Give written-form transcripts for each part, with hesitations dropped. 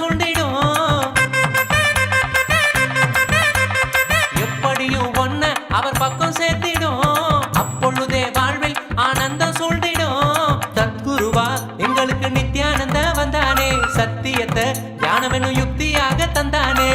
சொல்லிடும். எப்படியும் ஒன்ன அவர் பக்கம் சேர்த்திடும். அப்பொழுதே வாழ்வில் ஆனந்தம் சொல்லிடும். தத்குருவா எங்களுக்கு நித்யானந்த வந்தானே, சத்தியத்தை ஞானமெனும் யுக்தியாக தந்தானே.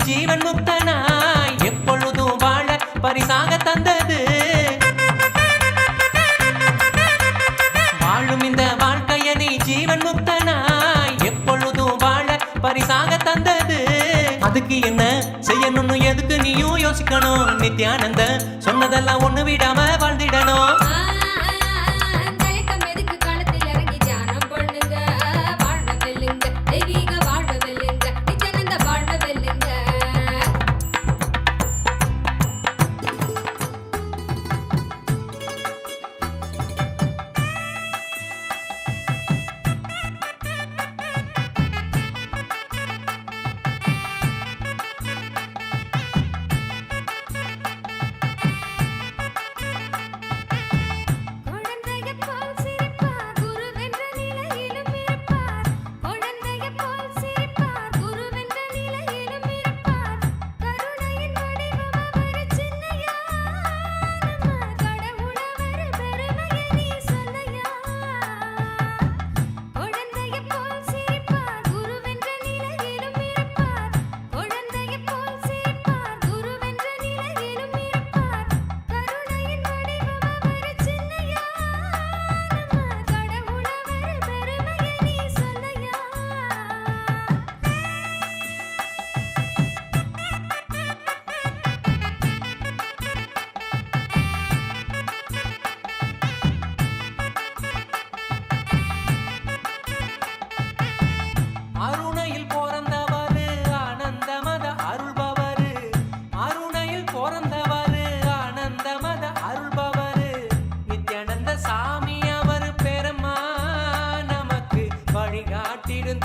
ஜீவன் முக்தனாய் எப்பொழுதும் வாழ பரிசாக தந்தது. வாழும் இந்த வாழ்க்கைய நீ ஜீவன் முக்தனாய் எப்பொழுதும் வாழ பரிசாக தந்தது. அதுக்கு என்ன செய்யணும்னு எதுக்கு நீயும் யோசிக்கணும். நித்யானந்த சொன்னதெல்லாம் ஒண்ணு விடாம வாழ்ந்திடணும்.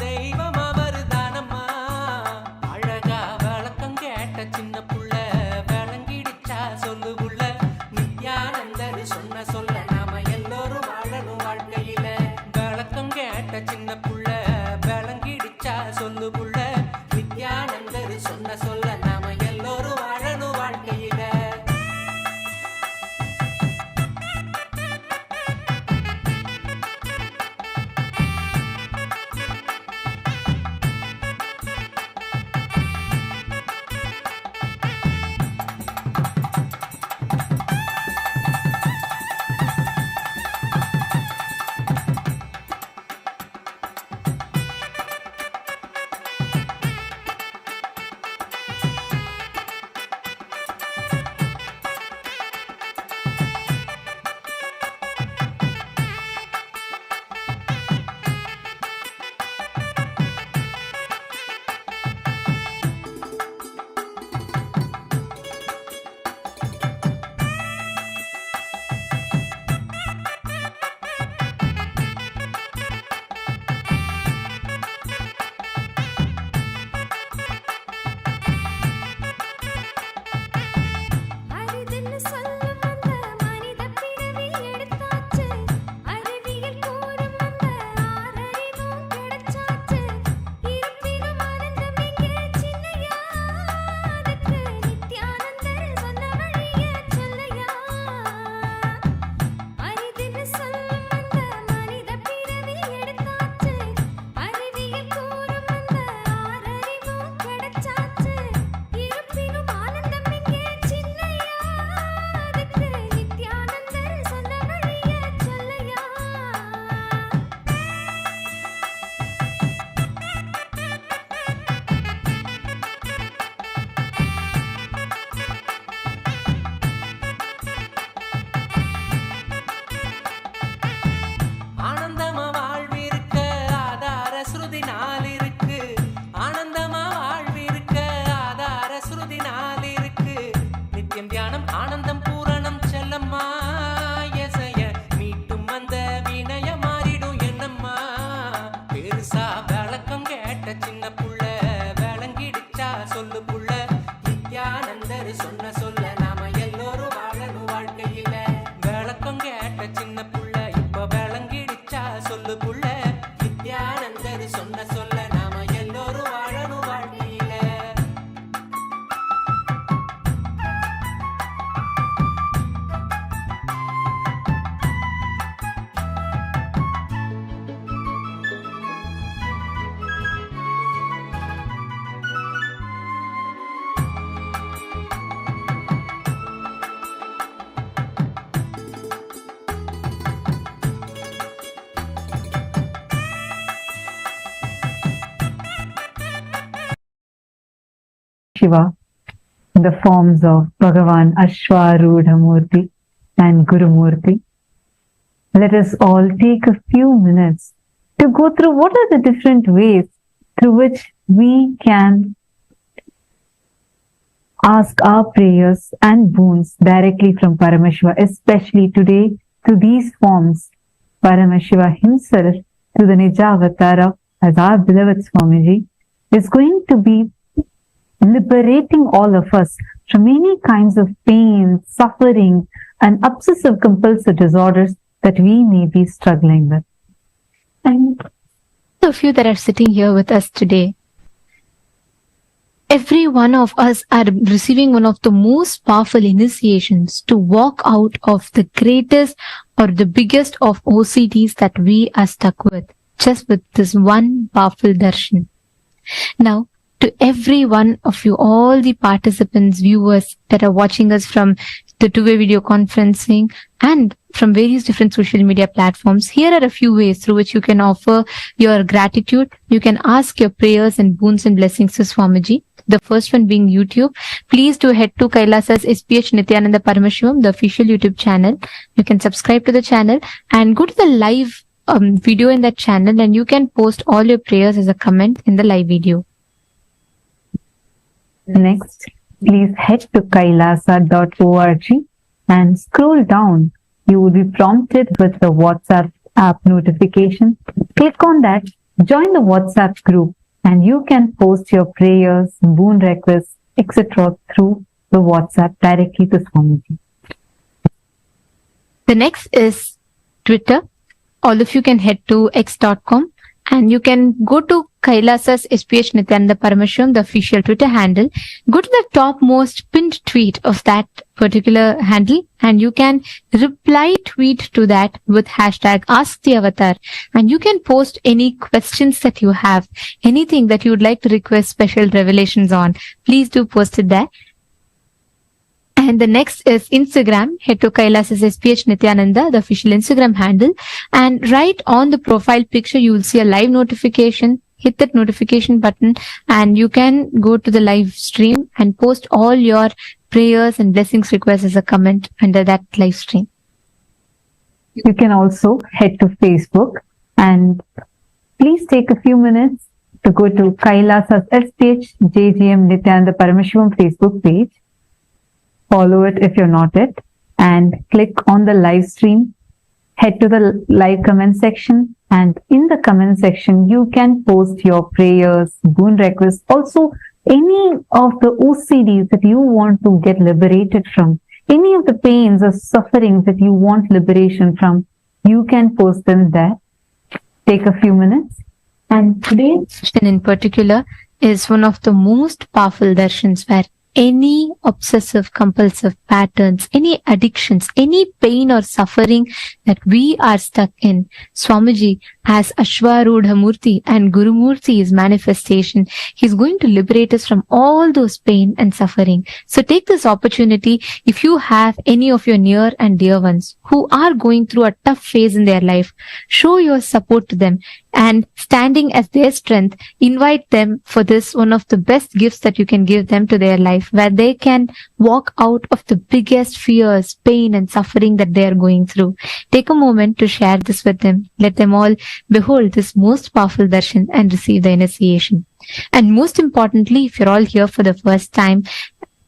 தெய்வம் அவர் தானம்மா. அழகா விளக்கம் கேட்ட சின்ன புள்ள விளங்கிடுச்சா சொல்லு புள்ள. நித்யானந்தர் சொன்ன சொல்ல நாம எல்லோரும் வாழணும் வாழ்க்கையில. விளக்கம் கேட்ட சின்ன புள்ள விளங்கிடுச்சா சொல்லு புள்ள. நித்யானந்தர் சொன்ன சொல்ல நாம எல்லோரும் வாழணும் வாழ்க்கையில. ஸ்ருதி நாள் இருக்கு, ஆனந்தமா வாழ்விருக்க ஆதார ஸ்ருதி நாள் இருக்கு. நித்தியம் தியானம் ஆனந்தம் பூரணம் செல்லம்மா, எசைய மீட்டும் அந்த வினய மாறிடும் என்னம்மா. பெருசா விளக்கம் கேட்ட சின்ன புள்ள விளங்கிடுச்சா சொல்லு புள்ள. நித்யானந்தர் சொன்ன சொல்ல நாம எல்லோரும் வாழணும் வாழ்க்கையில. விளக்கம் கேட்ட சின்ன புள்ள இப்ப விளங்கிடுச்சா சொல்லு புள்ள. நித்யானந்தர் சொன்ன சொல்ல நாம எல்லோரும் வாழணும் வாழ்க்கையில. Shiva, in the forms of Bhagavan, Ashwaruda Moorty and Guru Moorty. Let us all take a few minutes to go through what are the different ways through which we can ask our prayers and boons directly from Paramashiva, especially today through these forms. Paramashiva himself, through the Nijavatara as our beloved Swamiji, is going to be liberating all of us from any kinds of pain, suffering, and obsessive compulsive disorders that we may be struggling with. And of you that are sitting here with us today, every one of us are receiving one of the most powerful initiations to walk out of the greatest or the biggest of OCDs that we are stuck with, just with this one powerful darshan. Now, to every one of you, all the participants, viewers that are watching us from the two-way video conferencing and from various different social media platforms, here are a few ways through which you can offer your gratitude. You can ask your prayers and boons and blessings to Swamiji. The first one being YouTube. Please do head to Kailasa's SPH Nithyananda Paramashivam, the official YouTube channel. You can subscribe to the channel and go to the live video in that channel, and you can post all your prayers as a comment in the live video. Next, please head to kailasa.org and scroll down. You will be prompted with the WhatsApp app notification. Click on that, join the WhatsApp group, and you can post your prayers, boon requests, etc. through the WhatsApp directly to Swamiji. The next is Twitter. All of you can head to x.com and you can go to Kailasa's SPH Nithyananda Paramashivam, the official Twitter handle. Go to the topmost pinned tweet of that particular handle and you can reply tweet to that with hashtag Ask the Avatar, and you can post any questions that you have, anything that you would like to request special revelations on. Please do post it there. And the next is Instagram. Head to Kailasa's SPH Nithyananda, the official Instagram handle. And right on the profile picture, you will see a live notification. Hit that notification button and you can go to the live stream and post all your prayers and blessings requests as a comment under that live stream. You can also head to Facebook and please take a few minutes to go to Kailasa's SPH JGM Nithyananda Paramashivam Facebook page. Follow it if you're not it, and click on the live stream. Head to the live comment section, and in the comment section, you can post your prayers, boon requests, also any of the OCDs that you want to get liberated from, any of the pains or sufferings that you want liberation from, you can post them there. Take a few minutes. And today's in particular is one of the most powerful darshans where any obsessive compulsive patterns, any addictions, any pain or suffering that we are stuck in, Swamiji as Ashwaruda Moorty and Guru Moorty is manifestation. He's going to liberate us from all those pain and suffering. So take this opportunity. If you have any of your near and dear ones who are going through a tough phase in their life, show your support to them and standing as their strength, invite them for this one of the best gifts that you can give them to their life, where they can walk out of the biggest fears, pain and suffering that they are going through. Take a moment to share this with them. Let them all behold this most powerful darshan and receive the initiation. And most importantly, if you're all here for the first time,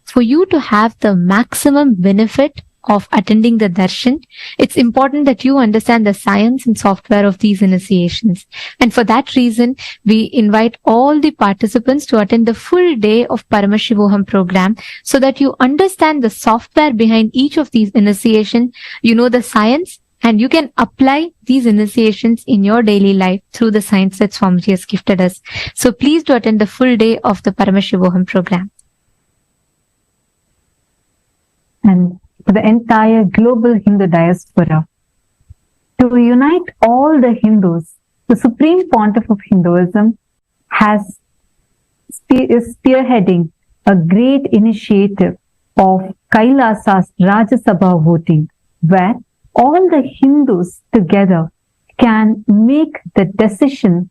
for you to have the maximum benefit of attending the darshan, it's important that you understand the science and software of these initiations. And for that reason, we invite all the participants to attend the full day of Paramashivam program so that you understand the software behind each of these initiations, you know the science, and you can apply these initiations in your daily life through the science that Swamiji has gifted us. So please do attend the full day of the Paramashivam program. And for the entire global Hindu diaspora, to unite all the Hindus, the Supreme Pontiff of Hinduism is spearheading a great initiative of Kailasa's Rajya Sabha voting, where all the Hindus together can make the decision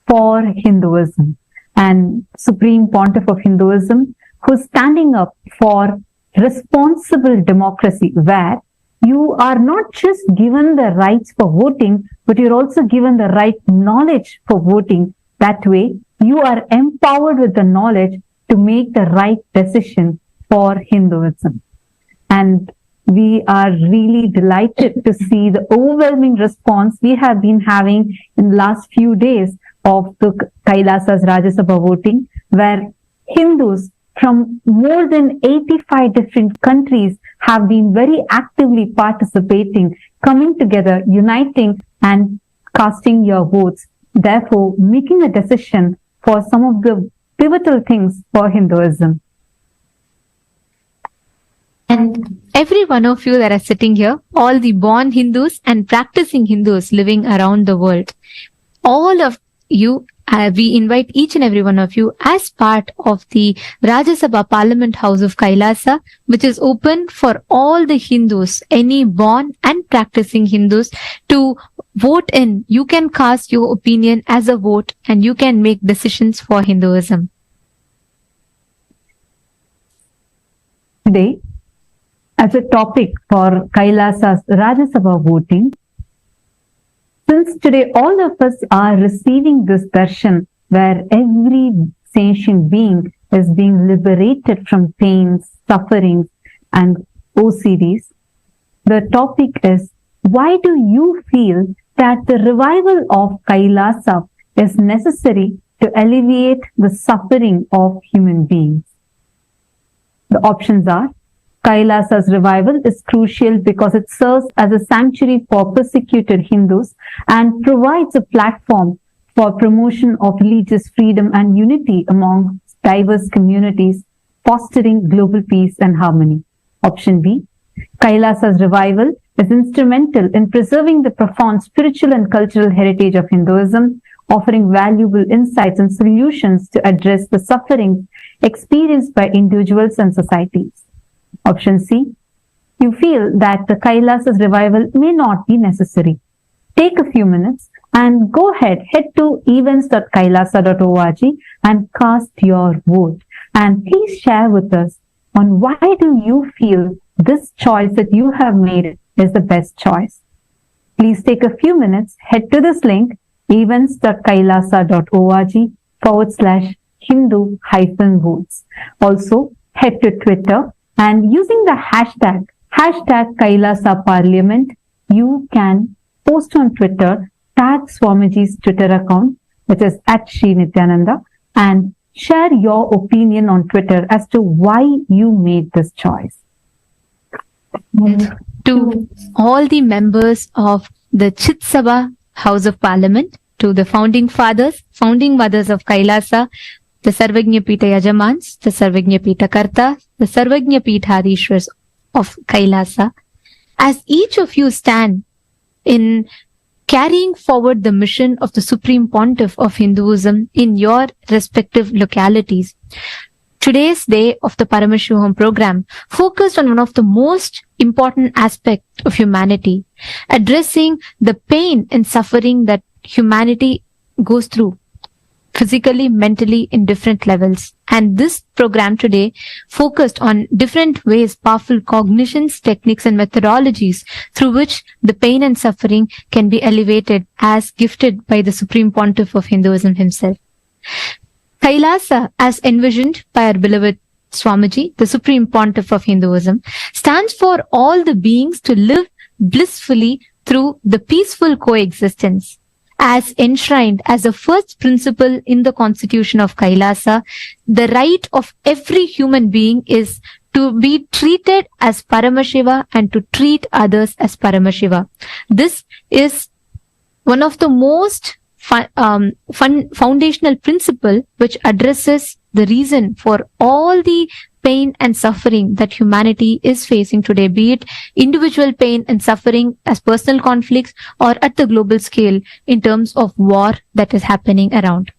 for Hinduism. And Supreme Pontiff of Hinduism, who's standing up for responsible democracy, where you are not just given the rights for voting, but you're also given the right knowledge for voting. That way, you are empowered with the knowledge to make the right decision for Hinduism. And we are really delighted to see the overwhelming response we have been having in the last few days of the Kailasa's Rajya Sabha voting, where Hindus from more than 85 different countries have been very actively participating, coming together, uniting and casting your votes, therefore making a decision for some of the pivotal things for Hinduism. And every one of you that are sitting here, all the born Hindus and practicing Hindus living around the world, all of you, we invite each and every one of you as part of the Rajya Sabha Parliament House of Kailasa, which is open for all the Hindus, any born and practicing Hindus, to vote in. You can cast your opinion as a vote and you can make decisions for Hinduism. Today, as a topic for Kailasa's Rajya Sabha voting, since today all of us are receiving this darshan where every sentient being is being liberated from pains, sufferings and OCDs, the topic is, why do you feel that the revival of Kailasa is necessary to alleviate the suffering of human beings? The options are, Kailasa's revival is crucial because it serves as a sanctuary for persecuted Hindus and provides a platform for promotion of religious freedom and unity among diverse communities, fostering global peace and harmony. Option B, Kailasa's revival is instrumental in preserving the profound spiritual and cultural heritage of Hinduism, offering valuable insights and solutions to address the sufferings experienced by individuals and societies. Option C, you feel that the Kailasa's revival may not be necessary. Take a few minutes and go ahead, head to events.kailasa.org and cast your vote. And please share with us on why do you feel this choice that you have made is the best choice. Please take a few minutes, head to this link, events.kailasa.org/Hindu-votes. Also, head to Twitter, and using the hashtag Kailasa Parliament, you can post on Twitter, tag Swamiji's Twitter account, which is @Sri Nithyananda, and share your opinion on Twitter as to why you made this choice. To all the members of the Chit Sabha House of Parliament, to the founding fathers, founding mothers of Kailasa, the Sarvagnya Pita Yajamans, the Sarvagnya Pita Karta, the Sarvagnya Pitadishwars of Kailasa, as each of you stand in carrying forward the mission of the Supreme Pontiff of Hinduism in your respective localities, today's day of the Paramashivam program focused on one of the most important aspects of humanity, addressing the pain and suffering that humanity goes through. physically, mentally, in different levels. And this program today focused on different ways, powerful cognitions, techniques, and methodologies through which the pain and suffering can be elevated as gifted by the Supreme Pontiff of Hinduism himself. Kailasa, as envisioned by our beloved Swamiji, the Supreme Pontiff of Hinduism, stands for all the beings to live blissfully through the peaceful coexistence. As enshrined as the first principle in the constitution of Kailasa, the right of every human being is to be treated as Paramashiva and to treat others as Paramashiva. This is one of the most foundational principle which addresses the reason for all the pain and suffering that humanity is facing today, be it individual pain and suffering as personal conflicts or at the global scale in terms of war that is happening around.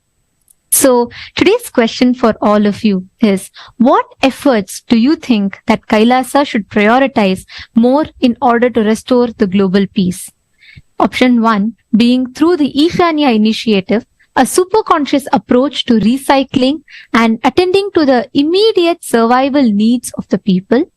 So today's question for all of you is, what efforts do you think that Kailasa should prioritize more in order to restore the global peace? Option 1 being through the Ishanya initiative, a superconscious approach to recycling and attending to the immediate survival needs of the people.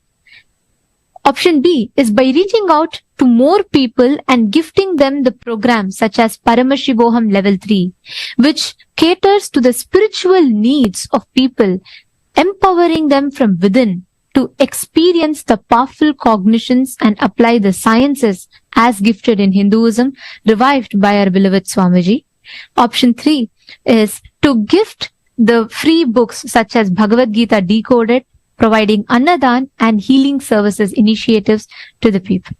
Option B is by reaching out to more people and gifting them the programs such as Paramashivam Level 3, which caters to the spiritual needs of people, empowering them from within to experience the powerful cognitions and apply the sciences as gifted in Hinduism, revived by our beloved Swamiji. Option 3 is to gift the free books such as Bhagavad Gita Decoded, providing Annadan and healing services initiatives to the people.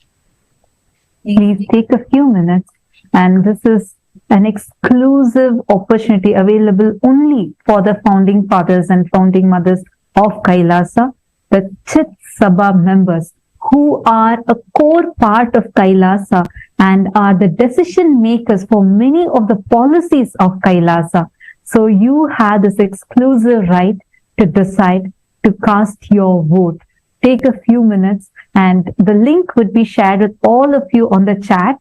Please take a few minutes, and this is an exclusive opportunity available only for the founding fathers and founding mothers of Kailasa, the Chit Sabha members, who are a core part of Kailasa and are the decision makers for many of the policies of Kailasa. So you have this exclusive right to decide to cast your vote. Take a few minutes, and the link would be shared with all of you on the chat,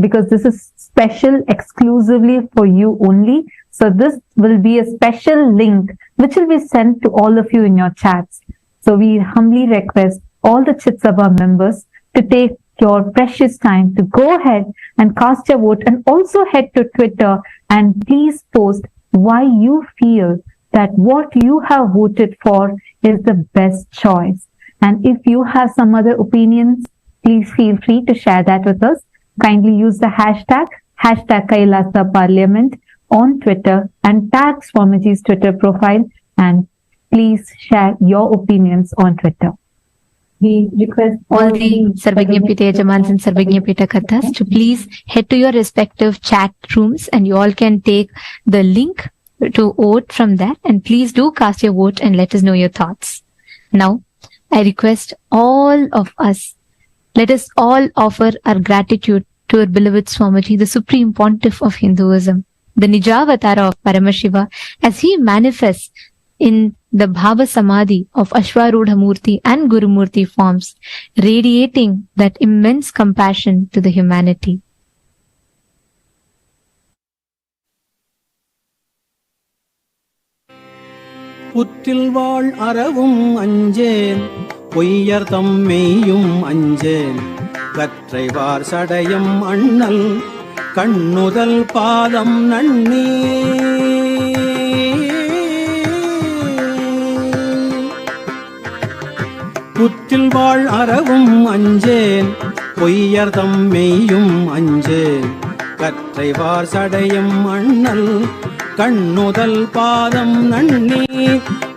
because this is special exclusively for you only. So this will be a special link which will be sent to all of you in your chats. So we humbly request all the Chit Sabha members to take your precious time to go ahead and cast your vote, and also head to Twitter and please post why you feel that what you have voted for is the best choice. And if you have some other opinions, please feel free to share that with us. Kindly use the hashtag Kailasa Parliament on Twitter and tag Swamiji's Twitter profile, and please share your opinions on Twitter. We request all the Sarvajñapita Yajamans and Sarvajñapita Kathas to please head to your respective chat rooms, and you all can take the link to vote from that, and please do cast your vote and let us know your thoughts. Now, I request all of us, let us all offer our gratitude to our beloved Swamiji, the Supreme Pontiff of Hinduism, the Nijavatara of Paramashiva, as he manifests in the Bhava Samadhi of Ashwaruda Moorty and Guru Moorty forms, radiating that immense compassion to the humanity. புற்றில் வாழ் அறவும் அஞ்சேன் பொய்யர்தம் மெய்யும் அஞ்சேன் கற்றைவார் சடையம் அண்ணல் கண்ணுதல் பாதம் நன்னி புற்றில் வாழ் அறவும் அஞ்சேன் பொய்யர்தம் மெய்யும் அஞ்சேன் கற்றைவார் சடையம் அண்ணல் கண்ணுதல் பாதம் நன்னி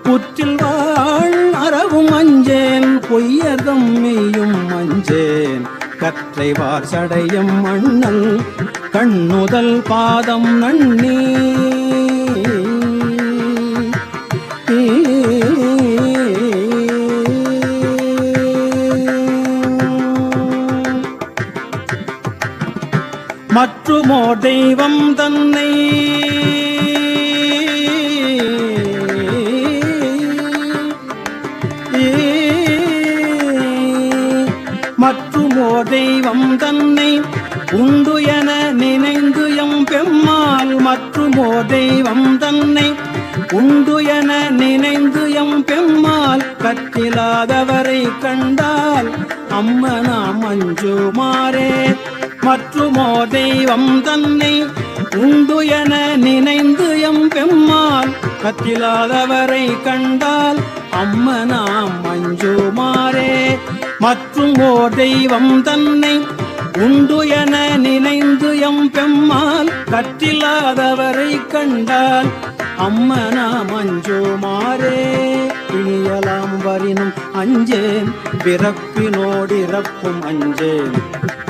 புற்றில் வாழ் அறவும் அஞ்சேன் பொய்யர்தம் மெய்யும் அஞ்சேன் கற்றைவார் சடையம் அண்ணல் கண்ணுதல் பாதம் நன்னி மற்றுமோர் தெய்வம் தன்னை மற்றுமோர் தெய்வம் தன்னை உண்டு என நினைந்து எம் பெம்மாள் மற்றுமோ தெய்வம் தன்னை உண்டு என நினைந்து எம் பெம்மால் கற்றிலாதவரை கண்டால் அம்மனாம் அஞ்சுமாறே. மற்றுமோ தெய்வம் தன்னை உண்டு என நினைந்து எம் பெம்மால் கற்றிலாதவரை கண்டால் அம்மனாம் அஞ்சுமாறே. மற்றும் ஓர் தெய்வம் தன்னை உண்டு என நினைந்து எம் பெம்மால் கற்றில்லாதவரை கண்டால் அம்மனாம் அஞ்சுமாறே. பிணியலாம் வரினும் அஞ்சேன் பிறப்பினோடிறப்பும் அஞ்சேன்.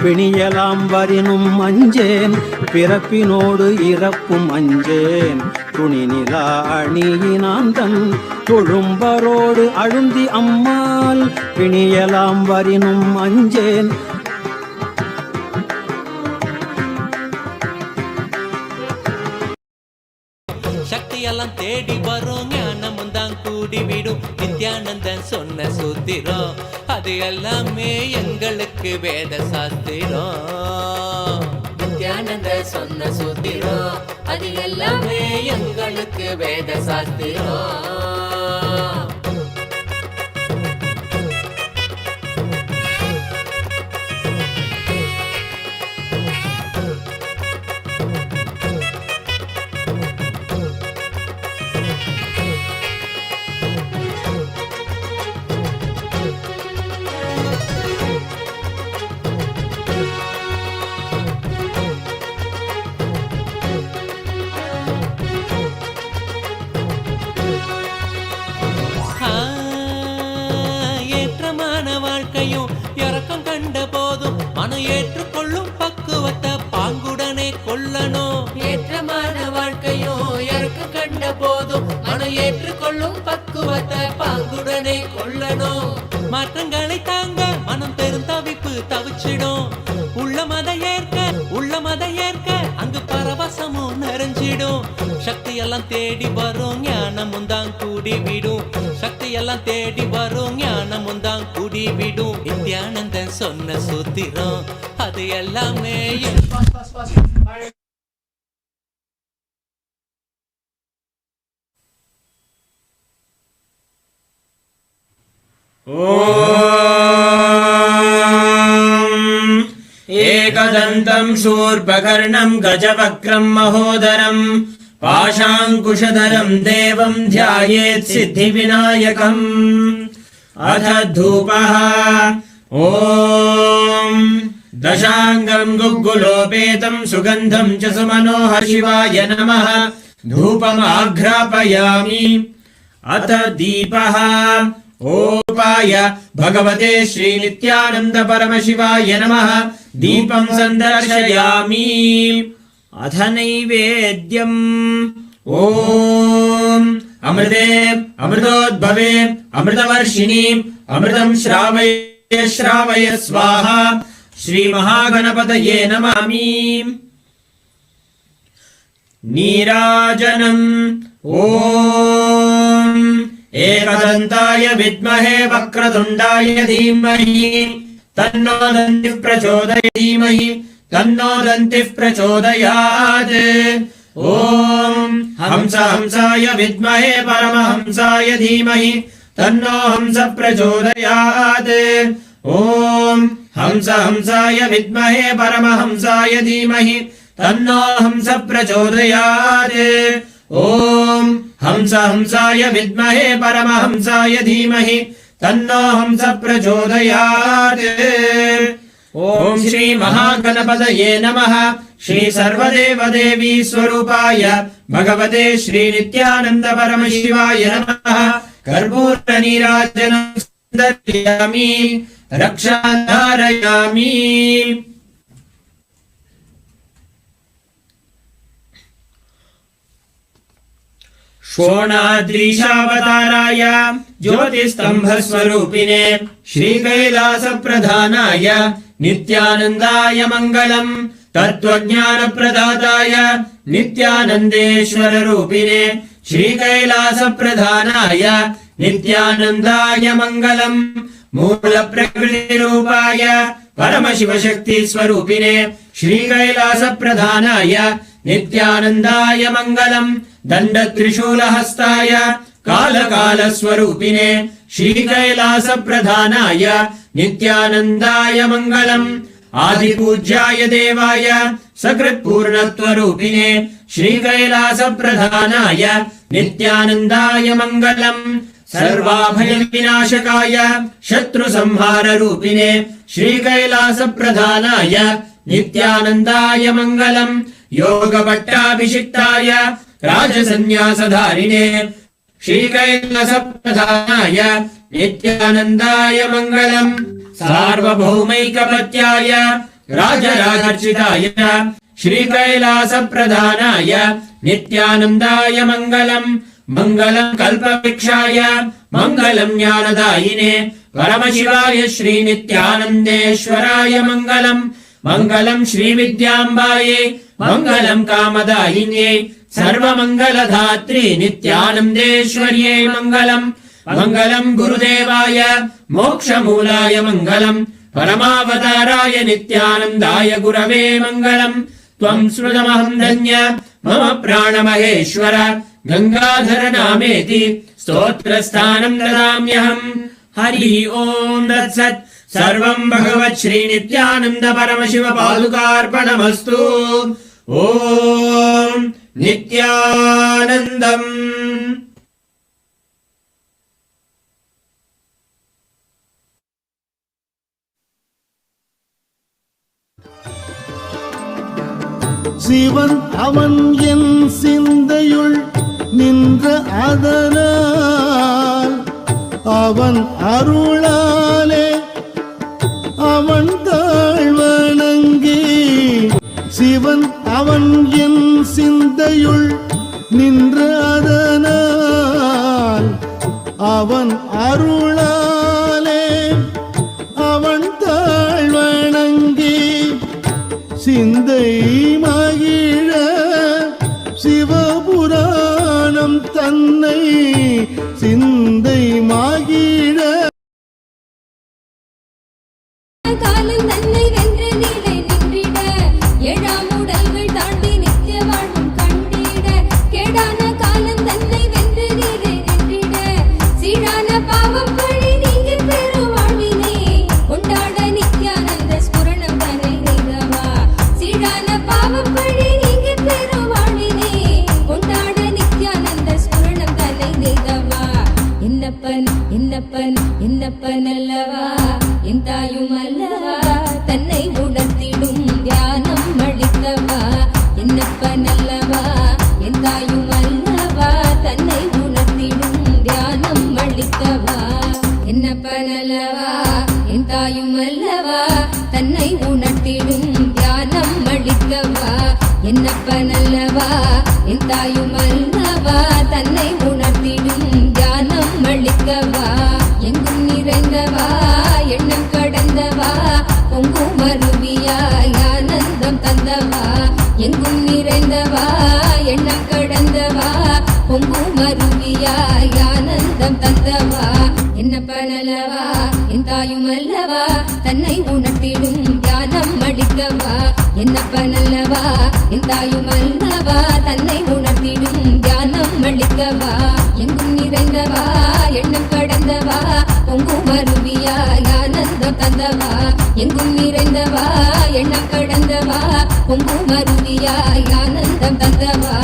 பிணியலாம் வரினும் அஞ்சேன் பிறப்பினோடு இறப்பும் அஞ்சேன். துணிநிலா அணியினான் தன் தொழும்பரோடு அழுந்தி அம்மாள் பிணியலாம் வரினும் அஞ்சேன். சக்தியெல்லாம் தேடி வரும் ஞானமும் தான் கூடி விடும். நித்யானந்தன் சொன்ன சூத்திரம் அது எல்லாமே எங்களுக்கு வேத சாஸ்திரம். நித்யானந்த சொன்ன சூத்திரம் அது எல்லாமே எங்களுக்கு வேத சாஸ்திரம். ஏற்றுக்கொள்ளும் பக்குவத்தை பாங்குடனே கொள்ளணும். ஏற்றமான வாழ்க்கையும் இறக்கம் கண்ட போதும் மனம் ஏற்றுக்கொள்ளும் பக்குவத்தை பாங்குடனே கொள்ளணும். மாற்றங்களை தாங்க மனம் பெரும் தவிப்பு தவிச்சிடும். உள்ள மத ஏற்க அங்கு பரவசமும் நிறைஞ்சிடும். சக்தி எல்லாம் தேடி வரும் ஞானமும் தான் கூடி விடும். சக்தி எல்லாம் தேடி வரும் ஞானமும் தான் கூடி விடும். நித்யானந்தன் சொன்ன சூத்திரம் அது எல்லாமே एकदन्तं शूर्पकर्णं गजवक्त्रं महोदरं पाशाङ्कुशधरं देवं ध्यायेत् सिद्धिविनायकम्। अथ धूपः ॐ दशाङ्गं गुग्गुलोपेतं सुगन्धं च सुमनोहर शिवाय नमः धूपमाघ्रापयामि। अथ दीपः ओपाय भगवते श्री नित्यानंद परमशिवाय नमः दीपं संदर्शयामि। अथ नैवेद्यम् ॐ अमृते अमृतोद्भवे अमृतवर्षिणी अमृतं श्रावय श्रावय स्वाहा श्री महागणपतये नमामि। नीराजनम् ॐ एकदन्ताय विद्महे वक्रतुण्डाय धीमहि तन्नो दन्तिः प्रचोदयात् धीमहि तन्नो दन्तिः प्रचोदयात्। ॐ हंसाय विद्महे परमहंसाय धीमहि तन्नो हंस प्रचोदयात्। ॐ हंसाय विद्महे परमहंसाय धीमहि तन्नो हंस प्रचोदयात्। ॐ हंसाय विद्महे परमहंसाय धीमहि तन्नो हंस प्रचोदयात्। ॐ श्री महागणपतये नमः। श्री सर्वदेवदेवी स्वरूपाय भगवते श्री नित्यानंद परमशिवाय नमः। कर्पूर नीराजनं दर्शयामि रक्षां धारयामि। षोणाद्रीशावताराय ज्योतिस्तंभस्वरूपिणे श्रीकैलासप्रधानाय नित्यानन्दाय मङ्गलम्। तत्त्वज्ञानप्रदाताय नित्यानन्देश्वररूपिणे श्रीकैलासप्रधानाय नित्यानन्दाय मङ्गलम्। मूलप्रकृतिरूपाय परमशिवशक्तिस्वरूपिणे श्रीकैलासप्रधानाय नित्यानन्दाय मङ्गलम् दण्डत्रिशूलहस्ताय कालकालस्वरूपिणे श्रीकैलासप्रधानाय नित्यानन्दाय मङ्गलम् आदिपूज्याय देवाय सकृत्पूर्णत्वरूपिणे श्रीकैलासप्रधानाय नित्यानन्दाय मङ्गलम् सर्वाभयविनाशकाय शत्रुसंहाररूपिणे श्रीकैलासप्रधानाय नित्यानन्दाय मङ्गलम् योगपट्टाभिषिक्ताय राजसन्न्यासधारिणे श्रीकैलासप्रधानाय नित्यानन्दाय मङ्गलम् सार्वभौमैकपत्याय राजराजर्चिताय श्रीकैलासप्रधानाय नित्यानन्दाय मङ्गलम् मङ्गलम् कल्पवृक्षाय मङ्गलम् ज्ञानदायिने परमशिवाय श्रीनित्यानन्देश्वराय मङ्गलम् मङ्गलम् श्रीविद्याम्बायै मङ्गलम् कामदायिन्यै सर्वमङ्गलधात्री नित्यानन्देश्वर्यै मङ्गलम् मङ्गलम् गुरुदेवाय मोक्षमूलाय मङ्गलम् परमावताराय नित्यानन्दाय गुरवे मङ्गलम् त्वम् स्मृतमहम् धन्य मम प्राणमहेश्वर गङ्गाधर नामेति स्तोत्रस्थानम् ददाम्यहम् हरि ओम् तत्सत् सर्वम् भगवत् श्रीनित्यानन्द परमशिव पादुकार्पणमस्तु ॐ नित्यानन्दम् சிவன் அவன் என் சிந்தையுள் நின்ற அதனால் அவன் அருளாலே அவன் தாழ்வணங்கி சிவன் அவன் என் சிந்தையுள் நின்ற அதனால் அவன் அருளாலே அவன் தாழ்வணங்கி சிந்தை மகிழ சிவபுராணம் தன்னை சிந்தை மகிழ காலம் தன்னை வென்று நீலை நின்றிட ஏழாம் உடல்கள் தாண்டி நித்திய வாழ்வும் கண்டிட கேடான காலம் தன்னை வென்று நீலை நின்றிட சீடான பாவம் பழி நீங்க பெரு வாழ்வினே கொண்டாட நித்யானந்த ஸ்புரணம் தன்னை நிகவா சீடான பாவம் பழி நீங்க பெரு வாழ்வினே கொண்டாட நித்யானந்த ஸ்புரணம் தன்னை நிகவா என்னப்பன் என்னப்பன் என்னப்பன் அல்லவா என் தாயும் அல்லவா தன்னை உணர்த்திடும் தியானம் அளித்தவா என்னப்பன் அல்லவா என் தாயும் அல்லவா தன்னை உணர்த்திடும் தியானம் அளித்தவா என்னப்பன் அல்லவா என் தாயும் அல்லவா தன்னை உணர்த்திடும் தியானம் அளிக்கவா என்னப்பன் அல்லவா என் தாயும் அல்லவா தன்னை உணர்த்திடும் தியானம் அளிக்கவா எங்கும் நிறைந்தவா எண்ணம் கடந்தவா பொங்கும் அருவியாய் ஆனந்தம் தந்தவா எங்கும் நிறைந்தவா எண்ணம் கடந்தவா பொங்கும் அருவியாய் ஆனந்தம் தந்தவா என்னப்பனல்லவா என் தாயும் அல்லவா தன்னை உணர்த்திடும் தியானம் அளிக்கவா என்னப்பனல்லவா என் தாயும் அல்லவா தன்னை உணர்த்திடும் தியானம் அளிக்கவா எங்கும் நிறைந்தவா எண்ணம் கடந்தவா பொங்கும் அருவியாய் ஆனந்தம் தந்தவா எங்கும் நிறைந்தவா எண்ணம் கடந்தவா பொங்கும் அருவியாய் ஆனந்தம் தந்தவா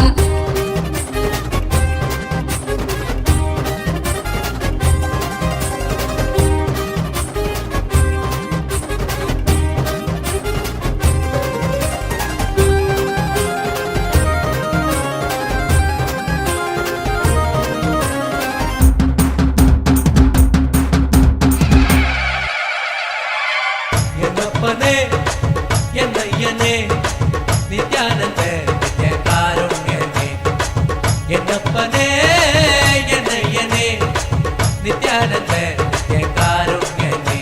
என்னப்பனே என்னையனே நித்யானந்த நித்ய காருண்யனே என்னப்பனே என்னையனே நித்யானந்த நித்ய காருண்யனே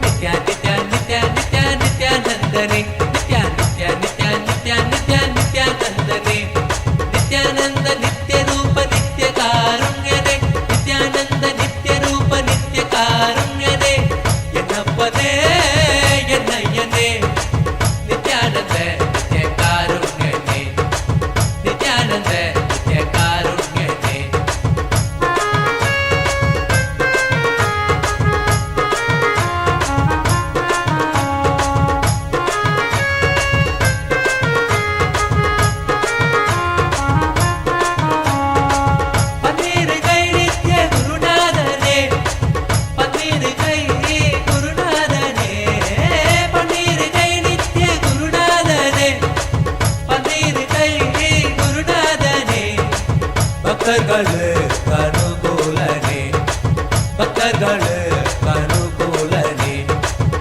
நித்யா நித்யா நித்யா நித்யா நித்யானந்தனே நித்யா நித்யா நித்யா நித்யா நித்யா நித்யானந்தனே நித்யானந்த நித்ய ரூப நித்ய காருண்யனே நித்யானந்த நித்ய ரூப நித்ய காருண்யனே என்னப்பனே என்னையனே நித்யானந்த நித்ய காருண்யனே பக்தர்களு கனுகூலனே பக்தர்களு கனுகூலனே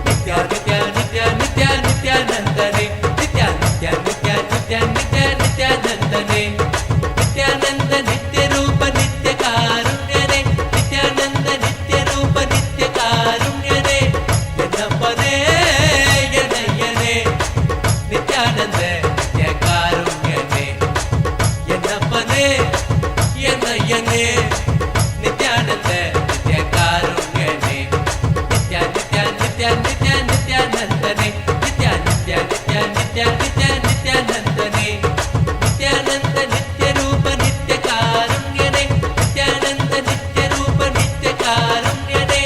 நித்யா நித்யா நித்யா நித்யா நித்யானந்தனே நித்யா நித்யா நித்யா நித்யா நித்யா நித்யானந்தனே நித்யானந்த நித்ய ரூப நித்ய காருண்யனே நித்யானந்த நித்ய ரூப நித்ய காருண்யனே என்னப்பனே என்னையனே நித்யானந்த நித்ய காருண்யனே என்னப்பனே என்னையனே நித்யானந்த நித்ய காருண்யனே நித்யா நித்யா நித்யா நித்யா நித்யானந்தனே நித்யா நித்யா நித்யா நித்யா நித்யா நித்யானந்தனே நித்யானந்த நித்ய ரூப நித்ய காருண்யனே நித்யானந்த நித்ய ரூப நித்ய காருண்யனே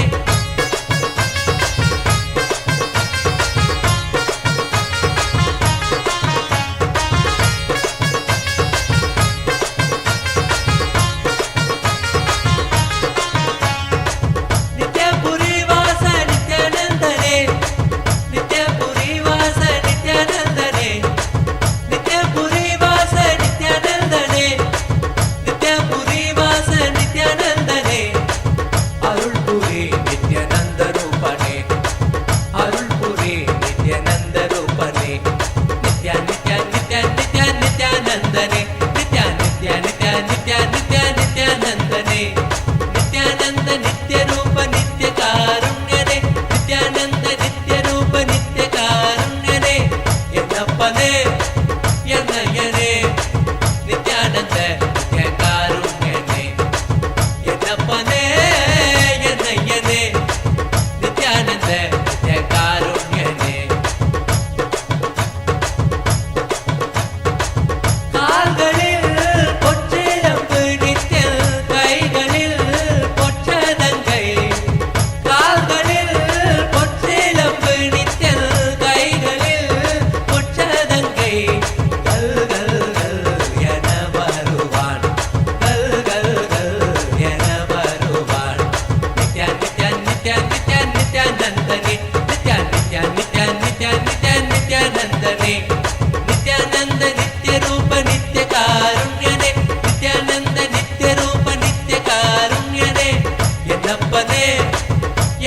நித்யபுரி வாச நித்யானந்தனே நித்யபுரி வாச நித்யானந்தனே நித்யபுரி வாச நித்யானந்தனே நித்யபுரி வாச நித்யானந்தனே அருள்புரி நித்யானந்த ரூபனே அருள்புரி நித்யானந்த ரூபனே நித்யா நித்யா நித்யா நித்யா நித்யானந்தனே நித்யா நித்யா நித்யா நித்யா நித்யா நித்யானந்தனே நித்யானந்த நித்ய ரூப நித்ய காருண்யனே நித்யானந்த நித்ய ரூப நித்ய காருண்யனே என்னப்பனே என்னையனே நித்யானந்த நித்ய காருண்யனே என்னப்பனே என்னையனே நித்யானந்த நித்ய காருண்யனே கால்களில் பொற்றிலம்பு நித்யல் கைகளில் பொற்றதங்கை கால்களில் பொற்றிலம்பு நித்யல் கைகளில் பொற்றதங்கை கல் கல் கல் என வருவான் கல் கல் கல் என வருவான் நித்யா நித்யா நித்யா நித்யா நித்யானந்தனே நித்யா நித்யா நித்யா நித்யா நித்யா நித்யானந்தனே நித்யானந்த நித்ய ரூப நித்ய காருண்யனே நித்யானந்த நித்ய ரூப நித்ய காருண்யனே என்னப்பனே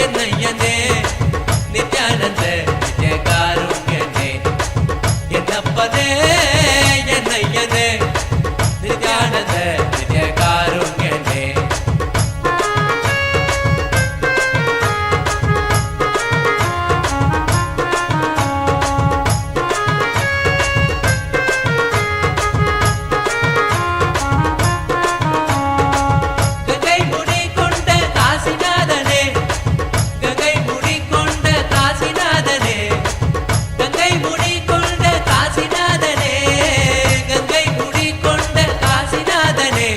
என்னையனே நித்யானந்த நித்ய காருண்யனே என்னப்பனே என்னையனே நித்யானந்த நித்ய காருண்யனே கங்கை முடி கொண்ட காசிநாதனே கங்கை முடி கொண்ட காசிநாதனே கங்கை முடி கொண்ட காசிநாதனே கங்கை முடி கொண்ட காசிநாதனே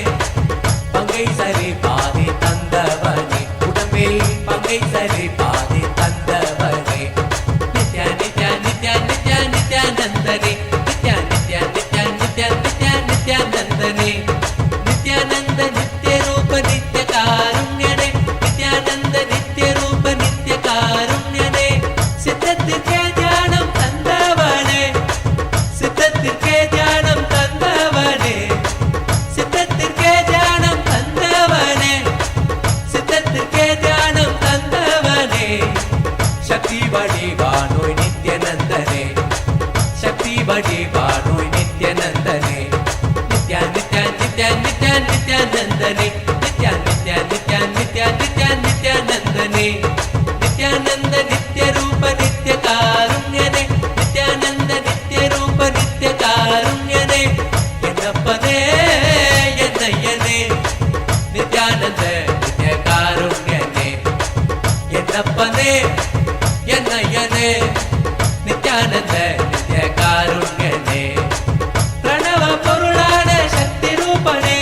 பங்கை சரி பாதி தந்தவனே உடம்பில் பங்கை சரி பாதி தந்தவனே நித்யா நித்யா நித்யா நித்யா நித்யானந்தனே நித்யா நித்யா நித்யா நித்யா நித்யா நித்யானந்தனே நித்யானந்த நித்ய ரூப நித்ய காருண்யனே நித்யானந்த நித்ய ரூப நித்ய காருண்யனே சித்தத்திற்கே தியானம் தந்தவனே சித்தத்திற்கே தியானம் தந்தவனே சித்தத்திற்கே தியானம் தந்தவனே சித்தத்திற்கே தியானம் தந்தவனே சக்தி வடிவானோய் நித்யானந்தனே சக்தி வடிவானோய் நித்யானந்தனே நித்யா நித்யா நித்யா நித்யா நித்யானந்தனே நித்யா நித்யா நித்யா நித்யா நித்யா நித்யானந்தனே நித்யானந்த நித்ய ரூப நித்ய காருண்யனே நித்யானந்த நித்ய ரூப நித்ய காருண்யனே என்னப்பனே என்னையனே நித்யானந்த நித்ய காருண்யனே என்னப்பனே என்னையனே நித்யானந்த நித்ய காருண்யனே பிரணவ பொருளான சக்தி ரூபனே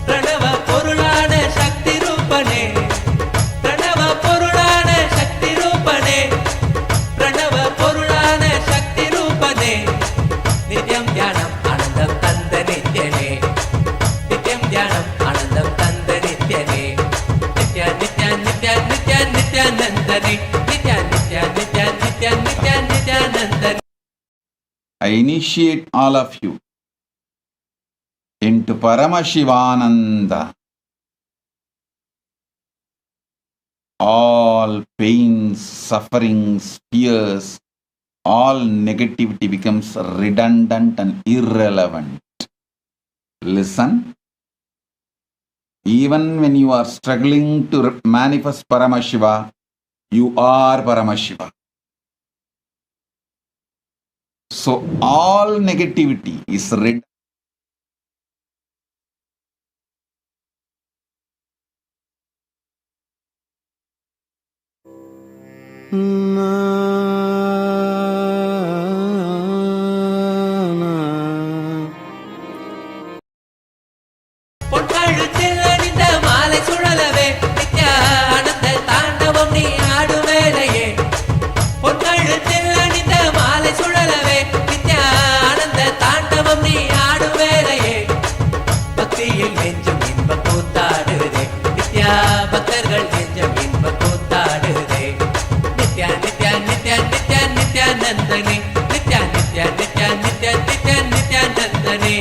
பிரணவ பொருளான சக்தி ரூபனே பிரணவ பொருளான சக்தி ரூபனே பிரணவ பொருளான சக்தி ரூபனே நித்யம் தியானம் ஆனந்தம் தந்த நித்யனே நித்யம் தியானம் ஆனந்தம் தந்த நித்யனே Nithya Nithya Nithya Nithya நித்யானந்தனே Nithya Nithya Nithya Nithya Nithya நித்யானந்தனே I initiate all of you into Paramashivananda. All pains, sufferings, fears, all negativity becomes redundant and irrelevant. Listen. Even when you are struggling to manifest Paramashiva, you are Paramashiva. So all negativity is redundant. பொன்கழுத்தில் அணிந்த மாலை சுழலவே நித்யானந்த தாண்டவம் நீ ஆடும் வேளையே. பொன்கழுத்தில் அணிந்த மாலை சுழலவே நித்யானந்த தாண்டவம் நீ ஆடும் வேளையே. பக்தியில் நெஞ்சம் இன்ப கூத்தாடுதே நித்யா, பக்தர்கள் நெஞ்சம் இன்ப கூத்தாடுதே. நித்யா நித்யா நித்யா நித்யா நித்யானந்தனே, நித்யா நித்யா நித்யா நித்யா நித்யா நித்யானந்தனே.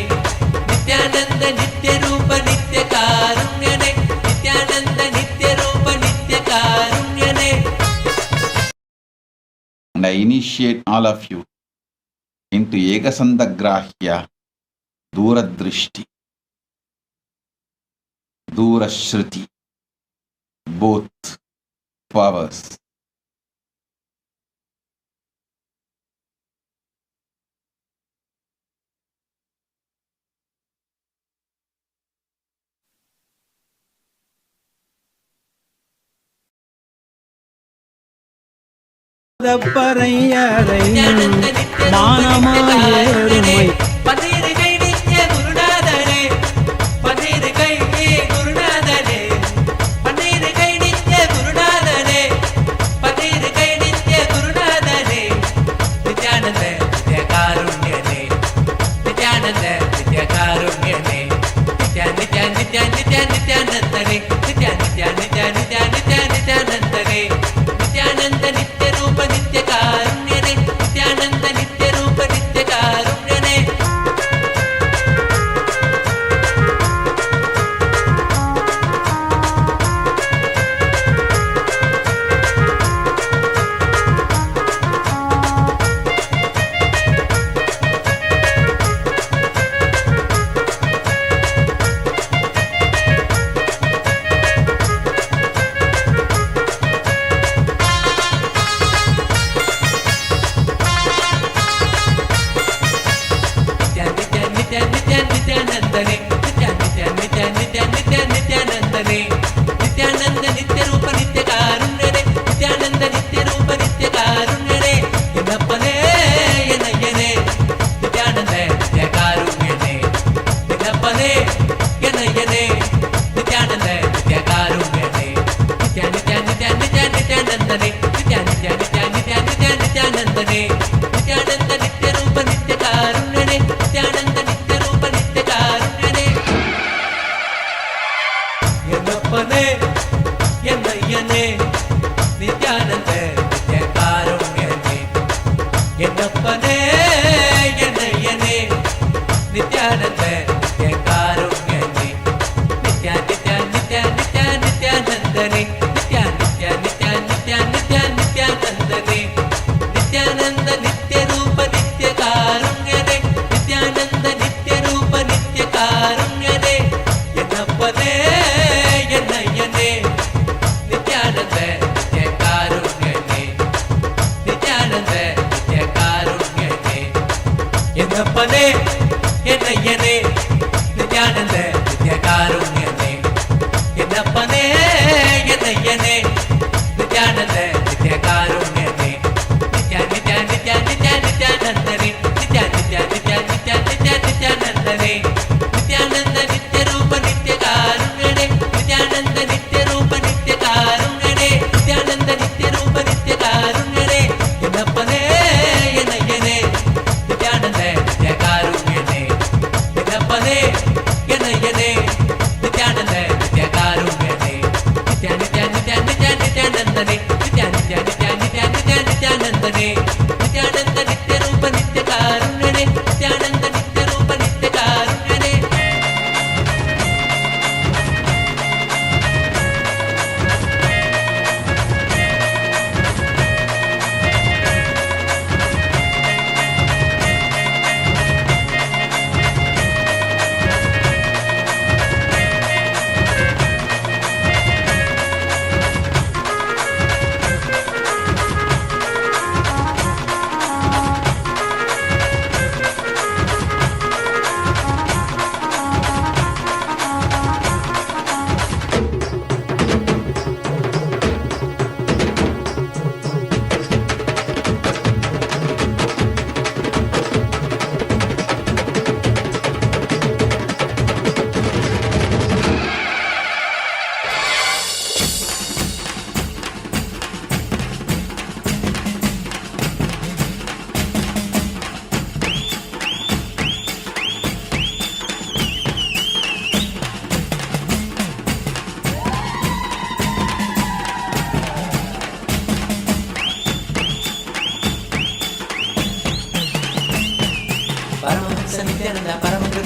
நித்யானந்த நித்ய ரூப நித்ய காருண்யனே, நித்யானந்த நித்ய ரூப நித்ய காருண்யனே. And I initiate all of you into Ekasandagrahya, Duradrishti, Durashruti, both powers. பறையறை Nityananda நித்ய ரூப நித்ய மானமாயேறுமை காருண்யனே. பன்னிருகை நித்ய குருநாதனே, பன்னிருகை குருநாதனே, பன்னிருகை நித்ய குருநாதனே, பன்னிருகை நித்ய குருநாதனே. நித்யானந்த நித்ய காருண்யனே, நித்யானந்த நித்ய காருண்யனே. நித்யா நித்யா நித்யா நித்யா நித்யானந்தனே, நித்யா நித்யா நித்யா நித்யா நித்யா நித்யானந்தனே. நித்யானந்த நித்ய ரூப நித்ய காருண்யனே, நித்யானந்த நித்ய ரூப நித்ய காருண்யனே. நித்யா நித்யா நித்யா நித்யானந்தனே, நித்யா நித்யா நித்யா நித்யா நித்யா நித்யானந்தனே. நித்யானந்த நித்ய ரூப நித்ய காருண்யனே, நித்யானந்த நித்ய ரூப நித்ய காருண்யனே. என்னப்பனே என்னையனே, நித்யானந்த நித்ய காருண்யனே. என்னப்பனே என்னையனே, நித்யானந்த நித்ய காருண்யனே. நித்யா நித்யா நித்யா நித்யா நித்யானந்தனே, நித்யா நித்யா நித்யா நித்யா நித்யா நித்யானந்தனே. நித்யானந்த நித்ய ரூப நித்ய காருண்யனே, நித்யானந்த நித்ய ரூப நித்ய காருண்யனே. என்னப்பனே என்னையனே, நித்யானந்த நித்ய காருண்யனே. என்னப்பனே என்னையனே, நித்யானந்த நித்ய காருண்யனே. நித்யா நித்யா நித்யா நித்யா நித்யானந்தனே, நித்யா நித்யா நித்யா நித்யா நித்யா நித்யானந்தனே. நித்யானந்த நித்ய ரூப நித்ய காருண்யனே, நித்யானந்த நித்ய ரூப நித்ய காருண்யனே. என்னப்பனே என்னையனே, நித்யானந்த நித்ய காருண்யனே. நித்யானந்த நித்ய காருண்யனே. என்னப்பனே என்னையனே, நித்யானந்த நித்ய காருண்யனே. என்னப்பனே என்னையனே, நித்யானந்த நித்ய காருண்யனே. நித்யா நித்யா நித்யா நித்யா நித்யானந்தனே, நித்யா நித்யா நித்யா நித்யா நித்யா நித்யானந்தனே. நித்யானந்த நித்ய ரூப நித்ய காருண்யனே.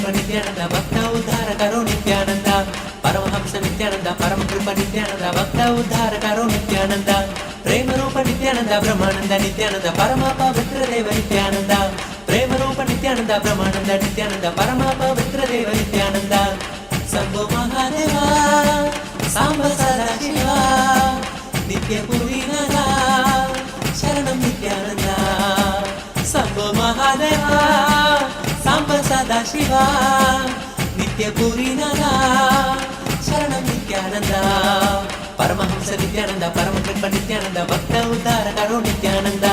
कृप नित्यानंद भक्त उद्धार करो नित्यानंद परमहंस नित्यानंद परम कृप नित्यानंद भक्त उद्धार करो नित्यानंद प्रेम रूप नित्यानंद ब्रह्मानंद नित्यानंद परम पवित्र देव नित्यानंद प्रेम रूप नित्यानंद ब्रह्मानंद नित्यानंद परम पवित्र देव नित्यानंद शंभो महादेवा सांब सदाशिवा नित्य पुरीनदा शरणं नित्यानंद शंभो महादेवा सांब सदाशिवा नित्य पुरीनदा शरणं नित्यानंद परमहंस नित्यानंद परम कृप नित्यानंद भक्त उद्धार करो नित्यानंद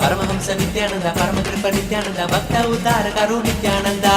परमहंस नित्यानंद परम कृप नित्यानंद भक्त उद्धार करो नित्यानंद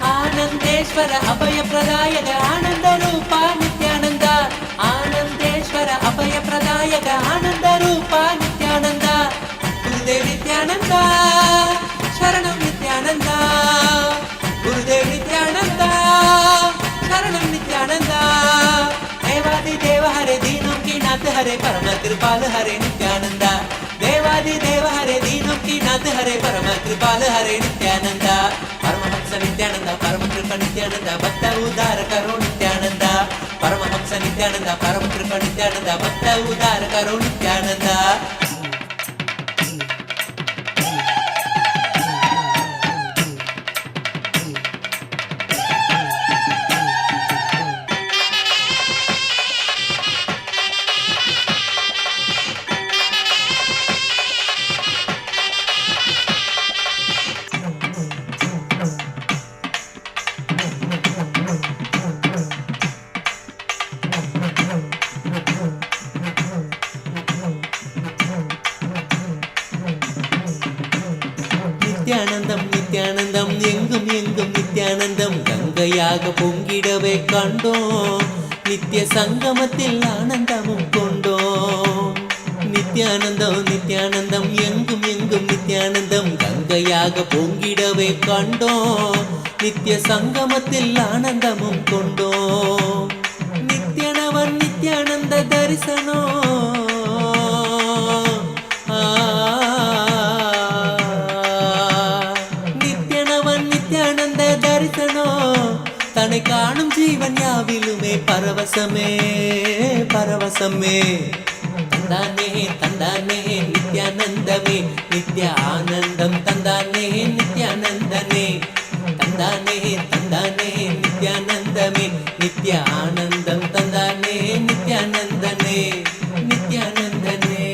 आनंदेश्वर अभय प्रदायक आनंद रूपा नित्यानंद आनंदेश्वर अभय प्रदायक आनंद रूपा नित्यानंद गुरुदेव नित्यानंद शरणं नित्यानंद गुरुदेव नित्यानंद शरणं नित्यानंद देवादि देव हरे दीनों की नाथ हरे परम कृपाल हरे नित्यानंद देवादि देव हरे दीनों की नाथ हरे परम कृपाल हरे नित्यानंद परमहंस नित्यानंद परम कृप नित्यानंद भक्त उद्धार करो नित्यानंद परमहंस नित्यानंद परम कृप नित्यानंद भक्त उद्धार करो नित्यानंद நித்யானந்தம் நித்யானந்தம் எங்கும் எங்கும் நித்யானந்தம் கங்கையாக பொங்கிடவே கண்டோம் நித்திய சங்கமத்தில் ஆனந்தமும் கொண்டோம் நித்யானந்தம் நித்யானந்தம் எங்கும் எங்கும் நித்யானந்தம் கங்கையாக பொங்கிடவே கண்டோம் நித்திய சங்கமத்தில் ஆனந்தமும் கொண்டோம் நித்யனவன் நித்யானந்த தரிசனோ தன்னை காணும் ஜீவன் யாவிலுமே பரவசமே பரவசமே தந்தானே தந்தானே நித்யானந்தமே நித்ய ஆனந்தம் தந்தானே நித்யானந்தனே தந்தானே தந்தானே நித்யானந்தமே நித்ய ஆனந்தம் தந்தானே நித்யானந்தனே நித்யானந்தனே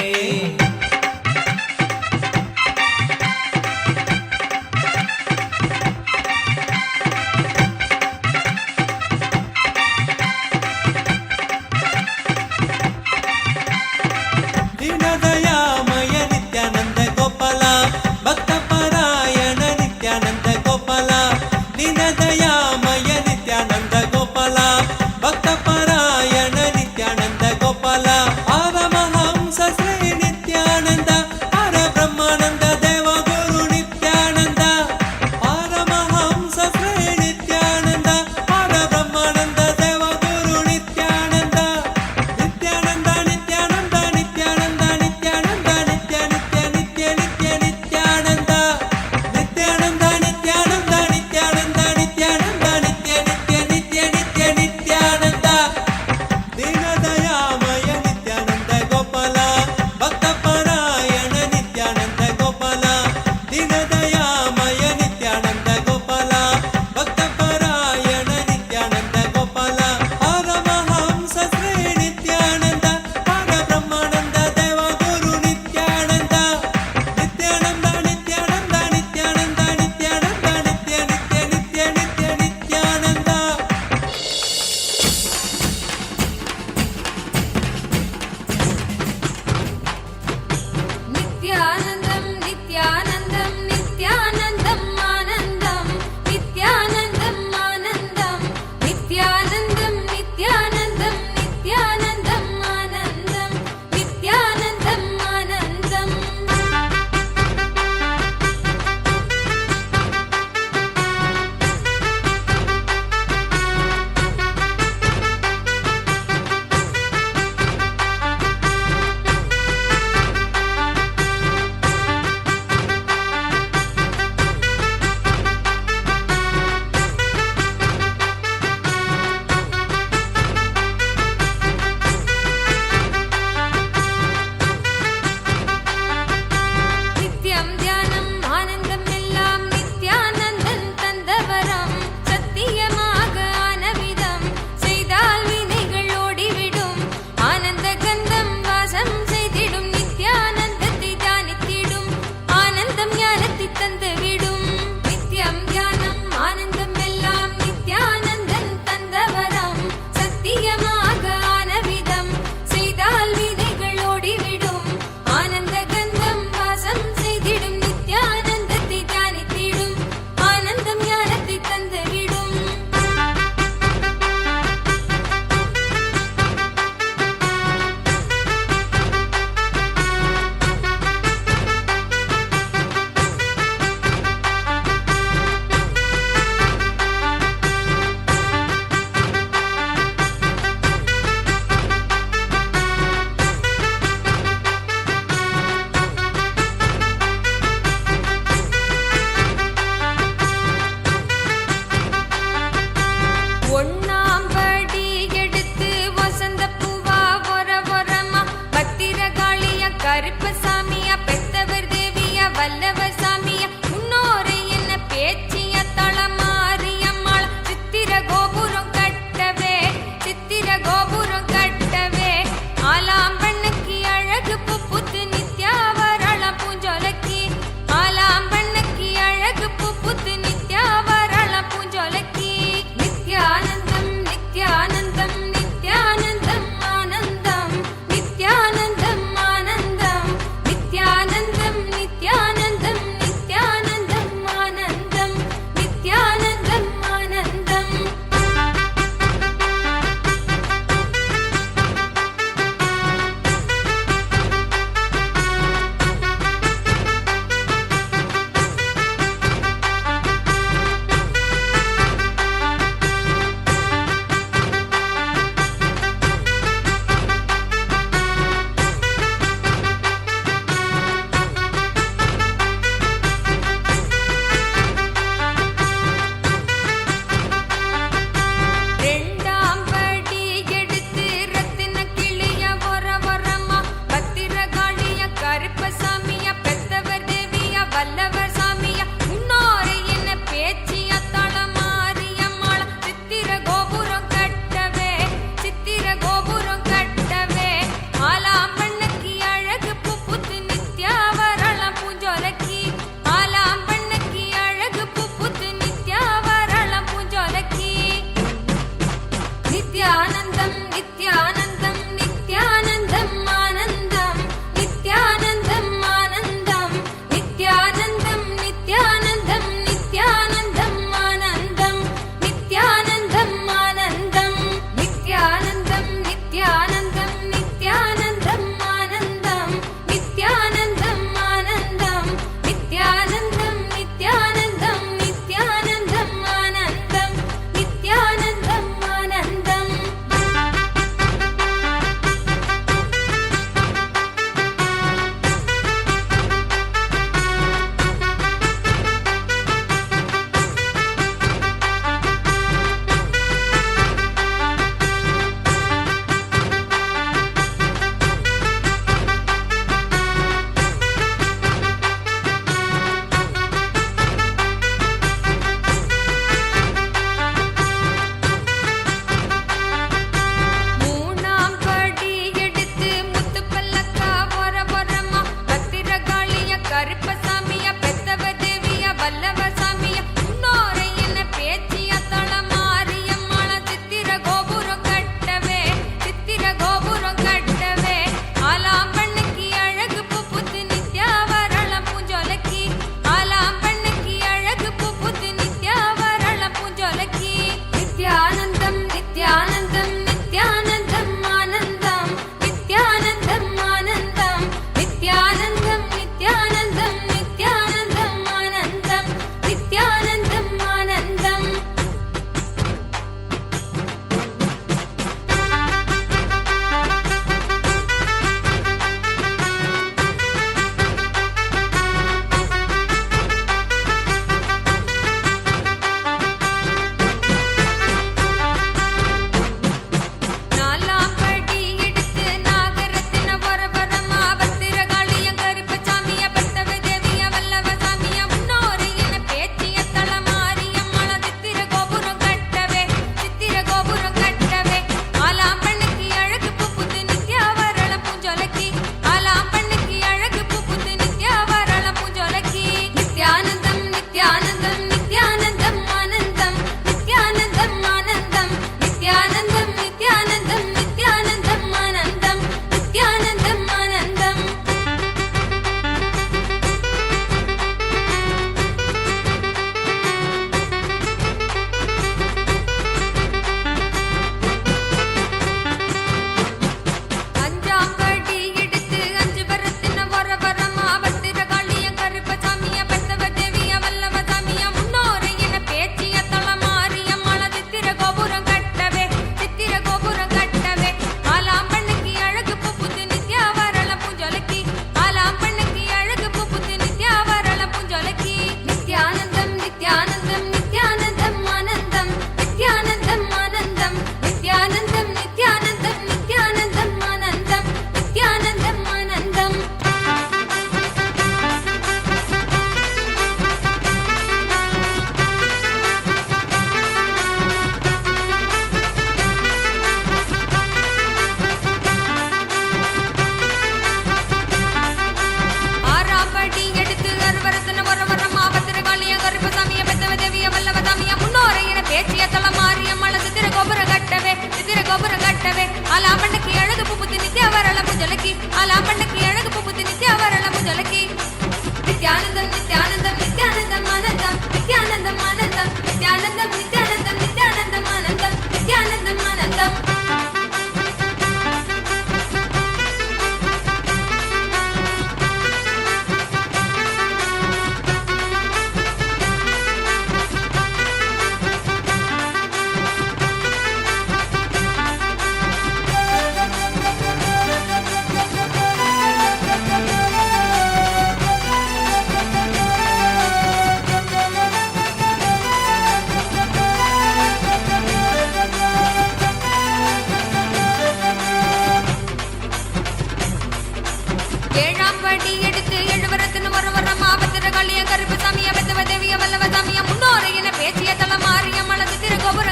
ஏழாம் படி எடுத்து எழுவரத்தின் ஒரு வரம் ஆபத்திர கலிய கருப்பு சமய வெத்தவ தேவிய வல்லவ சமய முன்னோரை என பேசிய தலமாரிய மலது திருகோபுர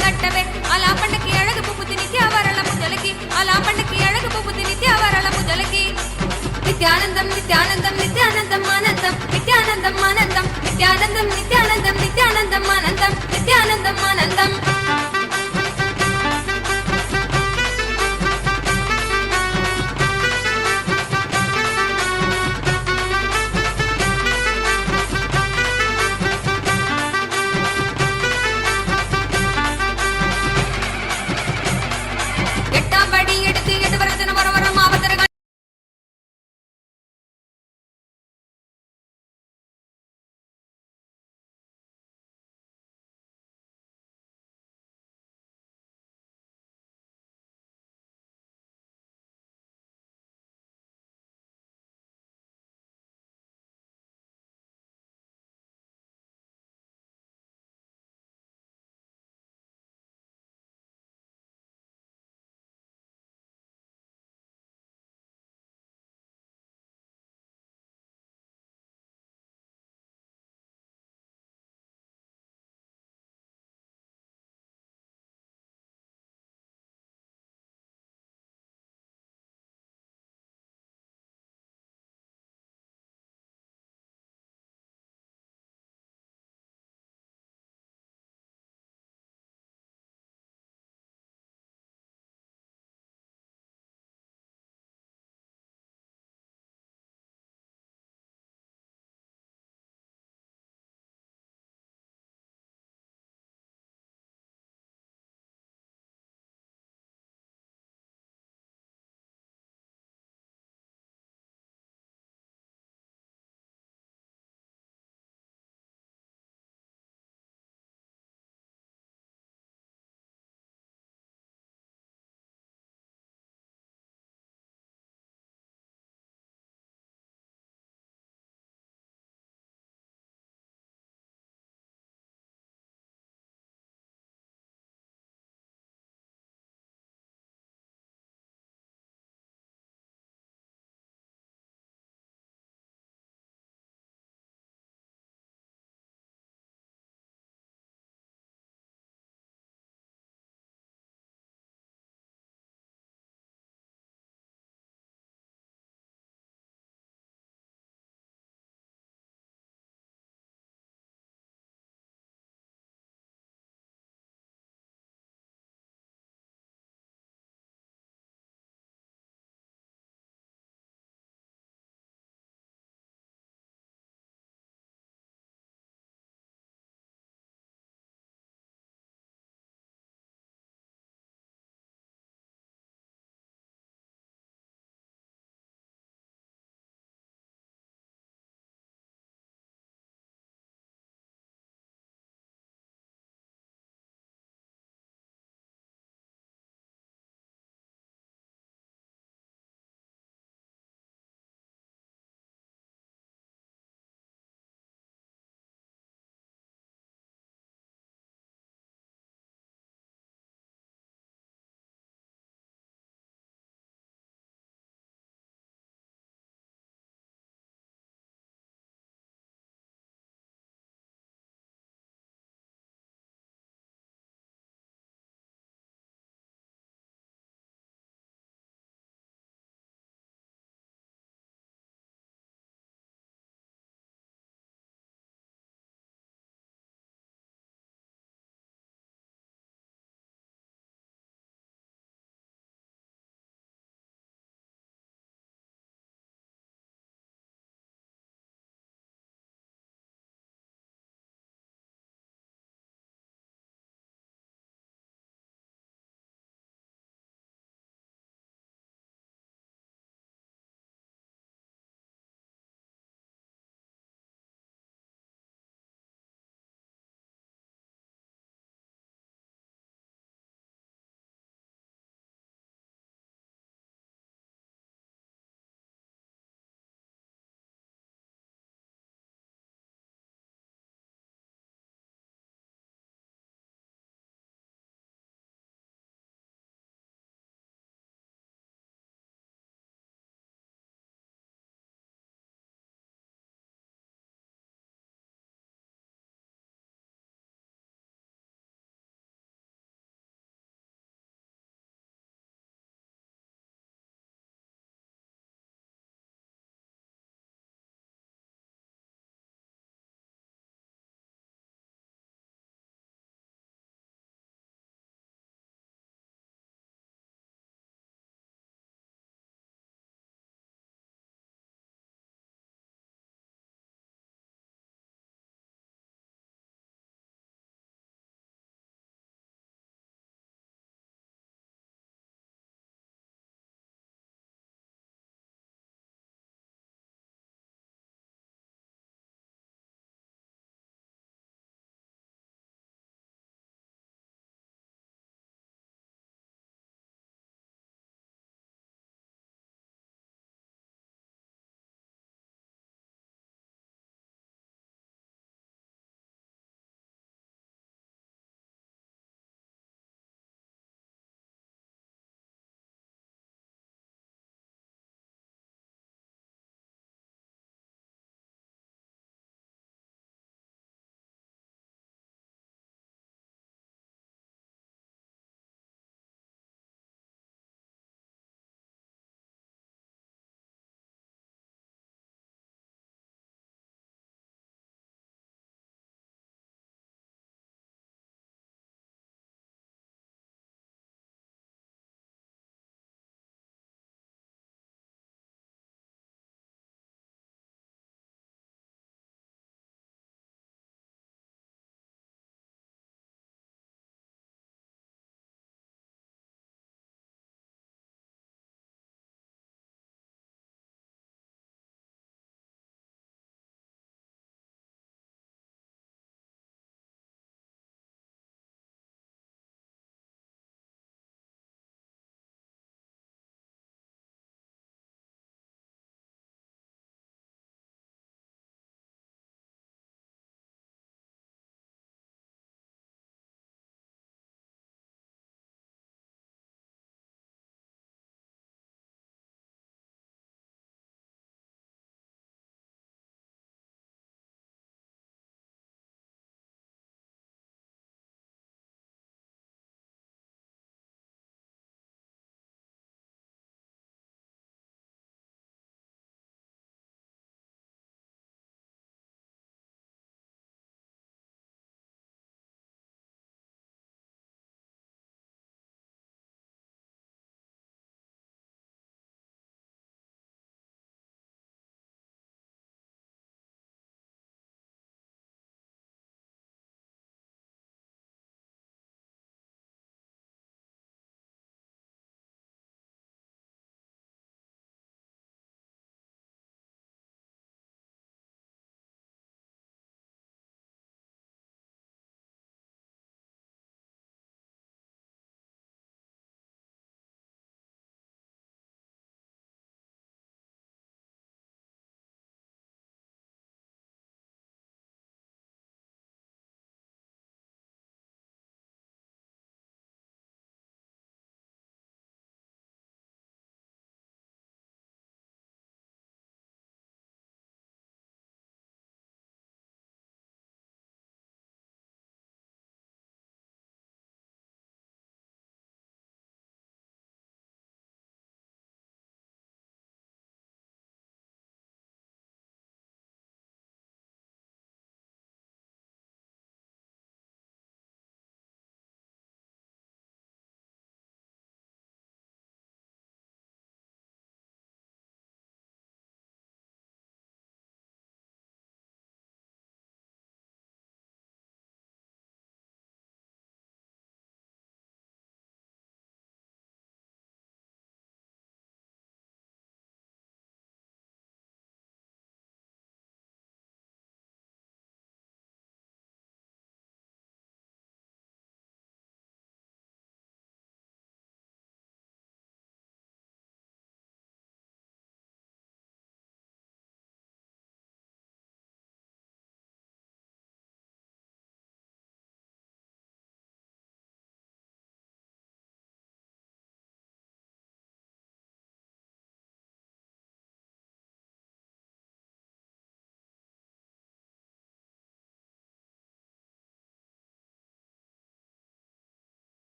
கட்டவே அலா பண்ணுக்கு அழகு புப்புத்தி நித்யா வரல முஜலகி அலா பண்ணுக்கு அழகு புப்புத்தி நித்யா வரல முஜலகி நித்யானந்தம் நித்யானந்தம் நித்யானந்தம் ஆனந்தம் நித்யானந்தம் ஆனந்தம் நித்யானந்தம் நித்யானந்தம் நித்யானந்தம் ஆனந்தம் நித்யானந்தம் ஆனந்தம்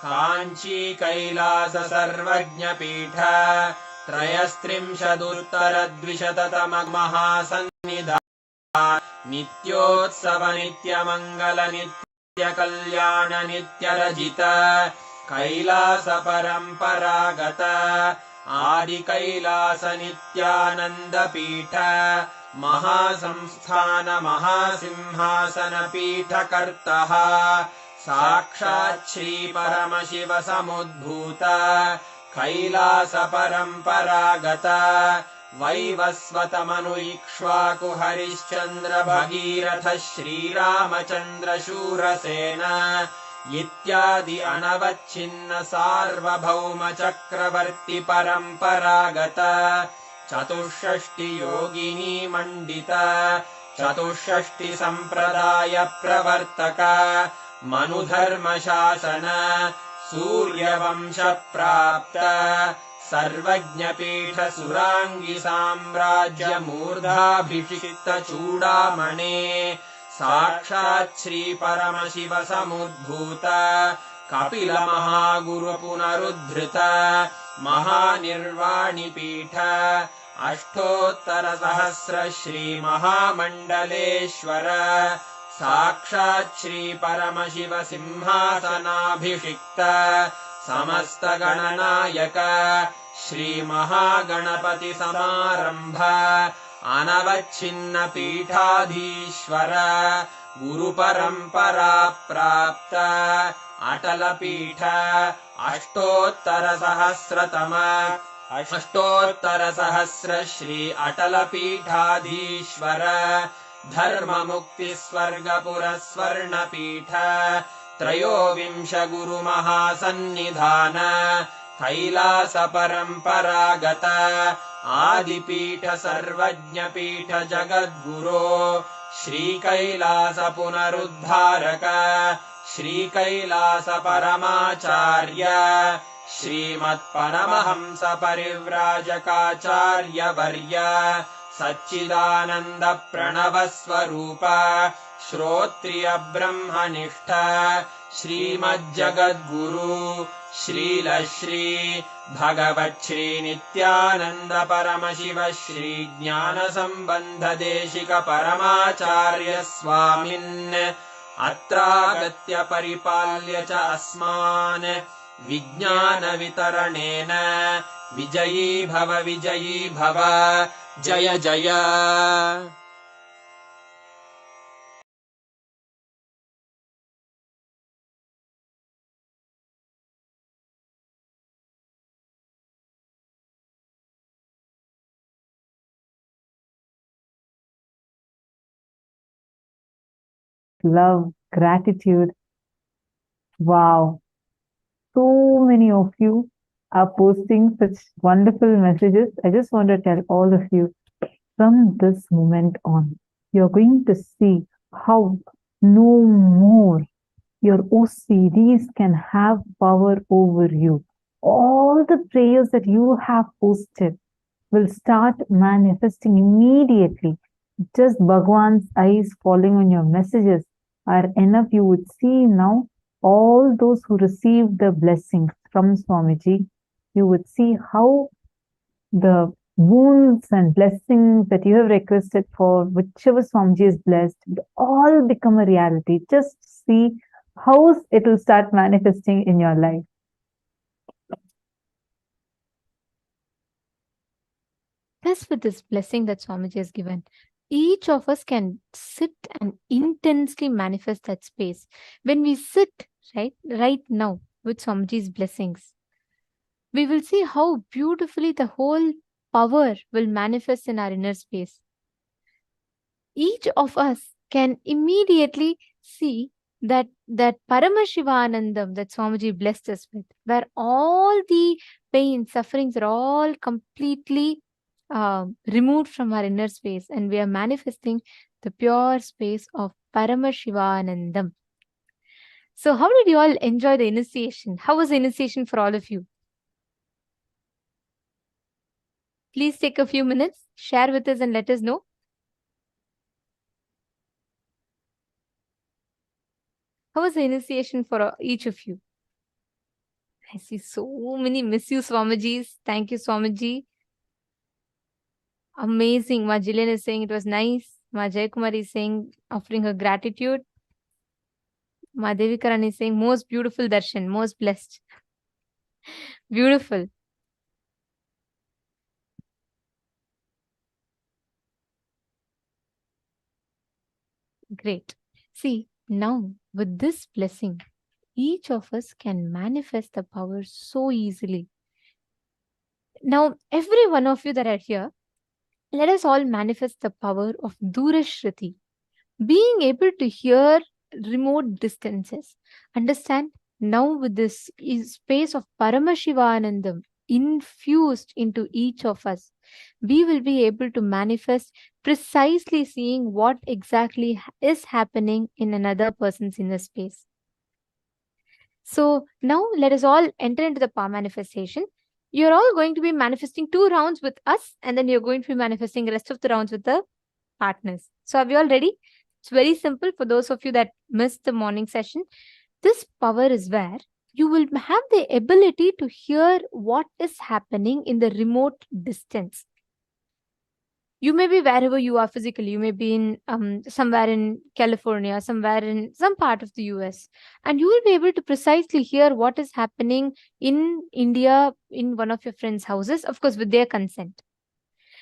काञ्ची कैलास सर्वज्ञपीठ त्रयस्त्रिंशदुत्तरद्विशततममहासन्निधा नित्योत्सव नित्यमङ्गल नित्यकल्याण नित्यरजित कैलास परम्परागत आदिकैलास नित्यानन्दपीठ महासंस्थान महासिंहासन पीठकर्तः साक्षात् श्री परमशिव समुद्भूत कैलास परम्परागत वैवस्वतमनु इक्ष्वाकु हरिश्चन्द्र भगीरथ श्रीरामचन्द्र शूरसेन इत्यादि अनवच्छिन्न सार्वभौम चक्रवर्ति परम्परागत चतुष्षष्टि योगिनी मण्डित चतुष्षष्टि सम्प्रदाय प्रवर्तक मनुधर्मशासन सूर्यवंश प्राप्त सर्वज्ञपीठ सुराङ्गि साम्राज्य मूर्धाभिषिक्त चूडामणे साक्षात् श्री परमशिव समुद्भूत कपिल महागुरु पुनरुद्धृत महानिर्वाणिपीठ अष्टोत्तर सहस्र श्री महामण्डलेश्वर साक्षात् श्री परमशिव सिंहासनाभिषिक्त समस्त गणनायक श्री महागणपति समारंभ अनवच्छिन्न पीठाधीश्वर गुरु परंपरा प्राप्त अटल पीठ अष्टोत्तर सहस्र श्री अटल पीठाधीश्वर धर्म मुक्ति स्वर्गपुर स्वर्ण पीठ त्रयोविंश गुरु महासन्निधान कैलास परम्परागत आदिपीठ सर्वज्ञपीठ जगद्गुरो श्री कैलास पुनरुद्धारक श्री कैलास परमाचार्य श्रीमत्परमहंस परिव्राजकाचार्य वर्य सच्चिदानन्द प्रणव स्वरूप श्रोत्रिय ब्रह्मनिष्ठ श्रीमज्जगद्गुरु श्रील श्री भगवत् श्री नित्यानंद परमशिव श्री ज्ञान संबंध देशिक परमाचार्य स्वामिन् अत्रागत्य परिपाल्य च अस्मान् विज्ञान वितरणेन विजयी भव जय जय। Love, gratitude. Wow. So many of you are posting such wonderful messages. I just want to tell all of you, from this moment on, you're going to see how no more your OCDs can have power over you. All the prayers that you have posted will start manifesting immediately. Just Bhagavan's eyes falling on your messages are enough. You would see now all those who received the blessings from Swamiji. You would see how the wounds and blessings that you have requested for, whichever Swamiji is blessed, will all become a reality. Just see how it will start manifesting in your life. Just with this blessing that Swamiji has given, each of us can sit and intensely manifest that space. When we sit right now with Swamiji's blessings, we will see how beautifully the whole power will manifest in our inner space. Each of us can immediately see that Paramashivanandam that Swamiji blessed us with, where all the pain, sufferings are all completely removed from our inner space, and we are manifesting the pure space of Paramashivanandam. So how did you all enjoy the initiation? How was the initiation for all of you? Please take a few minutes, share with us and let us know. How was the initiation for each of you? I see so many miss you Swamijis. Thank you, Swamiji. Amazing. Ma Jillian is saying it was nice. Ma Jaykumari is saying, offering her gratitude. Ma Devikaran is saying, most beautiful darshan, most blessed. Beautiful. Great. See, now with this blessing, each of us can manifest the power so easily. Now, every one of you that are here, let us all manifest the power of Durashruti, being able to hear remote distances. Understand? Now, with this space of Paramashivanandam infused into each of us, we will be able to manifest precisely seeing what exactly is happening in another person's inner space. So now let us all enter into the power manifestation. You're all going to be manifesting 2 rounds with us, and then you're going to be manifesting the rest of the rounds with the partners. So are we all ready? It's very simple for those of you that missed the morning session. This power is where you will have the ability to hear what is happening in the remote distance. You may be wherever you are physically. You may be in somewhere in California, somewhere in some part of the US, and you will be able to precisely hear what is happening in India in one of your friends' houses, of course, with their consent.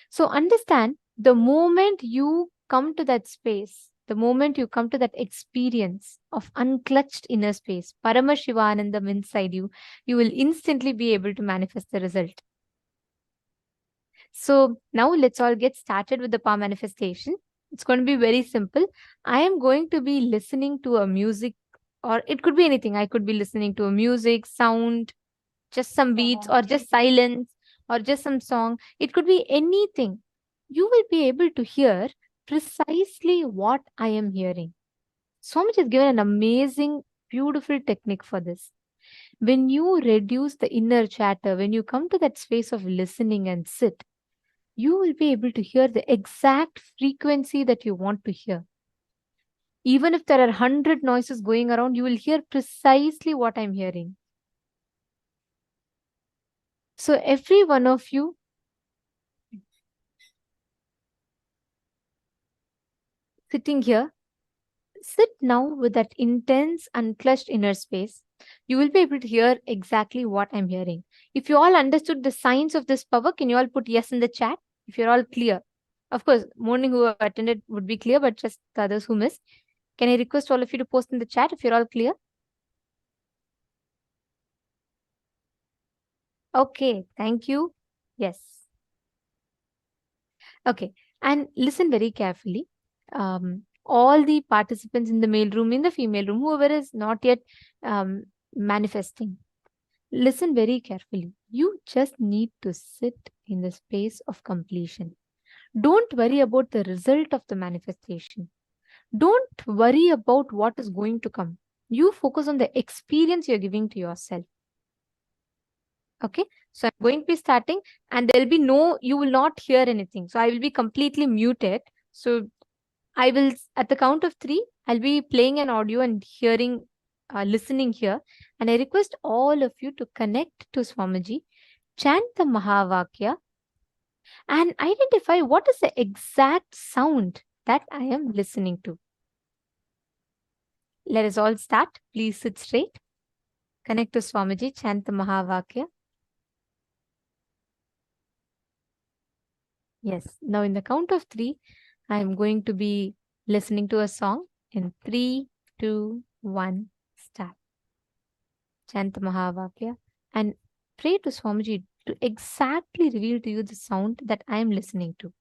So understand, the moment you come to that space, the moment you come to that experience of unclutched inner space, Paramashivanandam inside you, you will instantly be able to manifest the result. So now let's all get started with the power manifestation. It's going to be very simple. I am going to be listening to a music, or it could be anything. I could be listening to a music, sound, just some beats, or just silence, or just some song. It could be anything. You will be able to hear precisely what I am hearing. Swamiji has given an amazing, beautiful technique for this. When you reduce the inner chatter, when you come to that space of listening and sit, you will be able to hear the exact frequency that you want to hear. Even if there are 100 noises going around, you will hear precisely what I'm hearing. So every one of you, sitting here, sit now with that intense, unclutched inner space. You will be able to hear exactly what I'm hearing. If you all understood the signs of this power, can you all put yes in the chat? If you're all clear. Of course, morning who attended would be clear, but just the others who missed. Can I request all of you to post in the chat if you're all clear? Okay, thank you. Yes. Okay, and listen very carefully. All the participants in the male room, in the female room, whoever is not yet manifesting, listen very carefully. You just need to sit in the space of completion. Don't worry about the result of the manifestation. Don't worry about what is going to come. You focus on the experience you're giving to yourself. Okay, so I'm going to be starting, and there'll be you will not hear anything. So I will be completely muted. So I will, at the count of 3, I'll be playing an audio and hearing, listening here. And I request all of you to connect to Swamiji, chant the Mahavakya, and identify what is the exact sound that I am listening to. Let us all start. Please sit straight. Connect to Swamiji, chant the Mahavakya. Yes. Now in the count of 3, I am going to be listening to a song. In 3, 2, 1, start. Chant the Mahavakya and pray to Swamiji to exactly reveal to you the sound that I am listening to.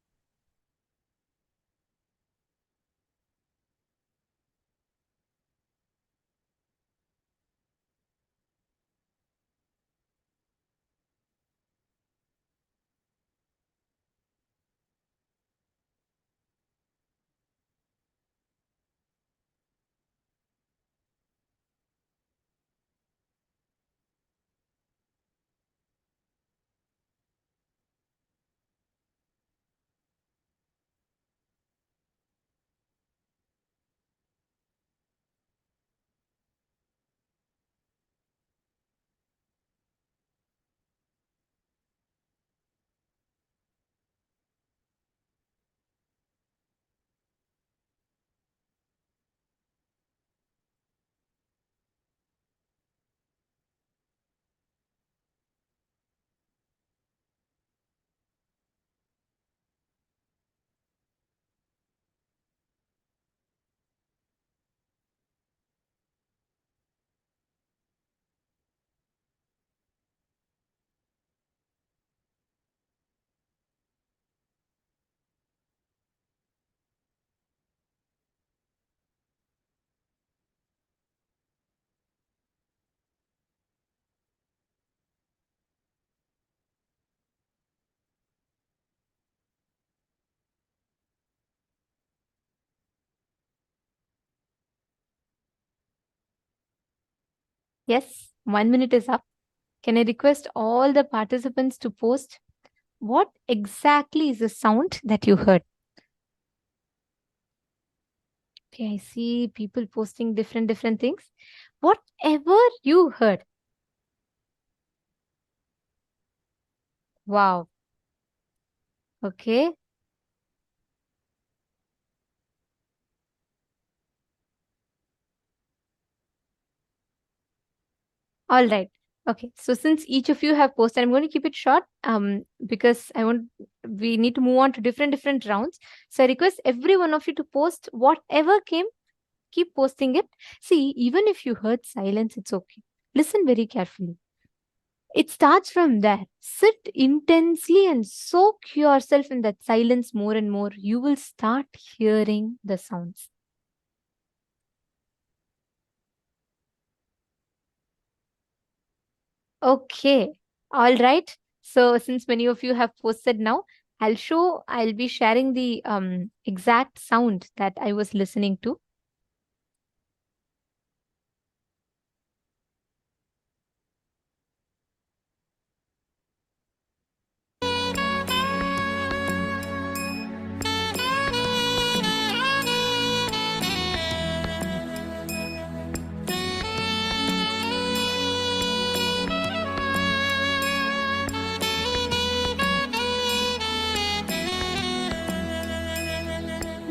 Yes, 1 minute is up. Can I request all the participants to post what exactly is the sound that you heard? Okay, I see people posting different things. Whatever you heard. Wow. Okay. All right. Okay. So since each of you have posted, I'm going to keep it short because we need to move on to different rounds. So I request every one of you to post whatever came, keep posting it. See, even if you heard silence, it's okay. Listen very carefully. It starts from there. Sit intensely and soak yourself in that silence more and more. You will start hearing the sounds. Okay. All right. So since many of you have posted now, I'll be sharing the exact sound that I was listening to.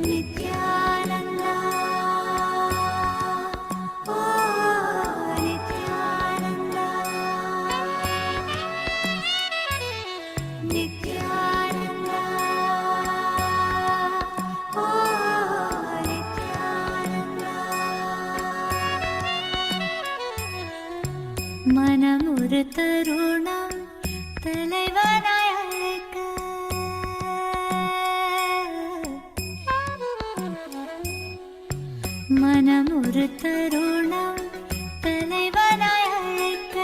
Nithyananda, oh Nithyananda, Nithyananda, oh Nithyananda. மனமுறு தருணம் தலைவனாய் அழைக்க மனமுறு தருணம் தலைவனாய் அழைக்க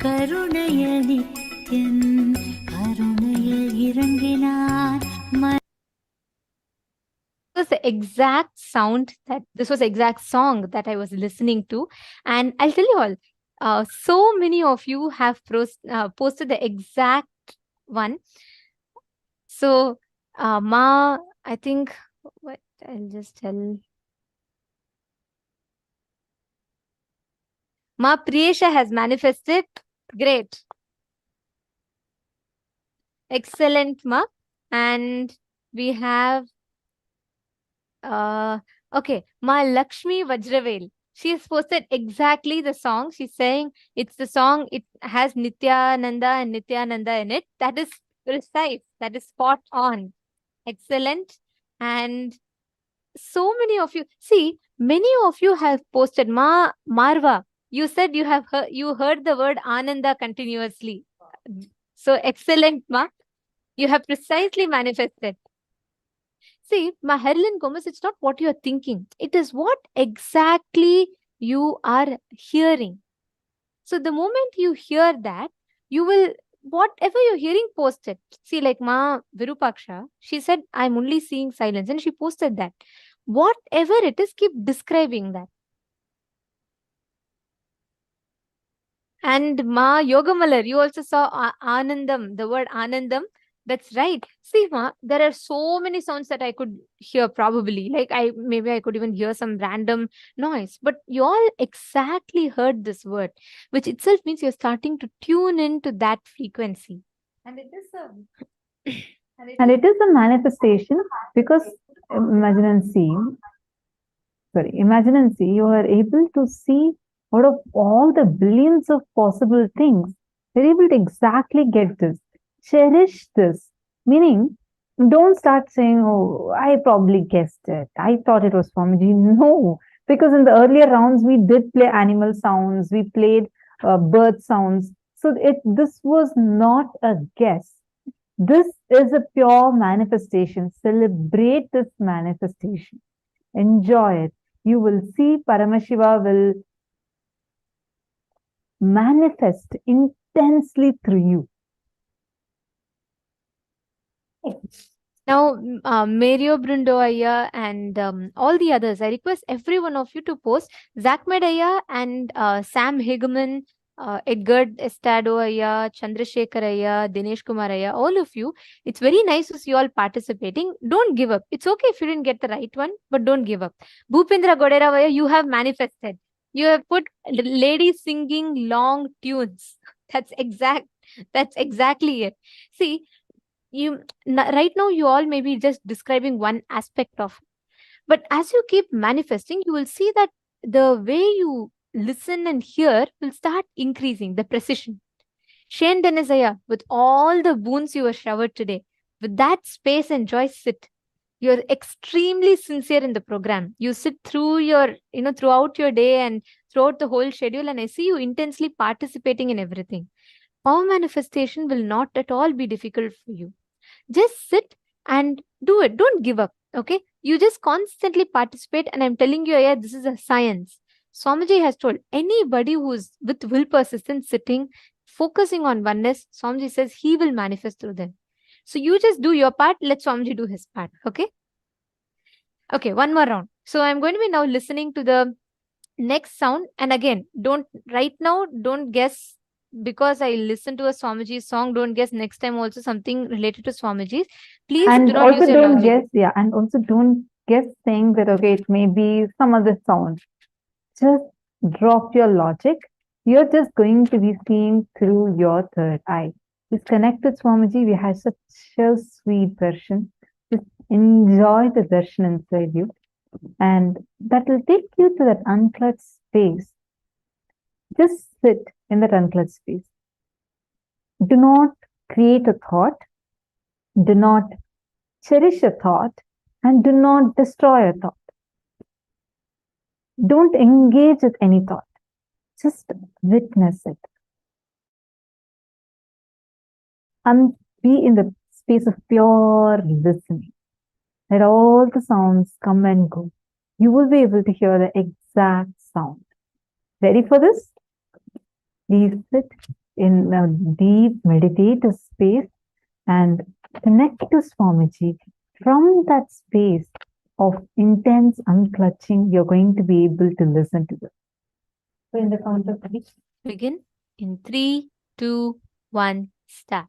கருணைய நித்யன் கருணைய இறங்கினான். Was the exact this was the exact song that I was listening to. And I'll tell you all, so many of you have posted the exact one. So, Ma, I think, what I'll just tell. Ma Priyesha has manifested. Great. Excellent, Ma. And we have okay, Ma Lakshmi Vajravel. She has posted exactly the song. She's saying it's the song, it has Nithyananda and Nithyananda in it. That is precise. That is spot on. Excellent. And so many of you, see, many of you have posted. Marva, you said you heard the word Ananda continuously. So excellent, Ma. You have precisely manifested. See, Maherlin Gomez, it's not what you're thinking. It is what exactly you are hearing. So the moment you hear that, you will, whatever you're hearing, post it. See, like Ma Virupaksha, she said, I'm only seeing silence. And she posted that. Whatever it is, keep describing that. And Ma Yogamalar, you also saw Anandam, the word Anandam. That's right. See, Ma, there are so many sounds that I could hear probably. Like maybe I could even hear some random noise. But you all exactly heard this word, which itself means you're starting to tune into that frequency. And it is a manifestation because imagine and see, you are able to see out of all the billions of possible things, you're able to exactly get this. Cherish this. Meaning, don't start saying, oh, I probably guessed it. I thought it was Swamiji. No, because in the earlier rounds, we did play animal sounds. We played bird sounds. So this was not a guess. This is a pure manifestation. Celebrate this manifestation. Enjoy it. You will see Paramashiva will manifest intensely through you. Now, Mario Brundo Aya and all the others, I request every one of you to post Zach Medaya and Sam Higeman, Edgar Estado Aya, Chandrasekhar Aya, Dinesh Kumar Aya, all of you. It's very nice to see you all participating. Don't give up. It's okay if you didn't get the right one, but don't give up. Bhupendra Godera Aya, you have manifested. You have put ladies singing long tunes. That's exact. That's exactly it. See, right now you all may be just describing one aspect of, but as you keep manifesting you will see that the way you listen and hear will start increasing the precision. Shane Denizaya, with all the boons you were showered today, with that space and joy, sit. You're extremely sincere in the program. You sit through your, throughout your day and throughout the whole schedule, and I see you intensely participating in everything. Power manifestation will not at all be difficult for you. Just sit and do it. Don't give up. Okay. You just constantly participate. And I'm telling you, yeah, this is a science. Swamiji has told anybody who's with will persistence sitting, focusing on oneness, Swamiji says he will manifest through them. So you just do your part. Let Swamiji do his part. Okay. Okay. One more round. So I'm going to be now listening to the next sound. And again, don't guess because I listened to a Swamiji's song. Don't guess next time also something related to Swamiji's. Please And do not also use your don't logic. guess, yeah, and also don't guess saying that, okay, it may be some other sound. Just drop your logic. You're just going to be seeing through your third eye. Just connect with Swamiji. We have such a sweet darshan. Just enjoy the darshan inside you. And that will take you to that unclutched space. Just sit in that unclutched space. Do not create a thought. Do not cherish a thought. And do not destroy a thought. Don't engage with any thought. Just witness it. And be in the space of pure listening. Let all the sounds come and go. You will be able to hear the exact sound. Ready for this? Please sit in a deep meditative space and connect to Swamiji. From that space of intense unclutching, you're going to be able to listen to this. So in the count of three, Begin in 3, 2, 1, start.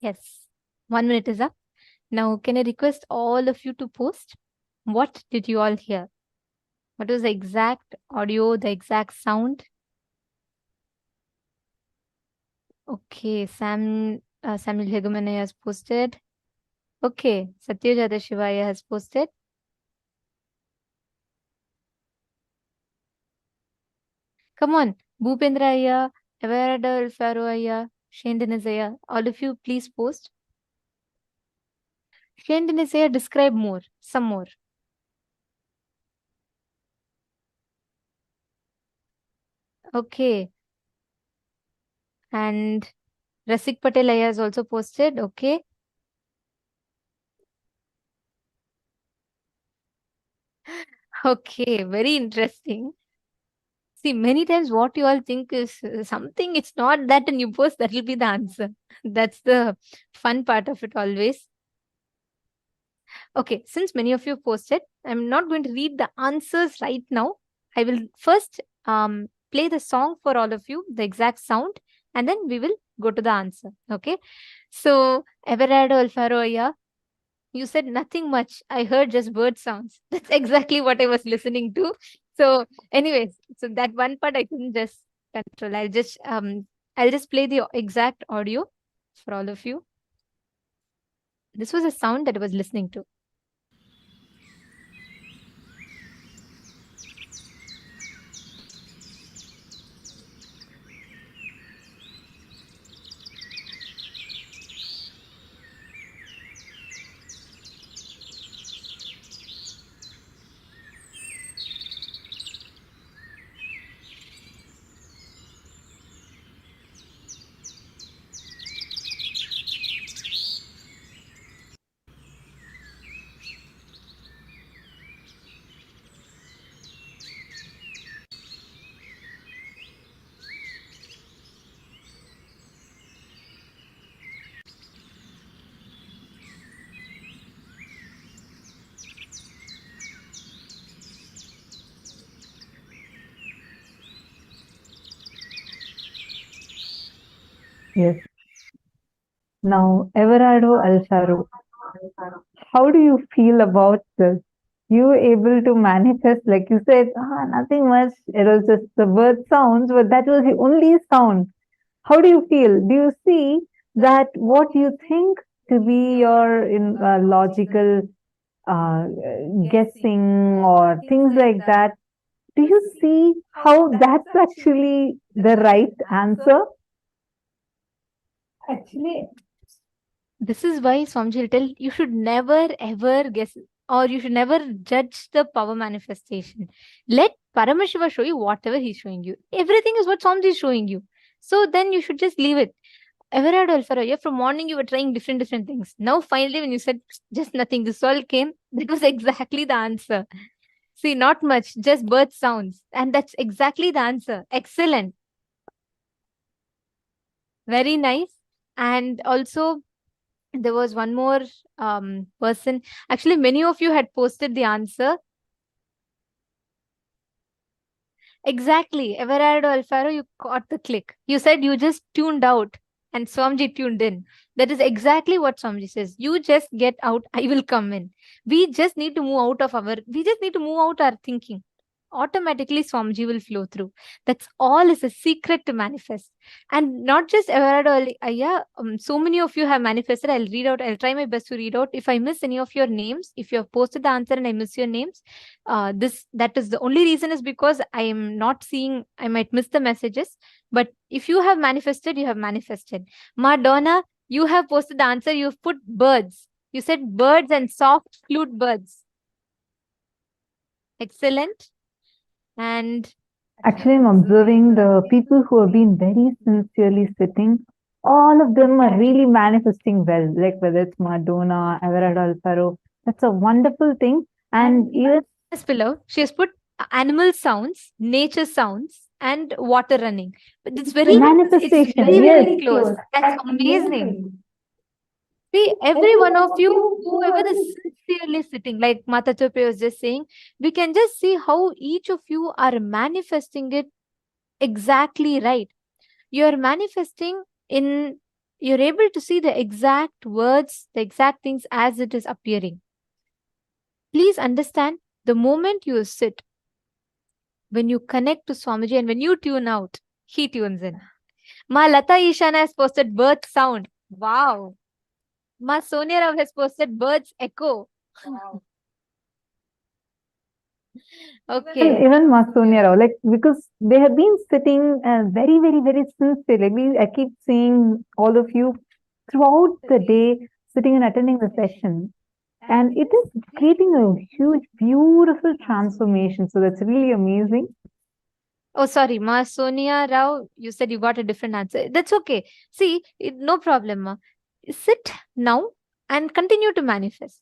Yes. 1 minute is up. Now, can I request all of you to post? What did you all hear? What was the exact audio, the exact sound? Okay, Samuel Hegemane has posted. Okay, Satyajata Shivaya has posted. Come on, Bhupendra Ayya, Everard Alfaro Ayya, Shane Dennis Ayya, all of you please post. Shane Dennis Ayya, describe more, some more. Okay. And Rasik Patel Ayya has also posted. Okay. Okay, very interesting. See, many times what you all think is something, it's not that, and you post, that will be the answer. That's the fun part of it always. Okay, since many of you posted, I'm not going to read the answers right now. I will first play the song for all of you, the exact sound, and then we will go to the answer. Okay. So, Everardo Alfaroya, you said nothing much. I heard just bird sounds. That's exactly what I was listening to. So, anyways, so that one part I couldn't just control. I'll just play the exact audio for all of you. This was a sound that I was listening to. Yes. Now, Everardo Alfaro, how do you feel about this? You were able to manifest, like you said, nothing much. It was just the bird sounds, but that was the only sound. How do you feel? Do you see that what you think to be your logical uh, guessing or things like that? Do you see how that's actually the right answer? Actually, This is why Swamiji will tell you should never ever guess, or you should never judge the power manifestation. Let Paramashiva show you whatever he's showing you. Everything is what Swamiji is showing you. So then you should just leave it. Everard Alfaraya, from morning you were trying different things. Now finally when you said just nothing, this all came, that was exactly the answer. See, not much, just bird sounds. And that's exactly the answer. Excellent. Very nice. And also there was one more person. Actually, many of you had posted the answer. Exactly. Everardo Alfaro, you caught the click. You said you just tuned out and Swamiji tuned in. That is exactly what Swamiji says. You just get out, I will come in. We just need to move out our thinking. Automatically Swamiji will flow through. That's all is a secret to manifest. And not just Everardo Ayya, so many of you have manifested. I'll try my best to read out. If I miss any of your names, if you have posted the answer and I miss your names, that is the only reason is because I am not seeing, I might miss the messages. But if you have manifested, you have manifested. Madonna, you have posted the answer. You've put birds. You said birds and soft flute birds. Excellent. And actually, I'm observing the people who have been very sincerely sitting. All of them are really manifesting well, like whether it's Madonna, Everardo Alfaro. That's a wonderful thing. And even below, she has put animal sounds, nature sounds, and water running. But it's very manifestation. It's very, Yes. very close. That's amazing. See, every one of you, whoever is sincerely sitting, like Mata Chope was just saying, we can just see how each of you are manifesting it exactly right. You are manifesting in You're able to see the exact words, the exact things as it is appearing. Please understand, the moment you sit, when you connect to Swamiji and when you tune out, he tunes in. Ma Lata Ishana has posted bird sound. Wow. Ma Sonia Rao has posted birds echo. Wow. Okay. Even Masonia Rao, like, because they have been sitting very, very, very sincere. Like, I keep seeing all of you throughout the day sitting and attending the session. And it is creating a huge, beautiful transformation. So that's really amazing. Oh, sorry, Ma Sonia Rao, you said you got a different answer. That's okay. See, no problem, Ma. Sit now and continue to manifest.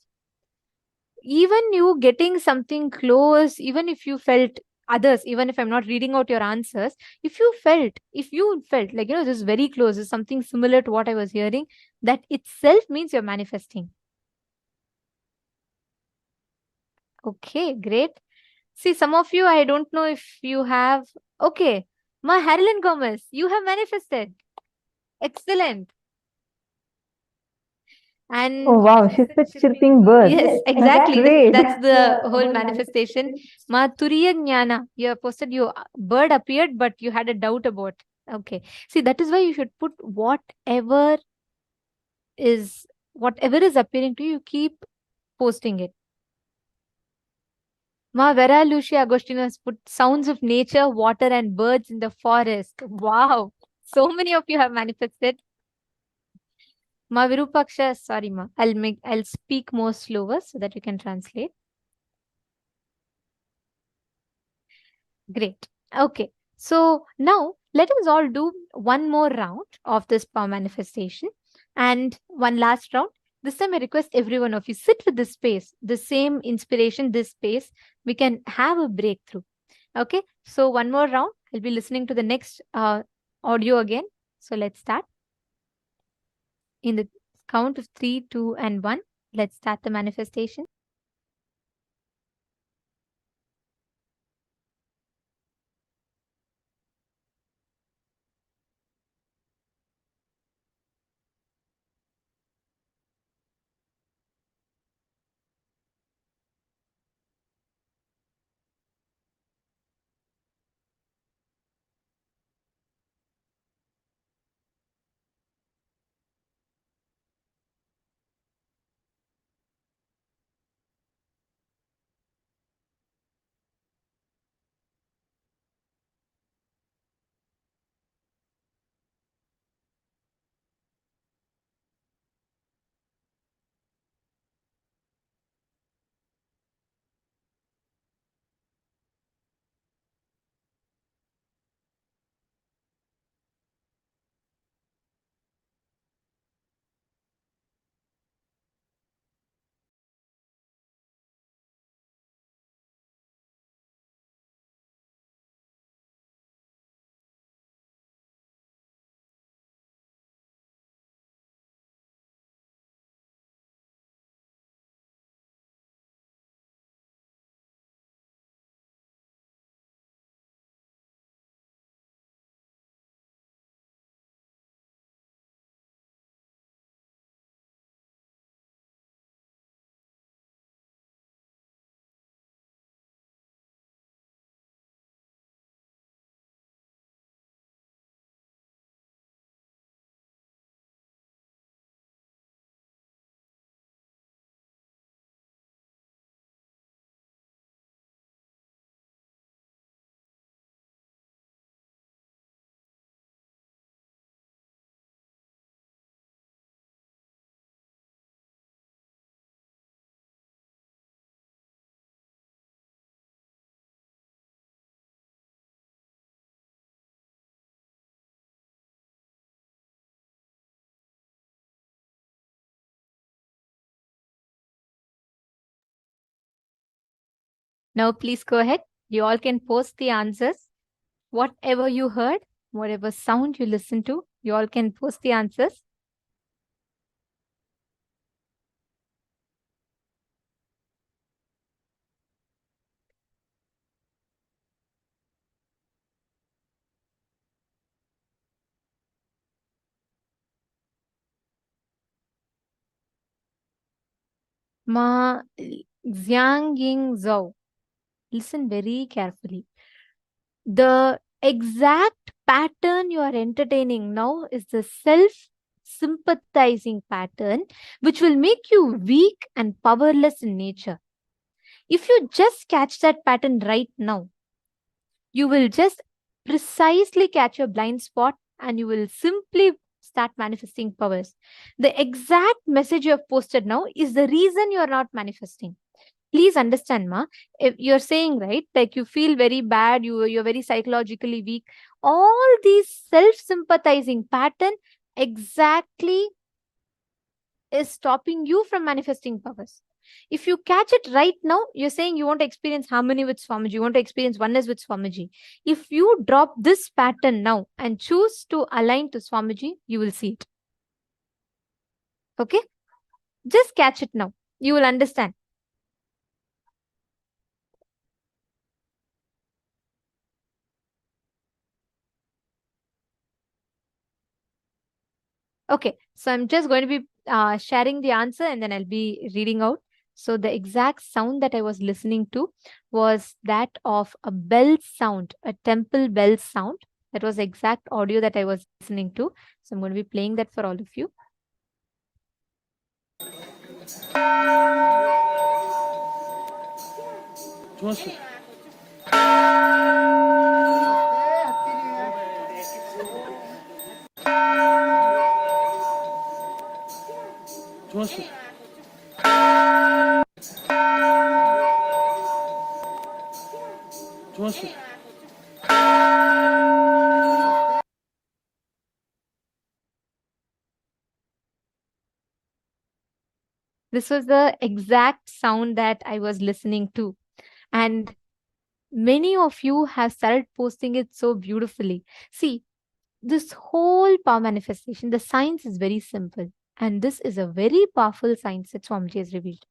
Even you getting something close, even if you felt others, even if I'm not reading out your answers, if you felt like, this is very close, is something similar to what I was hearing, that itself means you're manifesting. Okay, great. See, some of you, I don't know if you have. Okay, Ma Harlan Gomez, you have manifested. Excellent. And Oh, wow. She said chirping birds. yes, That's exactly. great. That's the whole manifestation. Ma Turiya Jnana, you have posted your bird appeared, but you had a doubt about. Okay. See, that is why you should put whatever is appearing to you, keep posting it. Ma Vera Lucia Agostino has put sounds of nature, water, and birds in the forest. Wow. So many of you have manifested. Ma Virupaksha, sorry, Ma. I'll speak more slower so that you can translate. Great. Okay. So now let us all do one more round of this power manifestation and one last round. This time I request every one of you sit with this space, the same inspiration, this space. We can have a breakthrough. Okay. So one more round. I'll be listening to the next audio again. So let's start. In the count of 3, 2, and 1, let's start the manifestation. Now, please go ahead. You all can post the answers. Whatever you heard, whatever sound you listened to, you all can post the answers. Ma Xiang Ying Zhou. Listen very carefully. The exact pattern you are entertaining now is the self sympathizing pattern, which will make you weak and powerless in nature. If you just catch that pattern right now, you will just precisely catch your blind spot and you will simply start manifesting powers. The exact message you have posted now is the reason you are not manifesting. Please understand, ma. If you're saying, right, like you feel very bad, you're very psychologically weak. All these self-sympathizing pattern exactly is stopping you from manifesting powers. If you catch it right now, you're saying you want to experience harmony with Swamiji, you want to experience oneness with Swamiji. If you drop this pattern now and choose to align to Swamiji, you will see it. Okay? Just catch it now. You will understand. Okay, so I'm just going to be sharing the answer and then I'll be reading out. So the exact sound that I was listening to was that of a bell sound, a temple bell sound. That was the exact audio that I was listening to. So I'm going to be playing that for all of you. This was the exact sound that I was listening to. And many of you have started posting it so beautifully. See, this whole power manifestation, the science is very simple. And this is a very powerful science that Swamiji has revealed.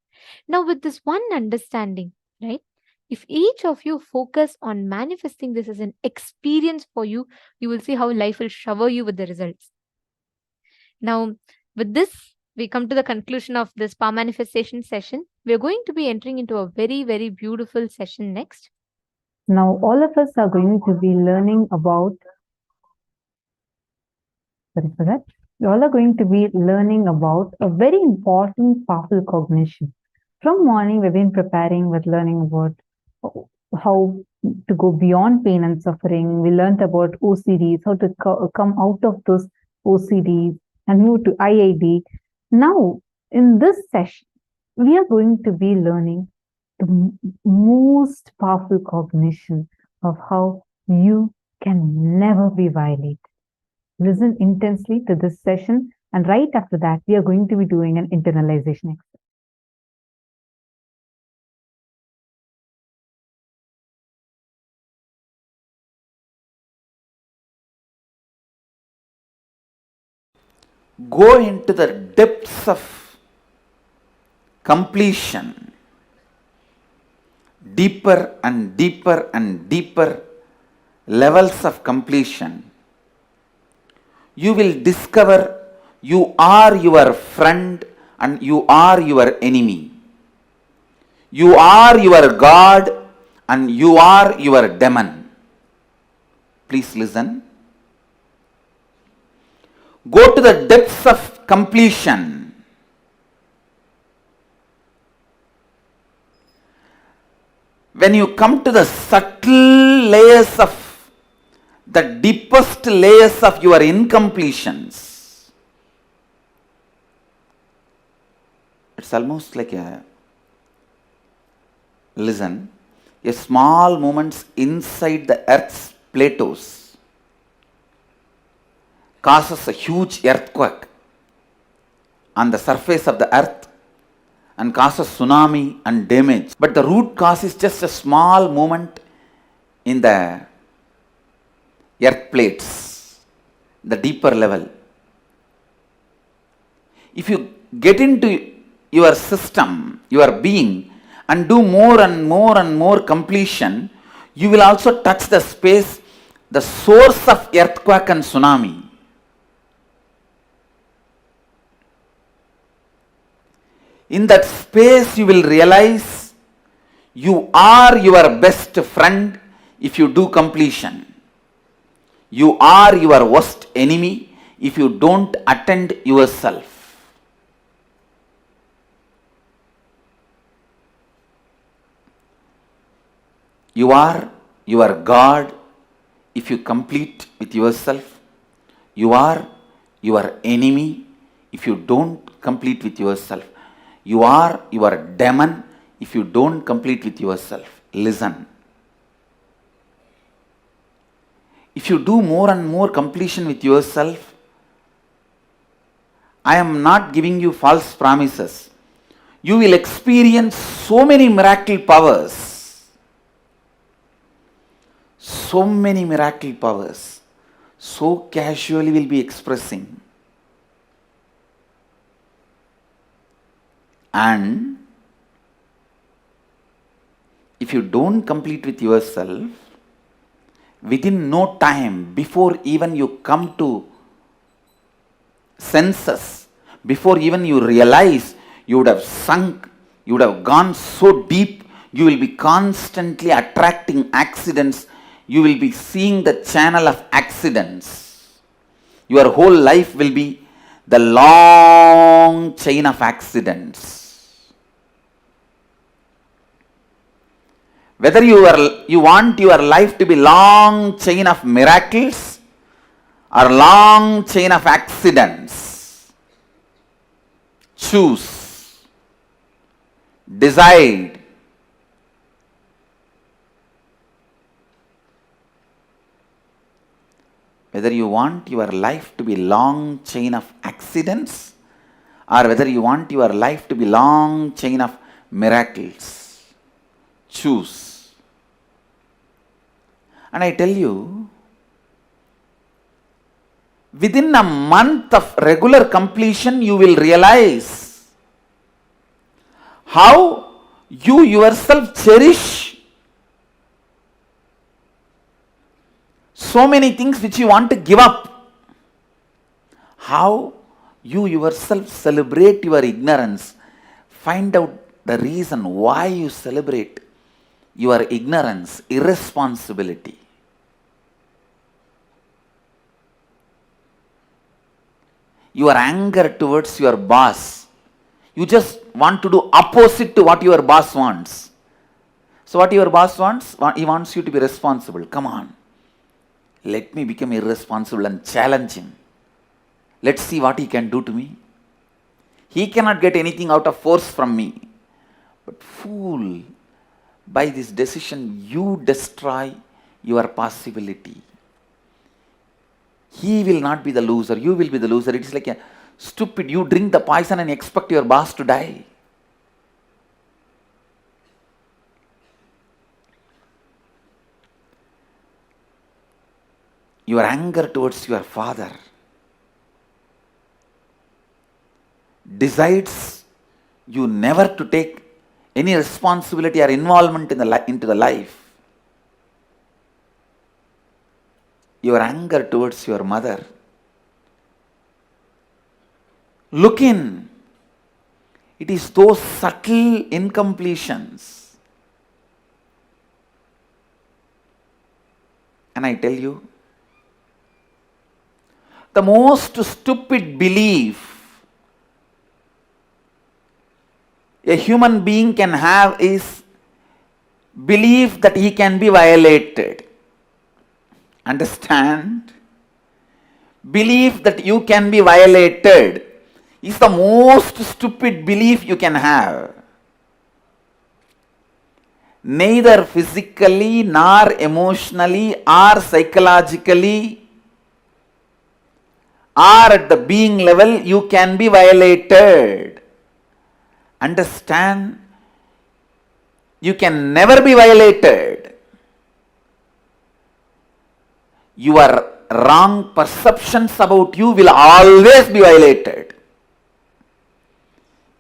Now, with this one understanding, right? If each of you focus on manifesting this as an experience for you, you will see how life will shower you with the results. Now, with this, we come to the conclusion of this power manifestation session. We're going to be entering into a very, very beautiful session next. Now, all of us are going to be learning about, sorry for that. We all are going to be learning about a very important powerful cognition. From morning, we've been preparing with learning about how to go beyond pain and suffering. We learned about OCDs, how to come out of those OCDs and move to IID. Now, in this session, we are going to be learning the most powerful cognition of how you can never be violated. Listen intensely to this session, and right after that, we are going to be doing an internalization exercise. Go into the depths of completion, deeper and deeper and deeper levels of completion. You will discover you are your friend and you are your enemy. You are your God and you are your demon. Please listen. Go to the depths of completion. When you come to the subtle layers of the deepest layers of your incompletions, it's almost like a small movements inside the earth's plateaus causes a huge earthquake on the surface of the earth and causes tsunami and damage. But the root cause is just a small movement in the earth plates, the deeper level. If you get into your system, your being, and do more and more and more completion, you will also touch the space, the source of earthquake and tsunami. In that space, you will realize you are your best friend if you do completion. You are your worst enemy if you don't attend yourself. You are your God if you complete with yourself. You are your enemy if you don't complete with yourself. You are your demon if you don't complete with yourself. Listen. If you do more and more completion with yourself, I am not giving you false promises. You will experience so many miracle powers. So many miracle powers. So casually will be expressing. And if you don't complete with yourself, within no time, before even you come to senses, before even you realize, you would have sunk, you would have gone so deep, you will be constantly attracting accidents, you will be seeing the channel of accidents. Your whole life will be the long chain of accidents. Whether you want your life to be long chain of miracles or long chain of accidents, choose, decide. Whether you want your life to be long chain of accidents or whether you want your life to be long chain of miracles, choose. And I tell you, within a month of regular completion, you will realize how you yourself cherish so many things which you want to give up. How you yourself celebrate your ignorance. Find out the reason why you celebrate your ignorance, irresponsibility. Your anger towards your boss. You just want to do opposite to what your boss wants. So what your boss wants? He wants you to be responsible. Come on. Let me become irresponsible and challenge him. Let's see what he can do to me. He cannot get anything out of force from me. But fool, by this decision you destroy your possibility. He will not be the loser, you will be the loser. It is like a stupid, you drink the poison and expect your boss to die. Your anger towards your father decides you never to take any responsibility or involvement in into the life. Your anger towards your mother. Look in. It is those subtle incompletions. And I tell you, the most stupid belief a human being can have is belief that he can be violated. Understand? Belief that you can be violated is the most stupid belief you can have. Neither physically, nor emotionally, or psychologically, or at the being level, you can be violated. Understand? You can never be violated. Your wrong perceptions about you will always be violated.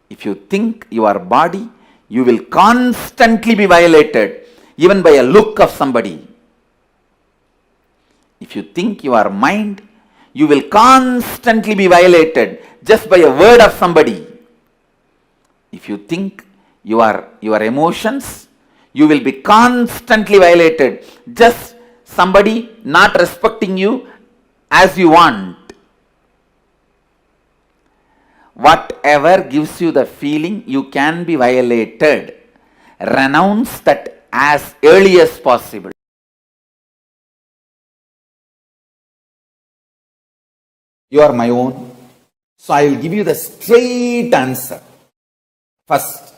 If you think your body, you will constantly be violated, even by a look of somebody. If you think your mind, you will constantly be violated just by a word of somebody. If you think your emotions, you will be constantly violated. Just somebody not respecting you as you want. Whatever gives you the feeling you can be violated, renounce that as early as possible. You are my own. So I will give you the straight answer. First,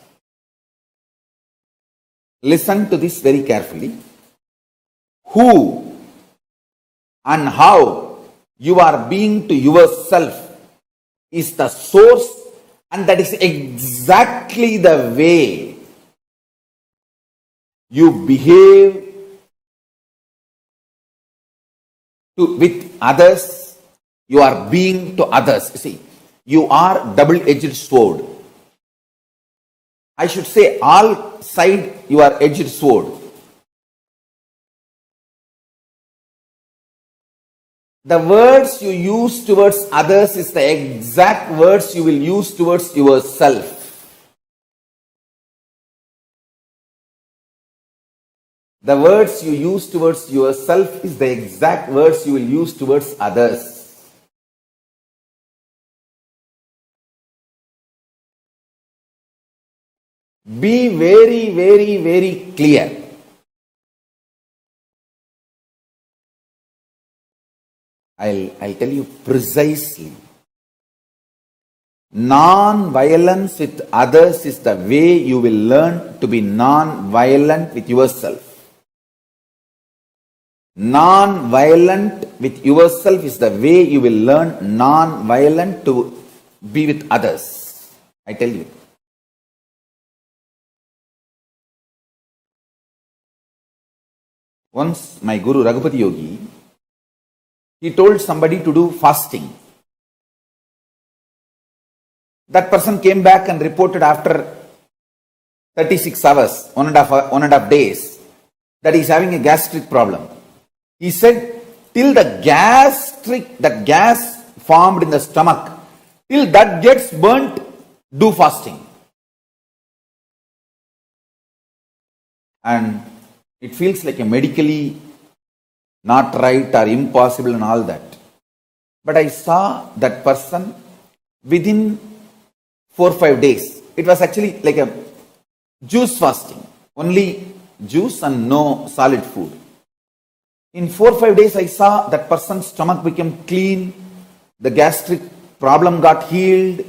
listen to this very carefully. Who and how you are being to yourself is the source, and that is exactly the way you behave with others. You are being to others. See, you are double-edged sword. I should say all side you are edged sword. The words you use towards others is the exact words you will use towards yourself. The words you use towards yourself is the exact words you will use towards others. Be very, very, very clear. I'll tell you precisely. Non-violence with others is the way you will learn to be non-violent with yourself. Non-violent with yourself is the way you will learn non-violent to be with others. I tell you. Once my Guru Raghupati Yogi, he told somebody to do fasting. That person came back and reported after 36 hours, one and a half days, that he is having a gastric problem. He said, till that gas formed in the stomach, till that gets burnt, do fasting. And it feels like a medically not right or impossible and all that. But I saw that person within 4 or 5 days. It was actually like a juice fasting. Only juice and no solid food. In 4 or 5 days, I saw that person's stomach became clean. The gastric problem got healed.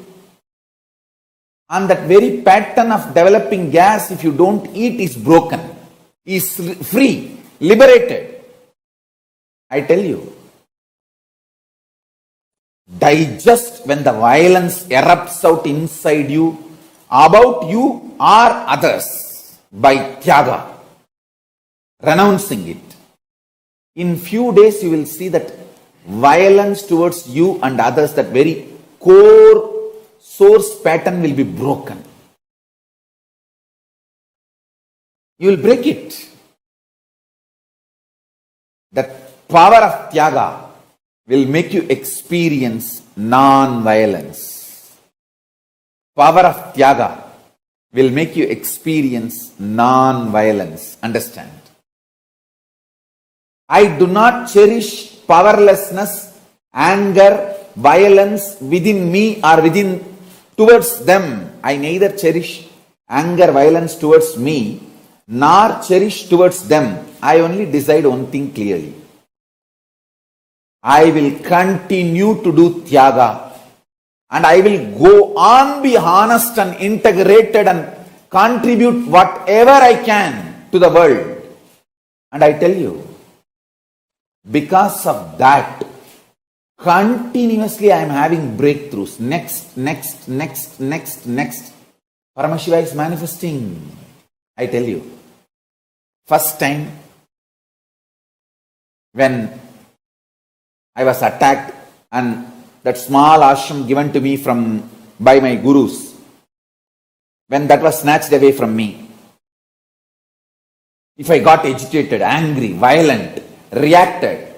And that very pattern of developing gas, if you don't eat, is broken. Is free, liberated. I tell you, digest when the violence erupts out inside you, about you or others, by tyaga, renouncing it. In few days you will see that violence towards you and others, that very core source pattern will be broken. You will break it. That power of tyaga will make you experience non-violence. Power of tyaga will make you experience non-violence. Understand? I do not cherish powerlessness, anger, violence within me or towards them. I neither cherish anger, violence towards me, nor cherish towards them. I only decide one thing clearly. I will continue to do tyaga, and I will go on, be honest and integrated and contribute whatever I can to the world. And I tell you, because of that, continuously I am having breakthroughs. Next. Paramashiva is manifesting. I tell you. First time, when I was attacked and that small ashram given to me by my gurus, when that was snatched away from me, if I got agitated, angry, violent, reacted,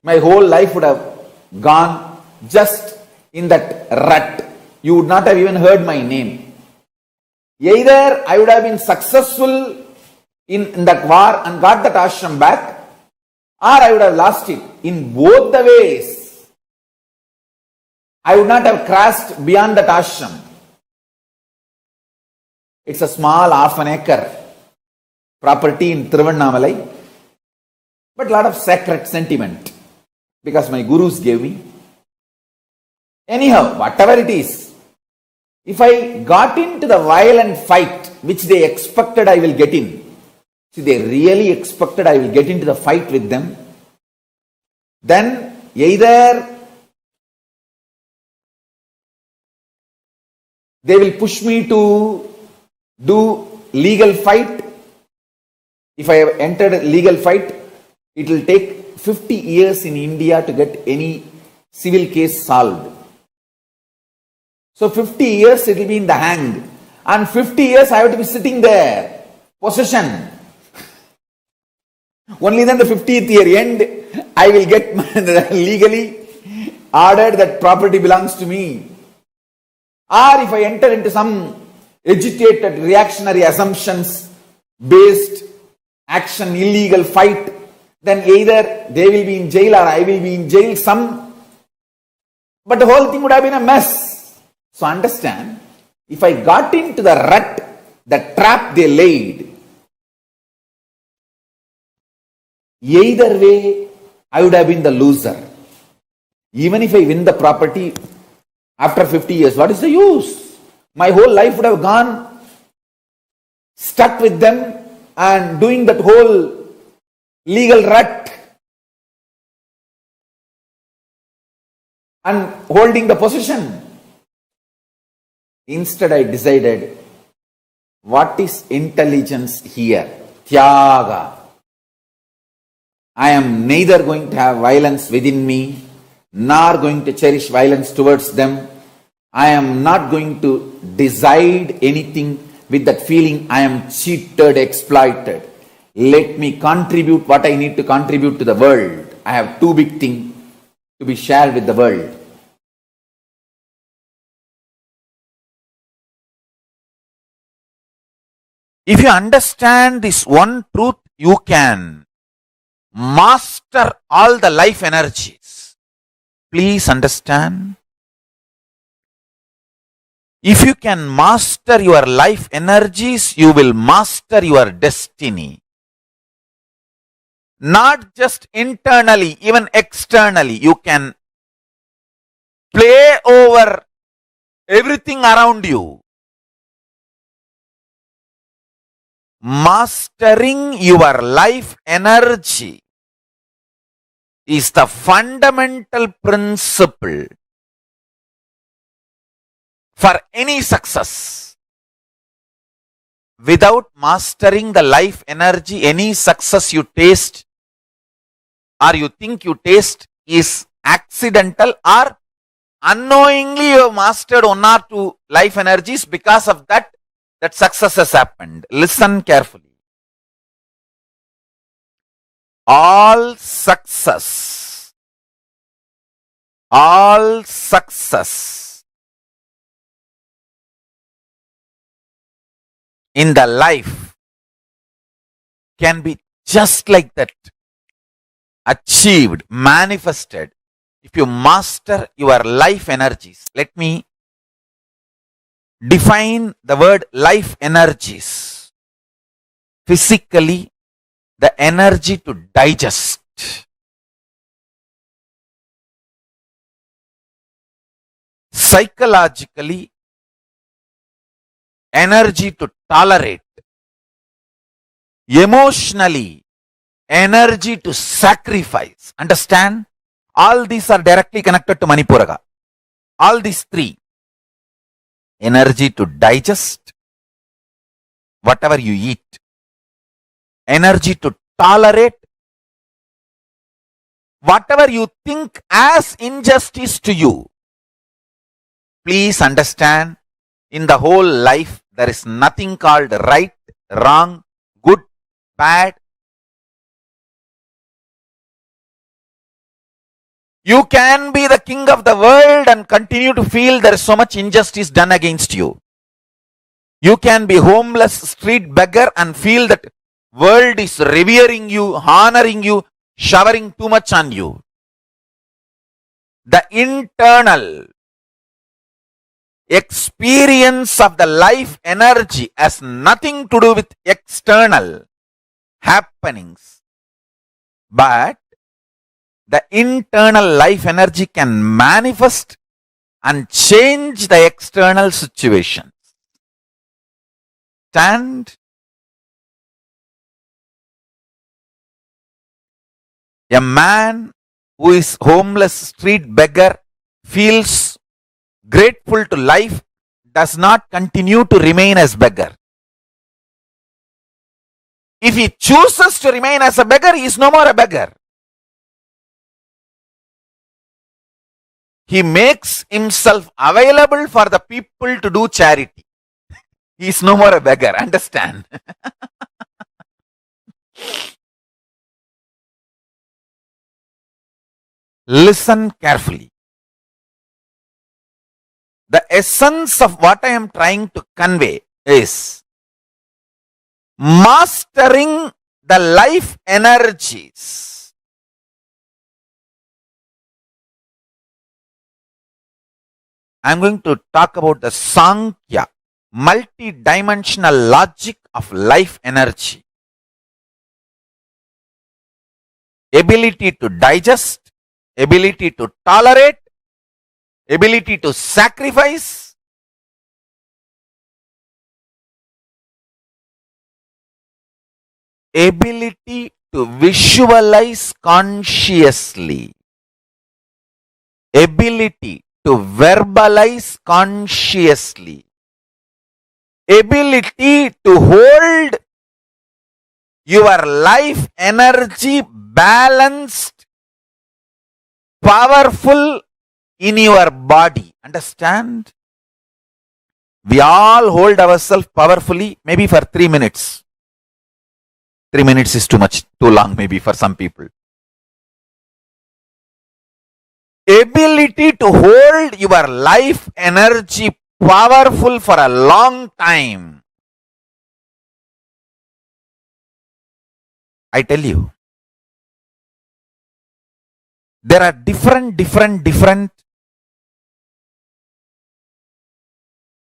my whole life would have gone just in that rut. You would not have even heard my name. Either I would have been successful in that war and got that ashram back, or I would have lost it. In both the ways, I would not have crossed beyond that ashram. It's a small half an acre property in Tiruvannamalai, but a lot of sacred sentiment because my gurus gave me. Anyhow, whatever it is, if I got into the violent fight which they expected I will get in, see, they really expected I will get into the fight with them, then either they will push me to do legal fight. If I have entered a legal fight, it will take 50 years in India to get any civil case solved. So 50 years it will be in the hang, and 50 years I have to be sitting there, possession. Only then the 50th year end, I will get legally ordered that property belongs to me. Or if I enter into some agitated reactionary assumptions based action, illegal fight, then either they will be in jail or I will be in jail, but the whole thing would have been a mess. So understand, if I got into the rut, the trap they laid, either way, I would have been the loser. Even if I win the property after 50 years, what is the use? My whole life would have gone stuck with them and doing that whole legal rut and holding the possession. Instead, I decided, what is intelligence here? Tyaga. I am neither going to have violence within me, nor going to cherish violence towards them. I am not going to decide anything with that feeling I am cheated, exploited. Let me contribute what I need to contribute to the world. I have too big thing to be shared with the world. If you understand this one truth, you can master all the life energies. Please understand. If you can master your life energies, you will master your destiny. Not just internally, even externally. You can play over everything around you. Mastering your life energy is the fundamental principle for any success. Without mastering the life energy, any success you taste or you think you taste is accidental, or unknowingly you have mastered one or two life energies. Because of that success has happened. Listen carefully. All success in the life can be just like that, achieved, manifested, if you master your life energies. Let me define the word life energies. Physically, the energy to digest. Psychologically, energy to tolerate. Emotionally, energy to sacrifice. Understand? All these are directly connected to Manipuraga. All these three. Energy to digest whatever you eat. Energy to tolerate whatever you think as injustice to you. Please understand, in the whole life, there is nothing called right, wrong, good, bad. You can be the king of the world and continue to feel there is so much injustice done against you. You can be homeless street beggar and feel that world is revering you, honoring you, showering too much on you. The internal experience of the life energy has nothing to do with external happenings. But the internal life energy can manifest and change the external situation. Stand. A man who is homeless street beggar feels grateful to life, does not continue to remain as beggar. If he chooses to remain as a beggar, he is no more a beggar. He makes himself available for the people to do charity. He is no more a beggar. Understand? Listen carefully. The essence of what I am trying to convey is mastering the life energies. I am going to talk about the Sankhya, multi-dimensional logic of life energy. Ability to digest, ability to tolerate, ability to sacrifice, ability to visualize consciously, ability to verbalize consciously, ability to hold your life energy balanced, powerful in your body. Understand? We all hold ourselves powerfully, maybe for 3 minutes. 3 minutes is too much, too long maybe for some people. Ability to hold your life energy powerful for a long time. I tell you, there are different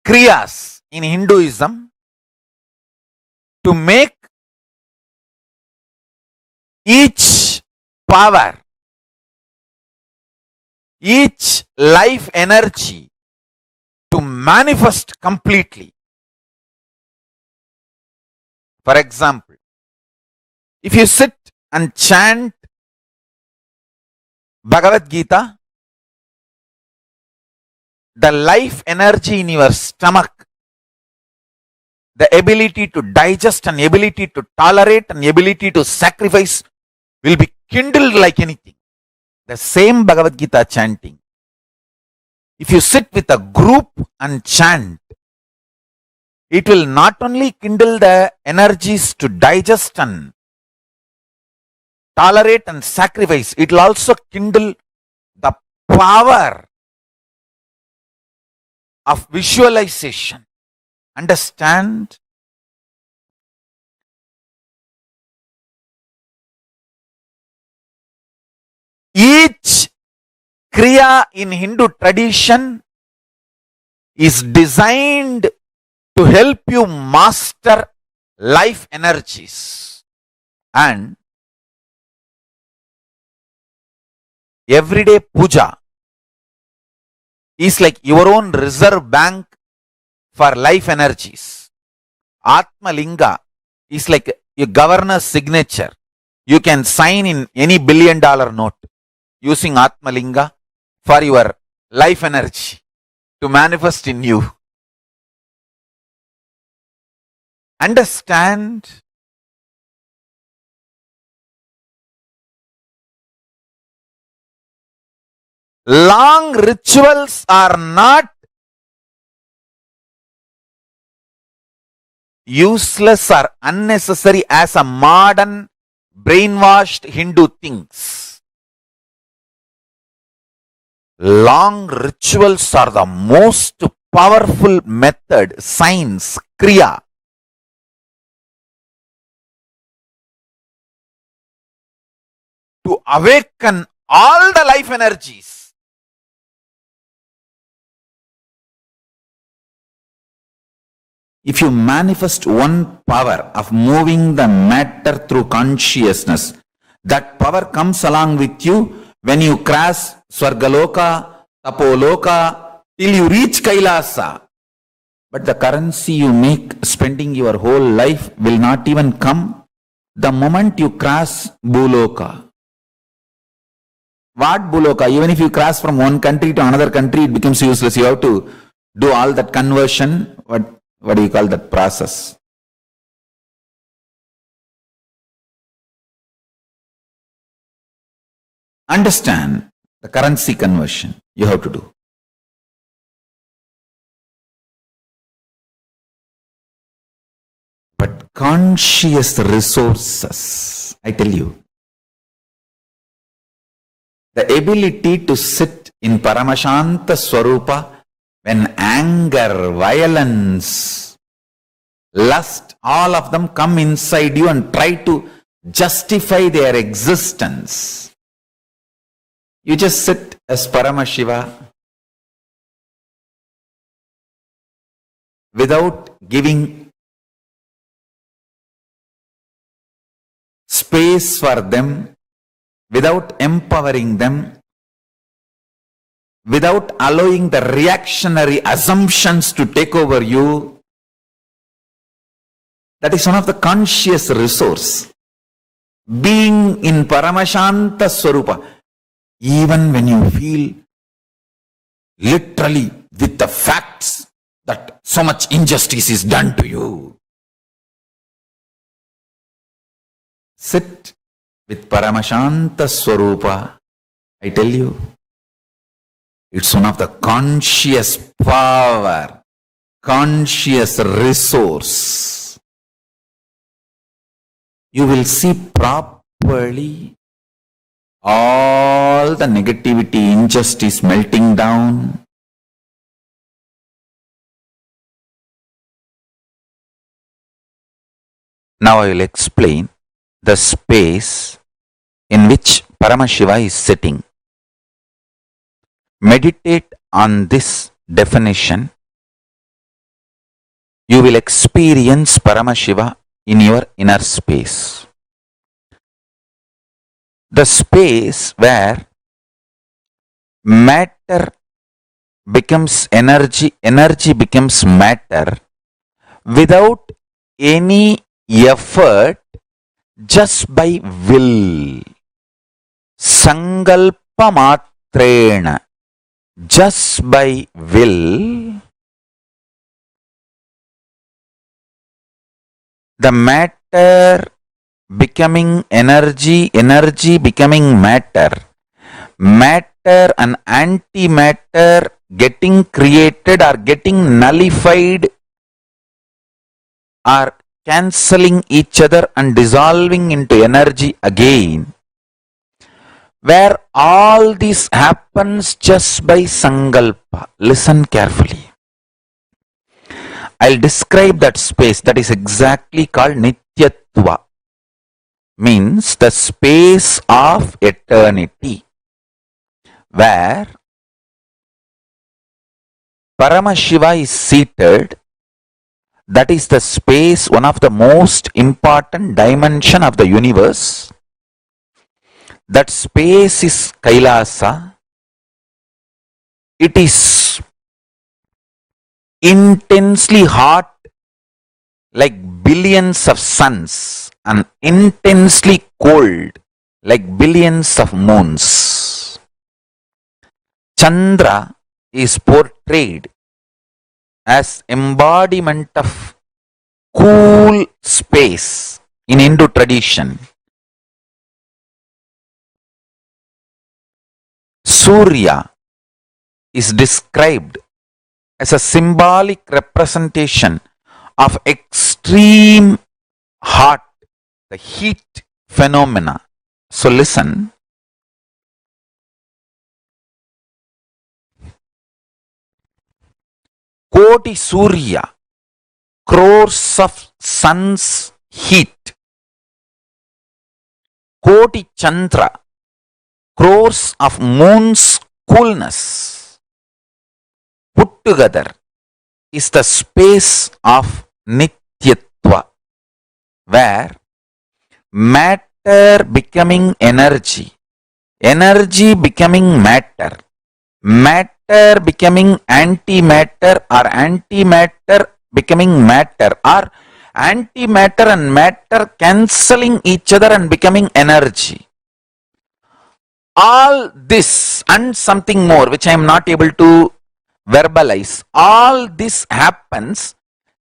kriyas in Hinduism to make each power, each life energy to manifest completely. For example, if you sit and chant Bhagavad Gita, the life energy in your stomach, the ability to digest and ability to tolerate and ability to sacrifice will be kindled like anything. The same Bhagavad Gita chanting. If you sit with a group and chant, it will not only kindle the energies to digest and tolerate and sacrifice, it will also kindle the power of visualization. Understand? Each kriya in Hindu tradition is designed to help you master life energies. And everyday puja is like your own reserve bank for life energies. Atma Linga is like your governor's signature. You can sign in any $1 billion note using Atma Linga for your life energy to manifest in you. Understand? Long rituals are not useless or unnecessary as a modern brainwashed Hindu thinks. Long rituals are the most powerful method, science, kriya, to awaken all the life energies. If you manifest one power of moving the matter through consciousness, that power comes along with you when you cross Swargaloka, Tapoloka, till you reach Kailasa. But the currency you make spending your whole life will not even come the moment you cross Bhuloka. What Bhuloka? Even if you cross from one country to another country, it becomes useless. You have to do all that conversion. What do you call that process? Understand the currency conversion you have to do. But conscious resources, I tell you, the ability to sit in Paramashanta Swarupa when anger, violence, lust, all of them come inside you and try to justify their existence. You just sit as Paramashiva without giving space for them, without empowering them, without allowing the reactionary assumptions to take over you. That is one of the conscious resource. Being in Paramashanta Swarupa, even when you feel literally with the facts that so much injustice is done to you, sit with Paramashanta Swarupa. I tell you, it's one of the conscious power, conscious resource. You will see properly all the negativity, injustice melting down. Now I will explain the space in which Paramashiva is sitting. Meditate on this definition. You will experience Paramashiva in your inner space. The space where matter becomes energy, energy becomes matter without any effort, just by will. Sankalpa matrena, just by will, the matter becoming energy, energy becoming matter, matter and antimatter getting created or getting nullified or cancelling each other and dissolving into energy again, where all this happens just by sankalpa. Listen carefully. I'll describe that space. That is exactly called Nityatva. Means the space of eternity, where Paramashiva is seated. That is the space, one of the most important dimension of the universe. That space is Kailasa. It is intensely hot like billions of suns and intensely cold like billions of moons. Chandra is portrayed as embodiment of cool space in Hindu tradition. Surya is described as a symbolic representation of extreme hot, the heat phenomena. So listen. Koti Surya, crores of sun's heat. Koti Chandra, crores of moon's coolness. Put together is the space of Nityatva, where matter becoming energy, energy becoming matter, matter becoming antimatter, or antimatter becoming matter, or antimatter and matter cancelling each other and becoming energy. All this and something more which I am not able to verbalize, all this happens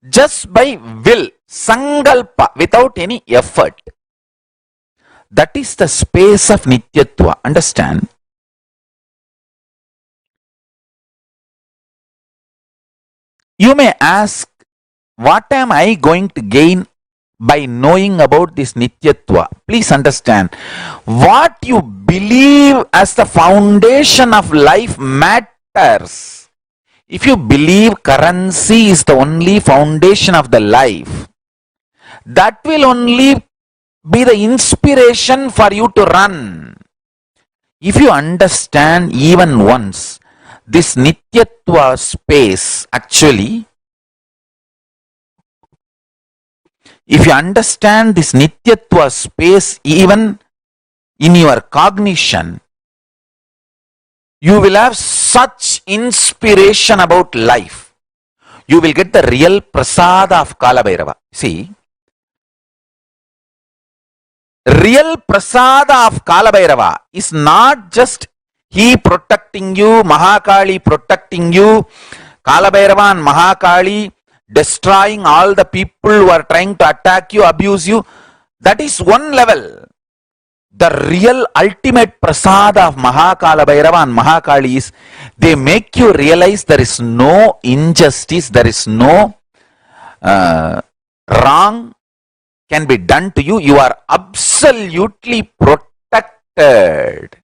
just by will, sangalpa, without any effort. That is the space of Nityatva. Understand? You may ask, what am I going to gain by knowing about this Nityatva? Please understand, what you believe as the foundation of life matters. If you believe currency is the only foundation of the life, that will only be the inspiration for you to run. If you understand even once this Nityatva space, actually, if you understand this Nityatva space even in your cognition, you will have such inspiration about life. You will get the real prasada of Kalabhairava. See, real prasada of Kalabhairava is not just he protecting you, Mahakali protecting you, Kalabhairava and Mahakali destroying all the people who are trying to attack you, abuse you. That is one level. The real ultimate prasada of Mahakalabhairava and Mahakali is they make you realize there is no injustice, there is no wrong can be done to you. You are absolutely protected.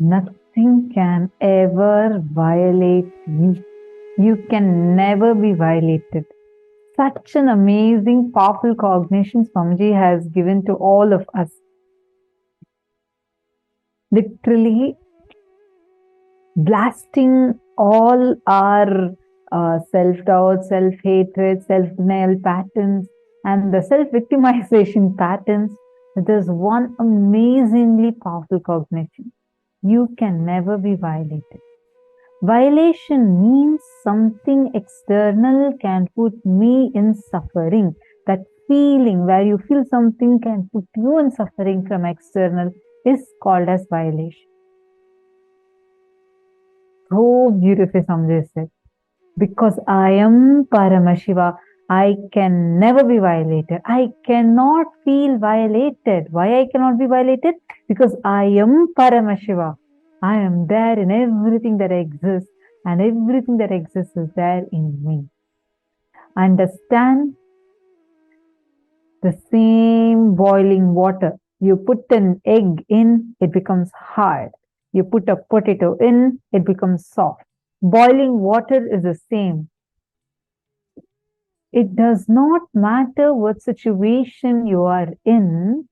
Nothing can ever violate you. You can never be violated. Such an amazing, powerful cognition Swamiji has given to all of us. Literally blasting all our self-doubt, self-hatred, self-denial patterns, and the self-victimization patterns. There's one amazingly powerful cognition. You can never be violated. Violation means something external can put me in suffering. That feeling where you feel something can put you in suffering from external is called as violation. So beautifully Swamiji said. Because I am Paramashiva, I can never be violated. I cannot feel violated. Why I cannot be violated? Because I am Paramashiva. I am there in everything that exists, and everything that exists is there in me. Understand the same boiling water. You put an egg in, it becomes hard. You put a potato in, it becomes soft. Boiling water is the same. It does not matter what situation you are in,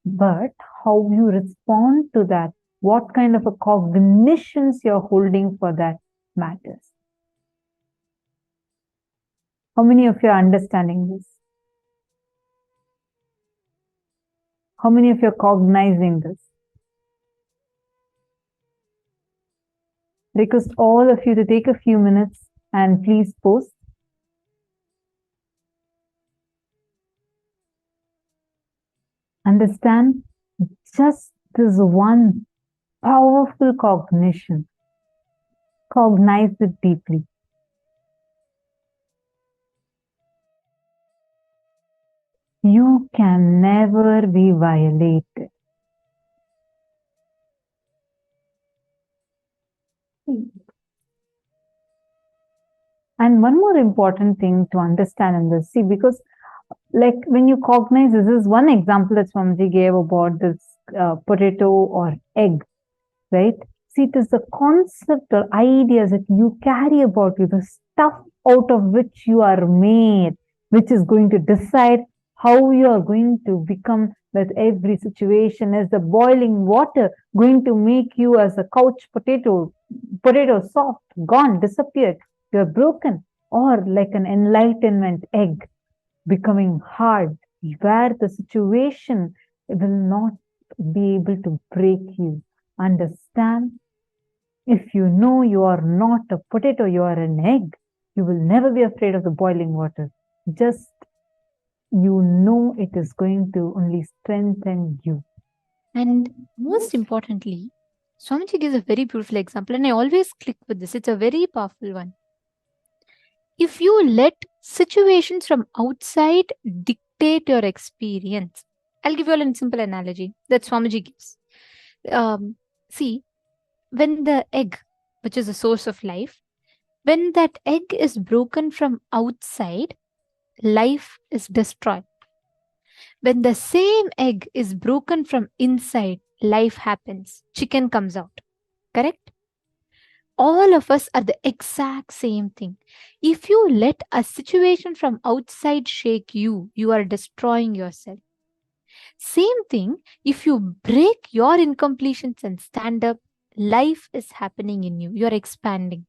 but how you respond to that, what kind of a cognitions you're holding for that matters. How many of you are understanding this? How many of you are cognizing this? Request all of you to take a few minutes and please post. Understand just this one powerful cognition. Cognize it deeply. You can never be violated. And one more important thing to understand in this, see, because like when you cognize, this is one example that Swamiji gave about this potato or egg, right? See, it is the concept or ideas that you carry about you, the stuff out of which you are made, which is going to decide how you are going to become with every situation. Is the boiling water going to make you as a couch potato soft, gone, disappeared, you're broken, or like an enlightenment egg becoming hard, where the situation will not be able to break you. Understand? If you know you are not a potato, you are an egg, you will never be afraid of the boiling water. Just you know it is going to only strengthen you. And most importantly, Swamiji gives a very beautiful example, and I always click with this. It's a very powerful one. If you let situations from outside dictate your experience, I'll give you a simple analogy that Swamiji gives. See, when the egg, which is the source of life, when that egg is broken from outside, life is destroyed. When the same egg is broken from inside, life happens. Chicken comes out. Correct? All of us are the exact same thing. If you let a situation from outside shake you, you are destroying yourself. Same thing, if you break your incompletions and stand up, life is happening in you. You're expanding.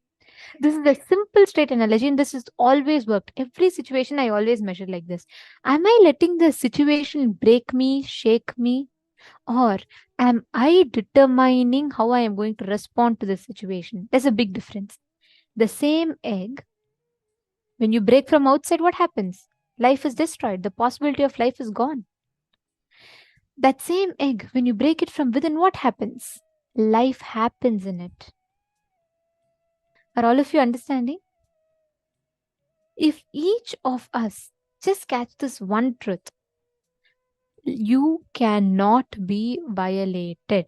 This is a simple straight analogy, and this has always worked. Every situation I always measure like this. Am I letting the situation break me, shake me? Or am I determining how I am going to respond to this situation? There's a big difference. The same egg, when you break from outside, what happens? Life is destroyed. The possibility of life is gone. That same egg, when you break it from within, what happens? Life happens in it. Are all of you understanding? If each of us just catch this one truth, you cannot be violated.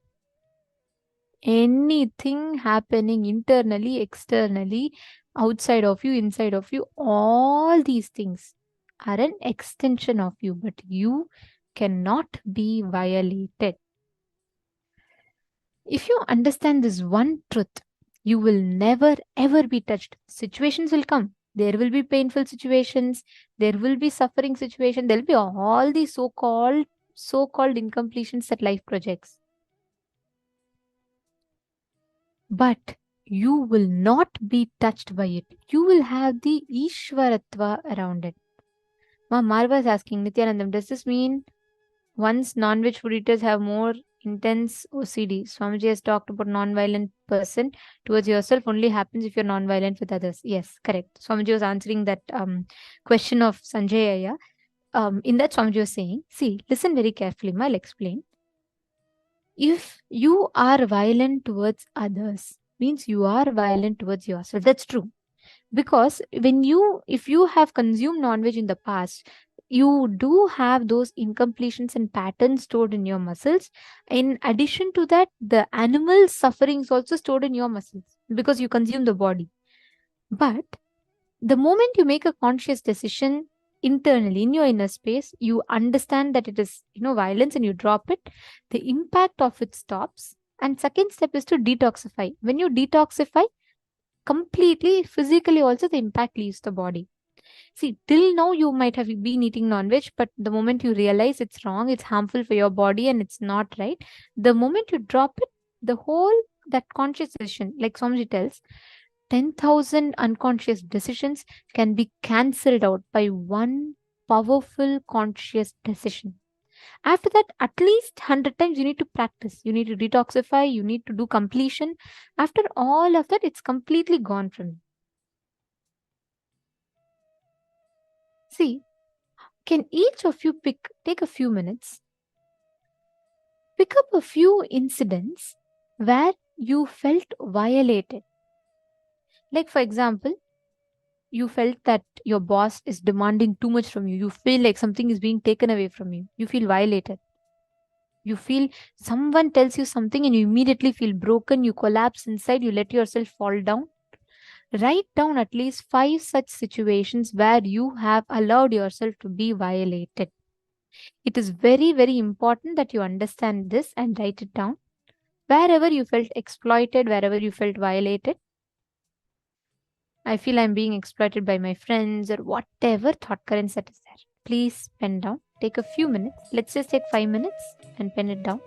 Anything happening internally, externally, outside of you, inside of you, all these things are an extension of you, but you cannot be violated. If you understand this one truth, you will never ever be touched. Situations will come. There will be painful situations. There will be suffering situations. There will be all these so-called incompletions that life projects. But you will not be touched by it. You will have the Ishwaratva around it. Ma Marva is asking, Nithyanandam, does this mean once non-veg food eaters have more intense OCD? Swamiji has talked about non-violent person towards yourself only happens if you're non-violent with others. Yes, correct. Swamiji was answering that question of Sanjay Aya. In that, Swamiji was saying, see, listen very carefully, I'll explain. If you are violent towards others, means you are violent towards yourself. That's true. Because if you have consumed non-veg in the past, you do have those incompletions and patterns stored in your muscles. In addition to that, the animal suffering is also stored in your muscles because you consume the body. But the moment you make a conscious decision internally in your inner space, you understand that it is, violence, and you drop it, the impact of it stops. And second step is to detoxify. When you detoxify completely, physically also, the impact leaves the body. See, till now you might have been eating non-veg, but the moment you realize it's wrong, it's harmful for your body and it's not right, the moment you drop it, the whole that conscious decision, like Swamiji tells, 10,000 unconscious decisions can be cancelled out by one powerful conscious decision. After that, at least 100 times you need to practice. You need to detoxify, you need to do completion. After all of that, it's completely gone from you. See, can each of you take a few minutes, pick up a few incidents where you felt violated? Like, for example, you felt that your boss is demanding too much from you. You feel like something is being taken away from you. You feel violated. You feel someone tells you something and you immediately feel broken. You collapse inside. You let yourself fall down. Write down at least 5 such situations where you have allowed yourself to be violated. It is very, very important that you understand this and write it down. Wherever you felt exploited, wherever you felt violated, I feel I'm being exploited by my friends, or whatever thought currents that is there. Please pen down. Take a few minutes. Let's just take 5 minutes and pen it down.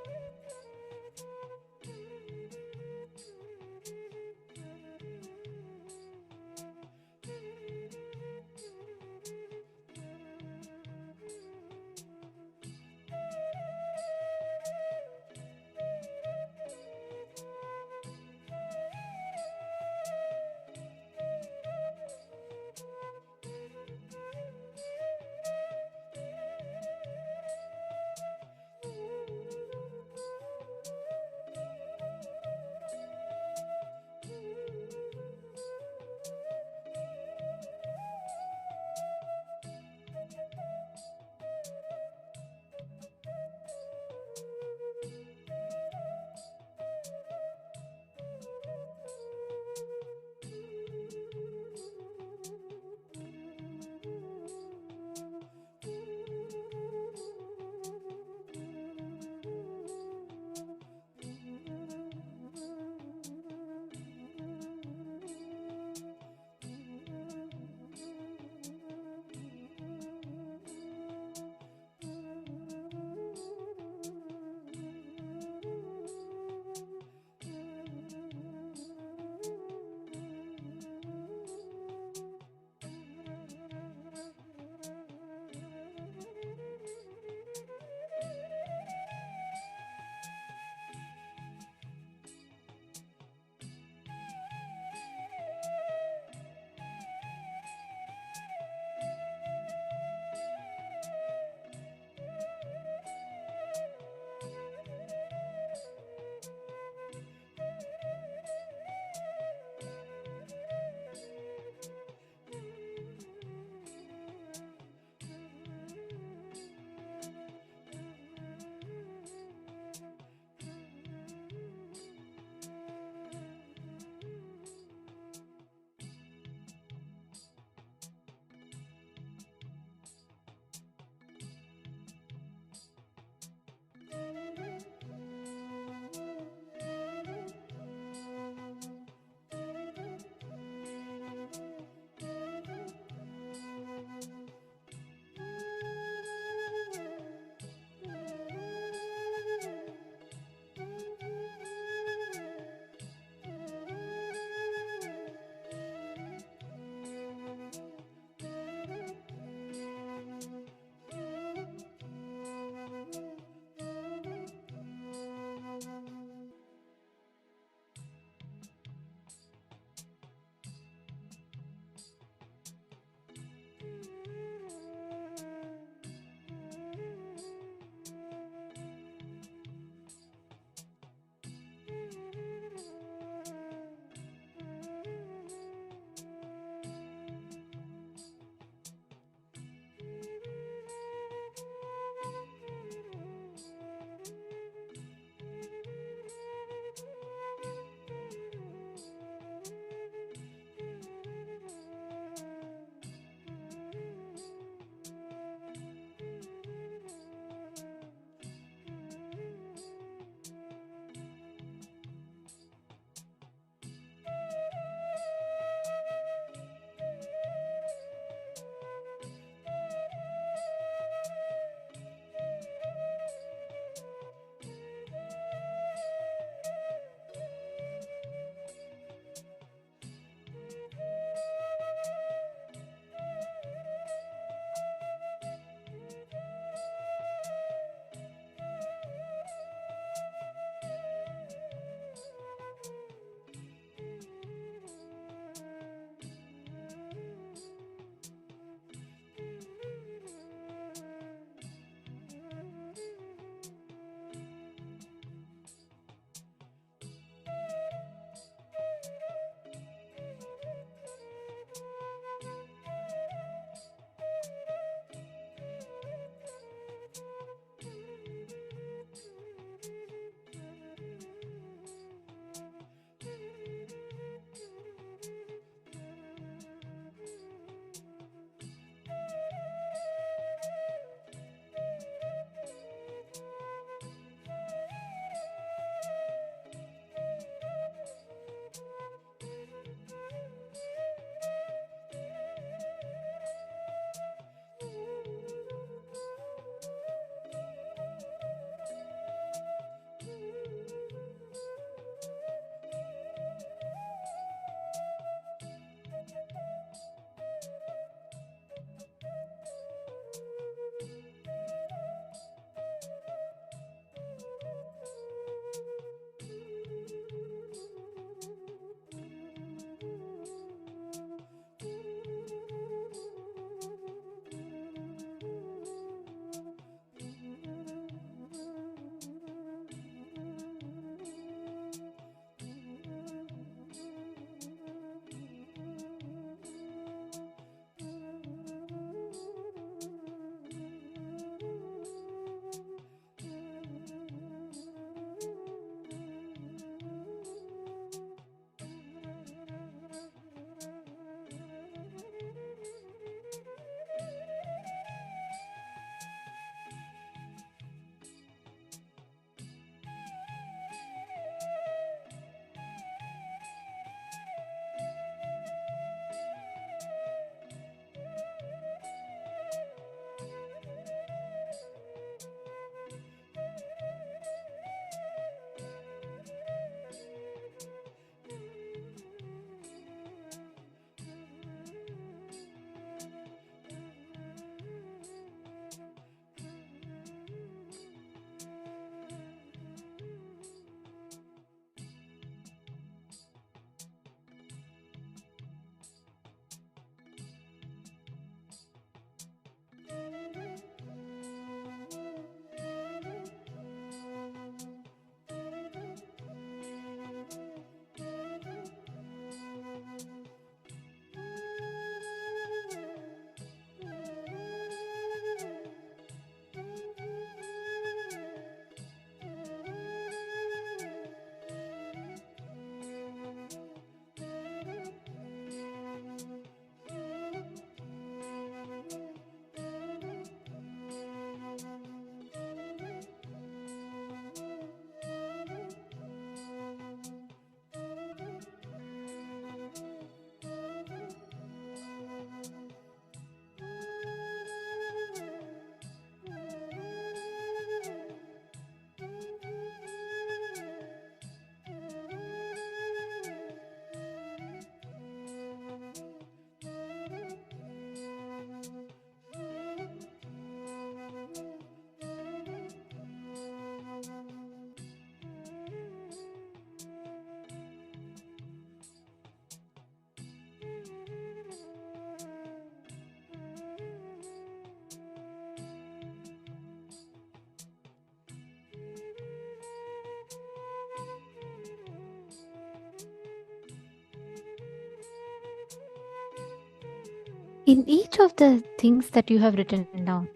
In each of the things that you have written down,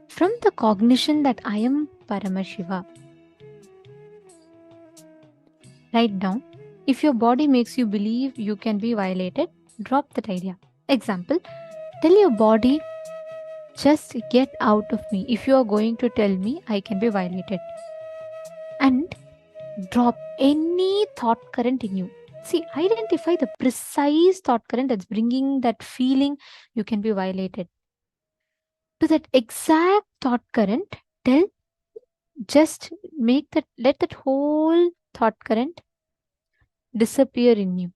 from the cognition that I am Paramashiva, write down, if your body makes you believe you can be violated, drop that idea. Example, tell your body, just get out of me if you are going to tell me I can be violated. And drop any thought current in you. See, identify the precise thought current that's bringing that feeling you can be violated. To that exact thought current, tell, just let that whole thought current disappear in you.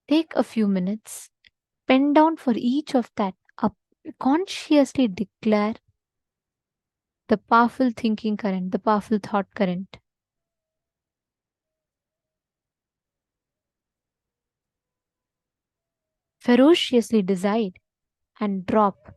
Take a few minutes, pen down for each of that, consciously declare the powerful thinking current, the powerful thought current. Ferociously decide and drop.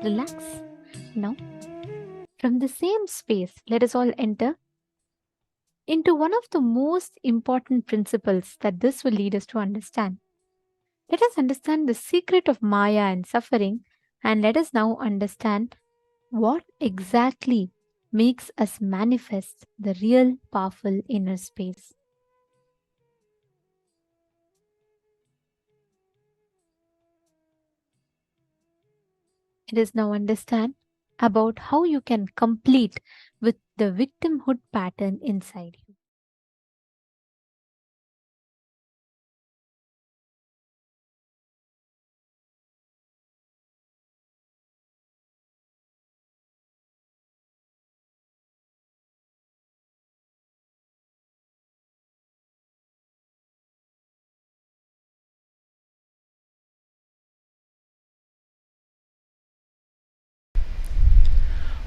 relax. Now, from the same space, let us all enter into one of the most important principles that this will lead us to understand. Let us understand the secret of Maya and suffering, and let us now understand what exactly makes us manifest the real powerful inner space. Let us now understand about how you can complete with the victimhood pattern inside you.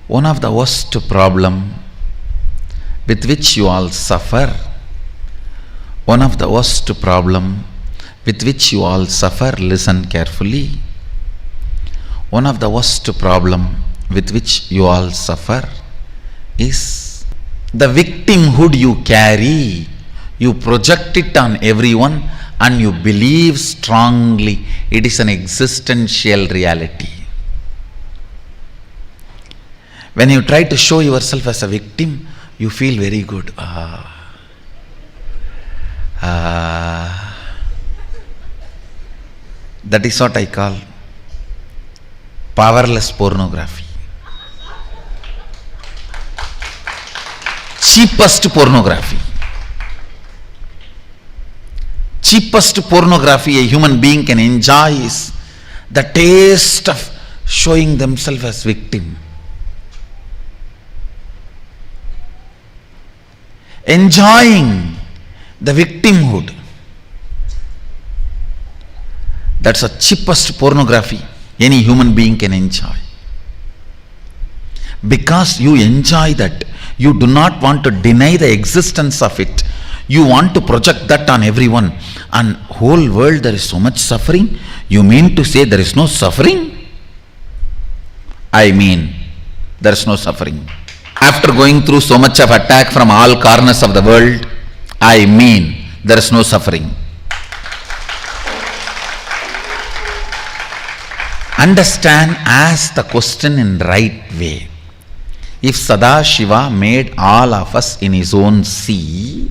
One of the worst problem with which you all suffer, one of the worst problem with which you all suffer, listen carefully. One of the worst problem with which you all suffer is the victimhood you carry. You project it on everyone and you believe strongly it is an existential reality. When you try to show yourself as a victim, you feel very good. That is what I call powerless pornography. Cheapest pornography. Cheapest pornography a human being can enjoy is the taste of showing themselves as victim. Enjoying the victimhood. That's the cheapest pornography any human being can enjoy. Because you enjoy that, you do not want to deny the existence of it. You want to project that on everyone. And whole world there is so much suffering. You mean to say there is no suffering? I mean, there is no suffering. After going through so much of attack from all corners of the world, I mean, there is no suffering. Understand, ask the question in right way. If Sadashiva made all of us in his own sea,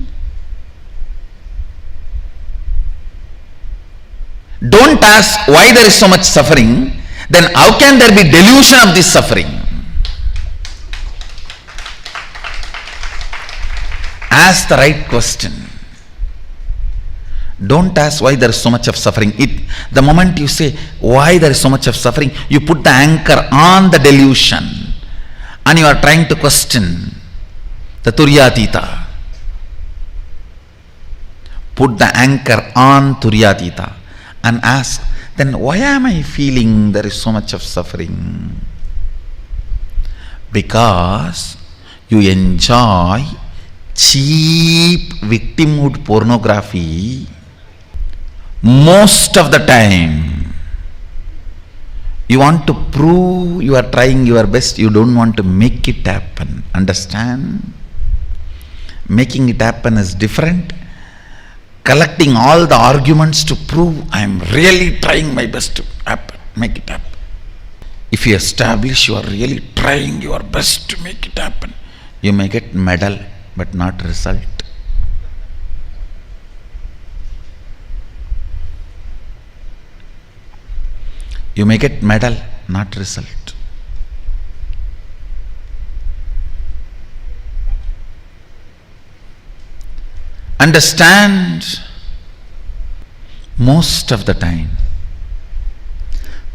don't ask why there is so much suffering, then how can there be delusion of this suffering? Ask the right question. Don't ask why there is so much of suffering. The moment you say why there is so much of suffering, you put the anchor on the delusion and you are trying to question the Turyatita. Put the anchor on Turyatita and ask, then why am I feeling there is so much of suffering? Because you enjoy cheap victimhood pornography most of the time. You want to prove you are trying your best, you don't want to make it happen. Understand? Making it happen is different. Collecting all the arguments to prove I am really trying my best to happen, make it happen. If you establish you are really trying your best to make it happen, you may get medal but not result. You may get medal, not result. Understand, most of the time,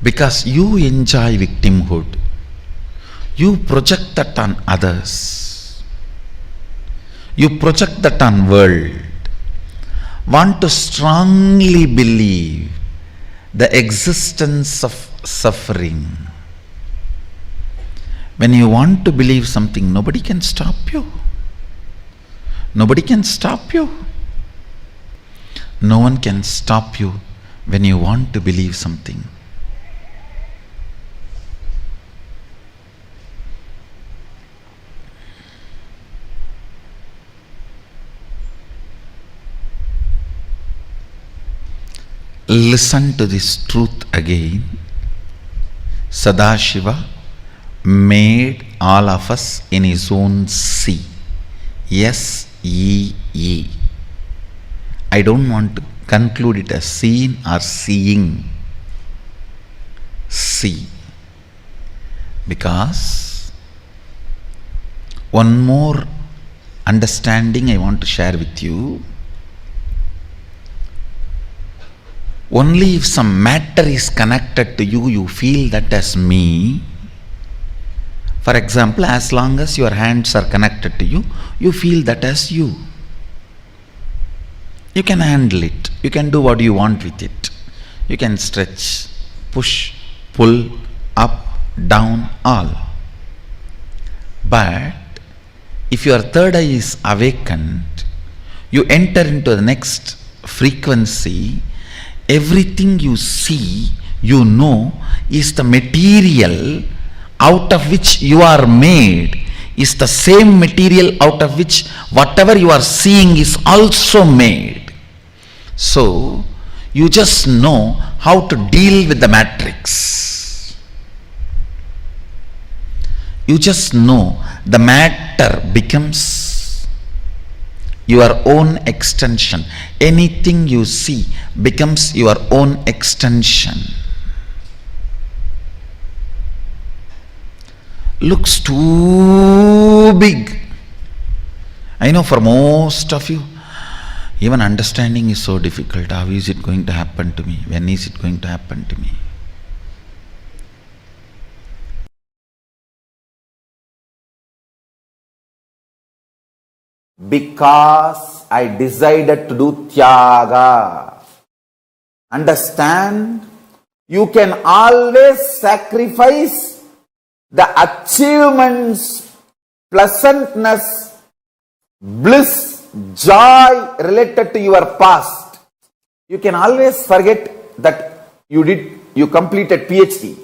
because you enjoy victimhood, you project that on others. You project that on world. Want to strongly believe the existence of suffering. When you want to believe something, nobody can stop you. Nobody can stop you. No one can stop you when you want to believe something. listen to this truth again. Sadashiva made all of us in his own sea. S-E-E. I don't want to conclude it as seeing or seeing. See. Because one more understanding I want to share with you. Only if some matter is connected to you, you feel that as me. For example, as long as your hands are connected to you, you feel that as you. You can handle it. You can do what you want with it. You can stretch, push, pull, up, down, all. But if your third eye is awakened, you enter into the next frequency. Everything you see, you know, is the material out of which you are made, is the same material out of which whatever you are seeing is also made. So, you just know how to deal with the matrix. You just know the matter becomes your own extension. Anything you see becomes your own extension. Looks too big. I know for most of you, even understanding is so difficult. How is it going to happen to me? When is it going to happen to me? Because I decided to do tyaga. Understand? You can always sacrifice the achievements, pleasantness, bliss, joy related to your past. You can always forget that you completed PhD.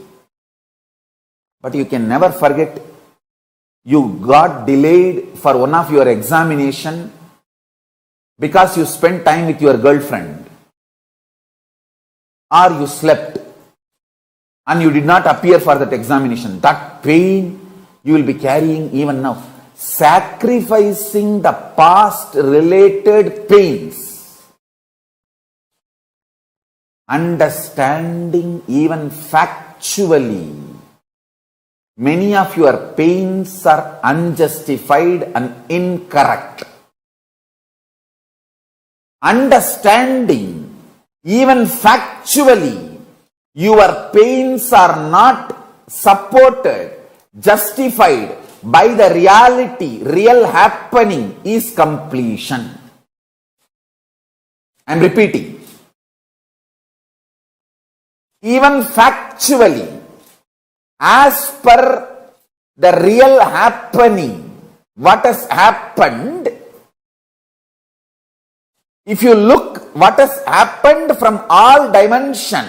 But you can never forget you got delayed for one of your examination because you spent time with your girlfriend, or you slept and you did not appear for that examination. That pain you will be carrying even now. Sacrificing the past related pains, understanding even factually, many of your pains are unjustified and incorrect. Understanding, even factually, your pains are not supported, justified by the reality, real happening is completion. I am repeating. Even factually, as per the real happening, what has happened, if you look what has happened from all dimension,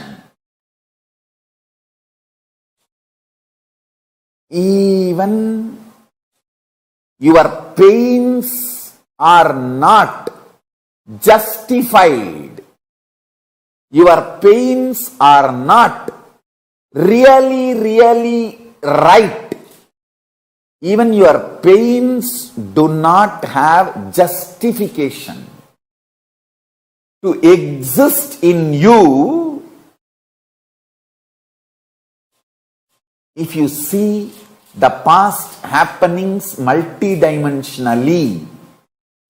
even your pains are not justified. Your pains are not really right. Even your pains do not have justification to exist in you. If you see the past happenings multidimensionally,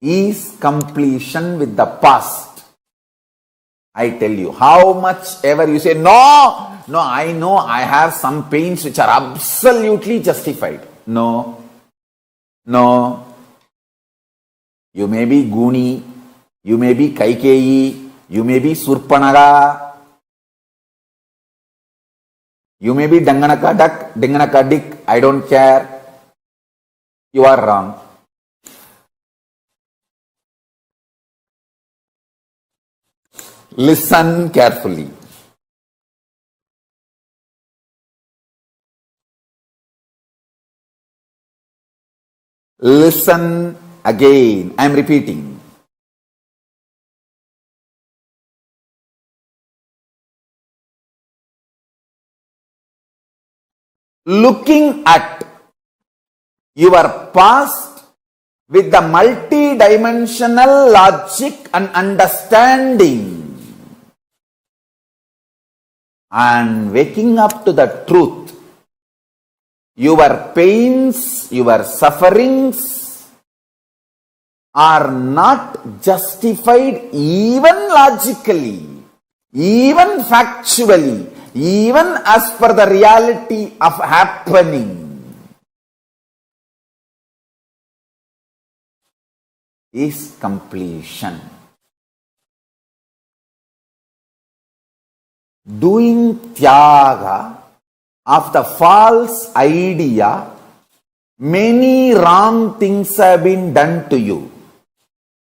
is completion with the past. I tell you, how much ever you say, no, I know I have some pains which are absolutely justified. No. You may be Guni, you may be Kaikeyi, you may be Surpanaga, you may be Danganaka Duck, Danganaka Dick, I don't care. You are wrong. Listen carefully. Listen again. I am repeating. looking at your past with the multi-dimensional logic and understanding and waking up to the truth. Your pains, your sufferings are not justified even logically, even factually, even as per the reality of happening. Is completion. Doing tyaga of the false idea, many wrong things have been done to you.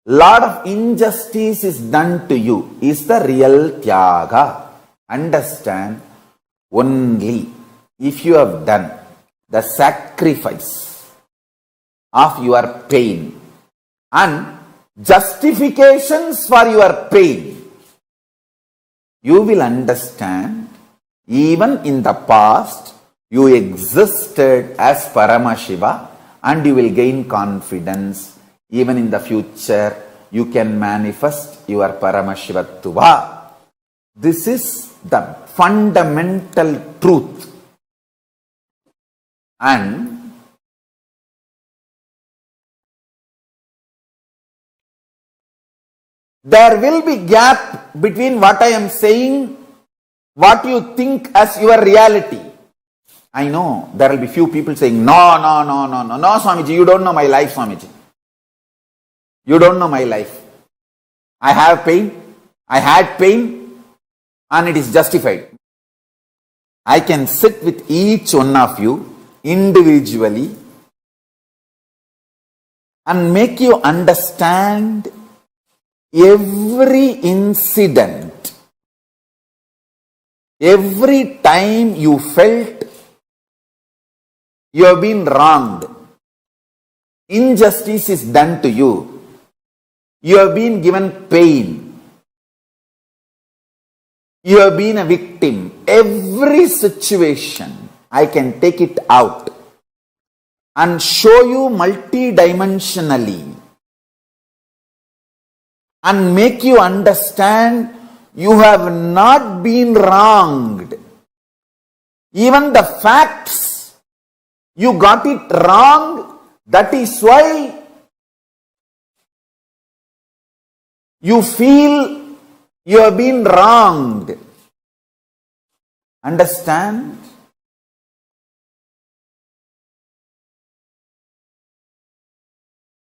Lot of injustice is done to you, is the real tyaga. Understand, only if you have done the sacrifice of your pain and justifications for your pain, you will understand even in the past you existed as Paramashiva, and you will gain confidence. Even in the future you can manifest your Paramashivattuva. This is the fundamental truth. And there will be gap between what I am saying, what you think as your reality. I know there will be few people saying, no, Swamiji, you don't know my life, Swamiji. You don't know my life. I have pain, I had pain, and it is justified. I can sit with each one of you individually and make you understand every incident, every time you felt you have been wronged, injustice is done to you, you have been given pain, you have been a victim. Every situation, I can take it out and show you multidimensionally and make you understand you have not been wronged. Even the facts, you got it wrong. That is why you feel you have been wronged. Understand?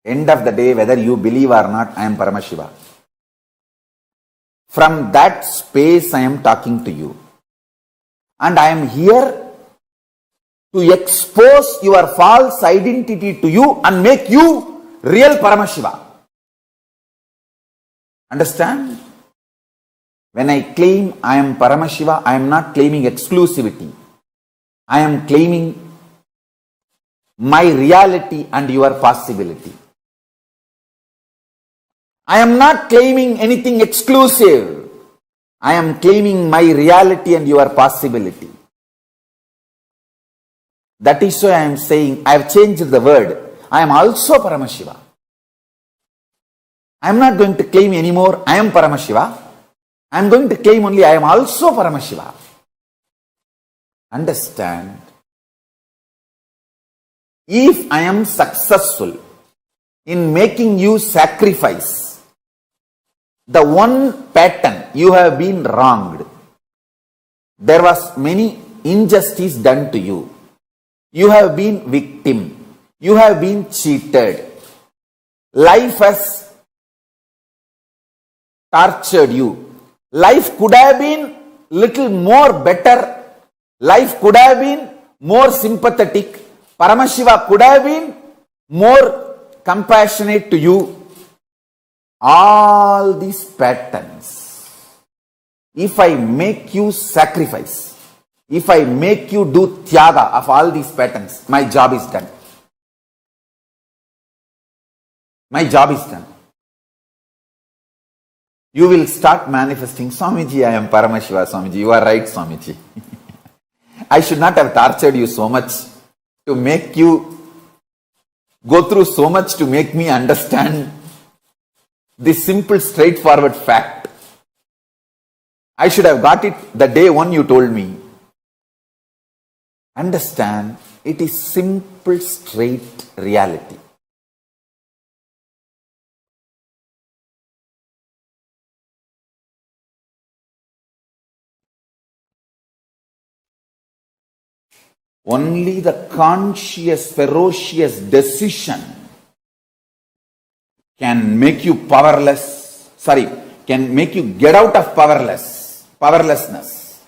End of the day, whether you believe or not, I am Paramashiva. From that space I am talking to you. And I am here to expose your false identity to you and make you real Paramashiva. Understand? When I claim I am Paramashiva, I am not claiming exclusivity. I am claiming my reality and your possibility. I am not claiming anything exclusive. I am claiming my reality and your possibility. That is why I am saying, I have changed the word. I am also Paramashiva. I am not going to claim anymore, I am Paramashiva. I am going to claim only, I am also Paramashiva. Understand? If I am successful in making you sacrifice the one pattern, you have been wronged. There was many injustice done to you. You have been victim. You have been cheated. Life has tortured you. Life could have been little more better. Life could have been more sympathetic. Paramashiva could have been more compassionate to you. All these patterns, if I make you sacrifice, if I make you do tyaga of all these patterns, my job is done. My job is done. You will start manifesting, Swamiji, I am Paramashiva, Swamiji. You are right, Swamiji. I should not have tortured you so much to make you go through so much to make me understand this simple, straightforward fact. I should have got it the day one you told me. Understand, it is simple, straight reality. Only the conscious, ferocious decision can make you powerless, can make you get out of powerlessness,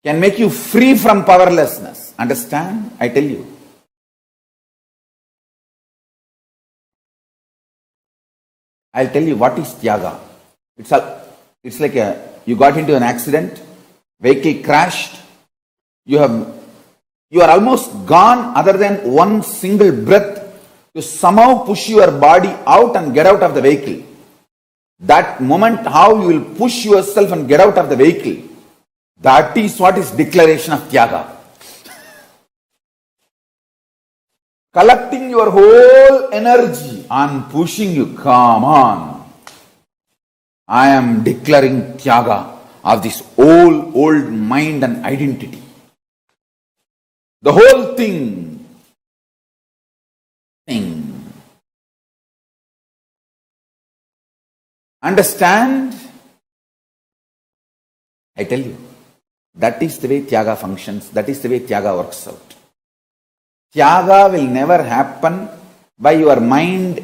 can make you free from powerlessness. Understand? I tell you. I'll tell you what is Tyaga. It's like you got into an accident, vehicle crashed, you are almost gone other than one single breath to somehow push your body out and get out of the vehicle. That moment how you will push yourself and get out of the vehicle, that is what is declaration of Tyaga. Collecting your whole energy and pushing you, come on. I am declaring Tyaga of this old mind and identity. The whole thing. Understand? I tell you, that is the way Tyaga functions, that is the way Tyaga works out. Tyaga will never happen by your mind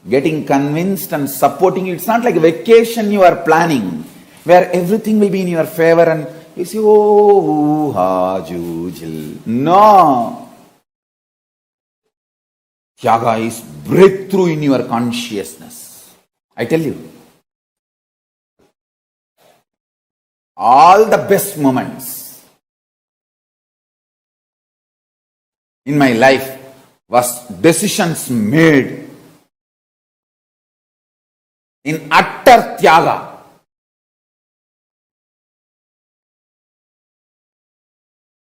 getting convinced and supporting you. It's not like a vacation you are planning, where everything will be in your favor and you say, oh, ha, jujil. No. Tyaga is breakthrough in your consciousness. I tell you. All the best moments in my life was decisions made in utter Tyaga.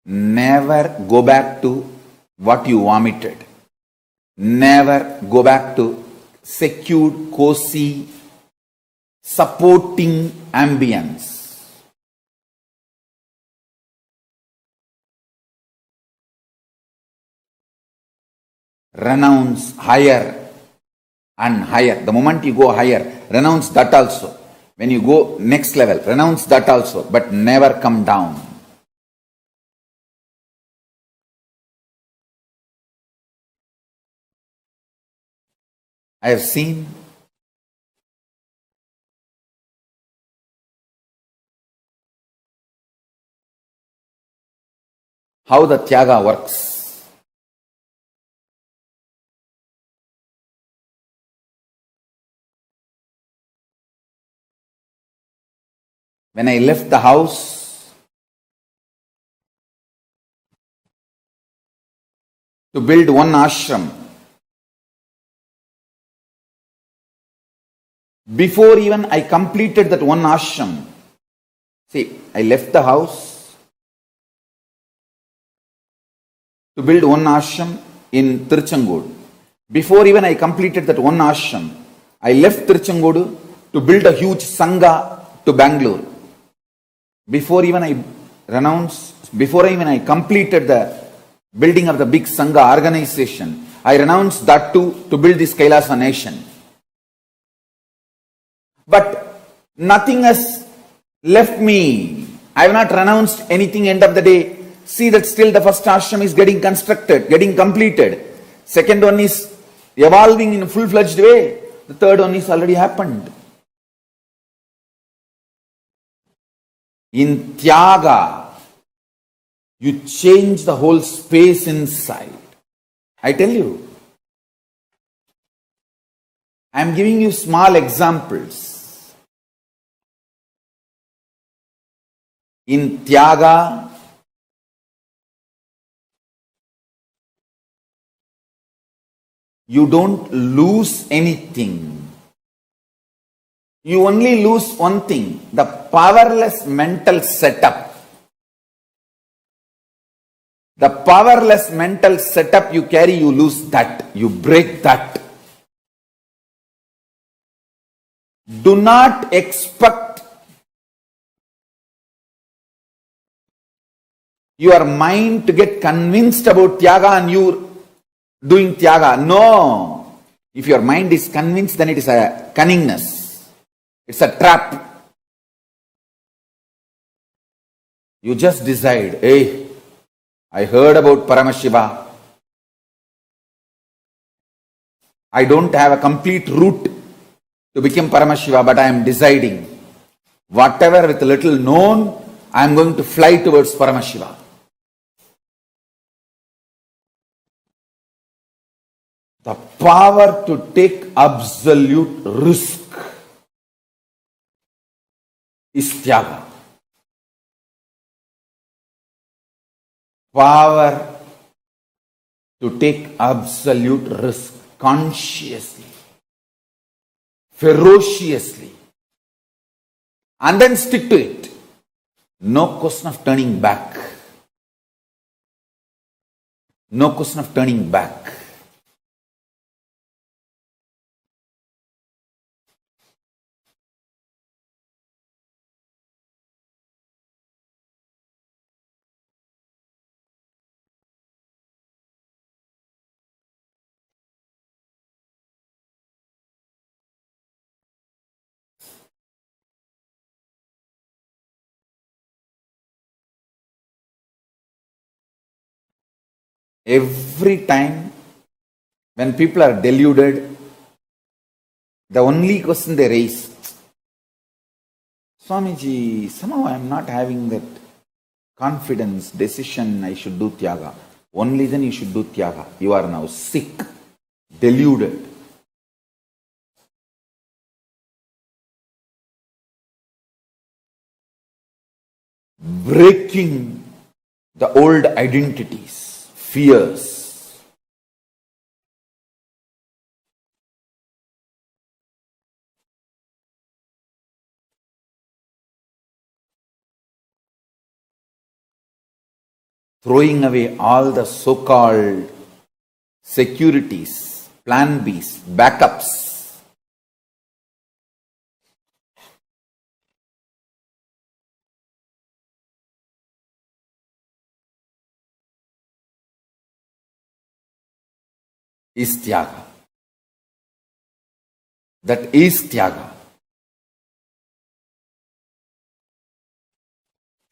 Never go back to what you vomited. Never go back to secured, cozy, supporting ambience. Renounce higher and higher. The moment you go higher, renounce that also. When you go next level, renounce that also, but never come down. I have seen how the Tyaga works. When I left the house to build one ashram, before even I completed that one ashram, see, I left the house to build one ashram in Tiruchengodu. Before even I completed that one ashram, I left Tiruchengodu to build a huge sangha to Bangalore. Before even I completed the building of the big Sangha organization, I renounced that too to build this Kailasa nation. But nothing has left me. I have not renounced anything end of the day. See that still the first ashram is getting constructed, getting completed. Second one is evolving in a full-fledged way. The third one is already happened. In Tyaga, you change the whole space inside. I tell you. I am giving you small examples. In Tyaga, you don't lose anything. You only lose one thing, the powerless mental setup. The powerless mental setup you carry, you lose that. You break that. Do not expect your mind to get convinced about Tyaga and you doing Tyaga. No. If your mind is convinced, then it is a cunningness. It's a trap. You just decide, hey, I heard about Paramashiva. I don't have a complete route to become Paramashiva, but I am deciding. Whatever with little known, I am going to fly towards Paramashiva. The power to take absolute risk is Tyaga. Power to take absolute risk consciously, ferociously, and then stick to it. No question of turning back. No question of turning back. Every time when people are deluded, the only question they raise, Swamiji, somehow I am not having that confidence, decision, I should do Tyaga. Only then you should do Tyaga. You are now sick, deluded. Breaking the old identities, fears. Throwing away all the so-called securities, plan Bs, backups. Is Tyaga. That is Tyaga.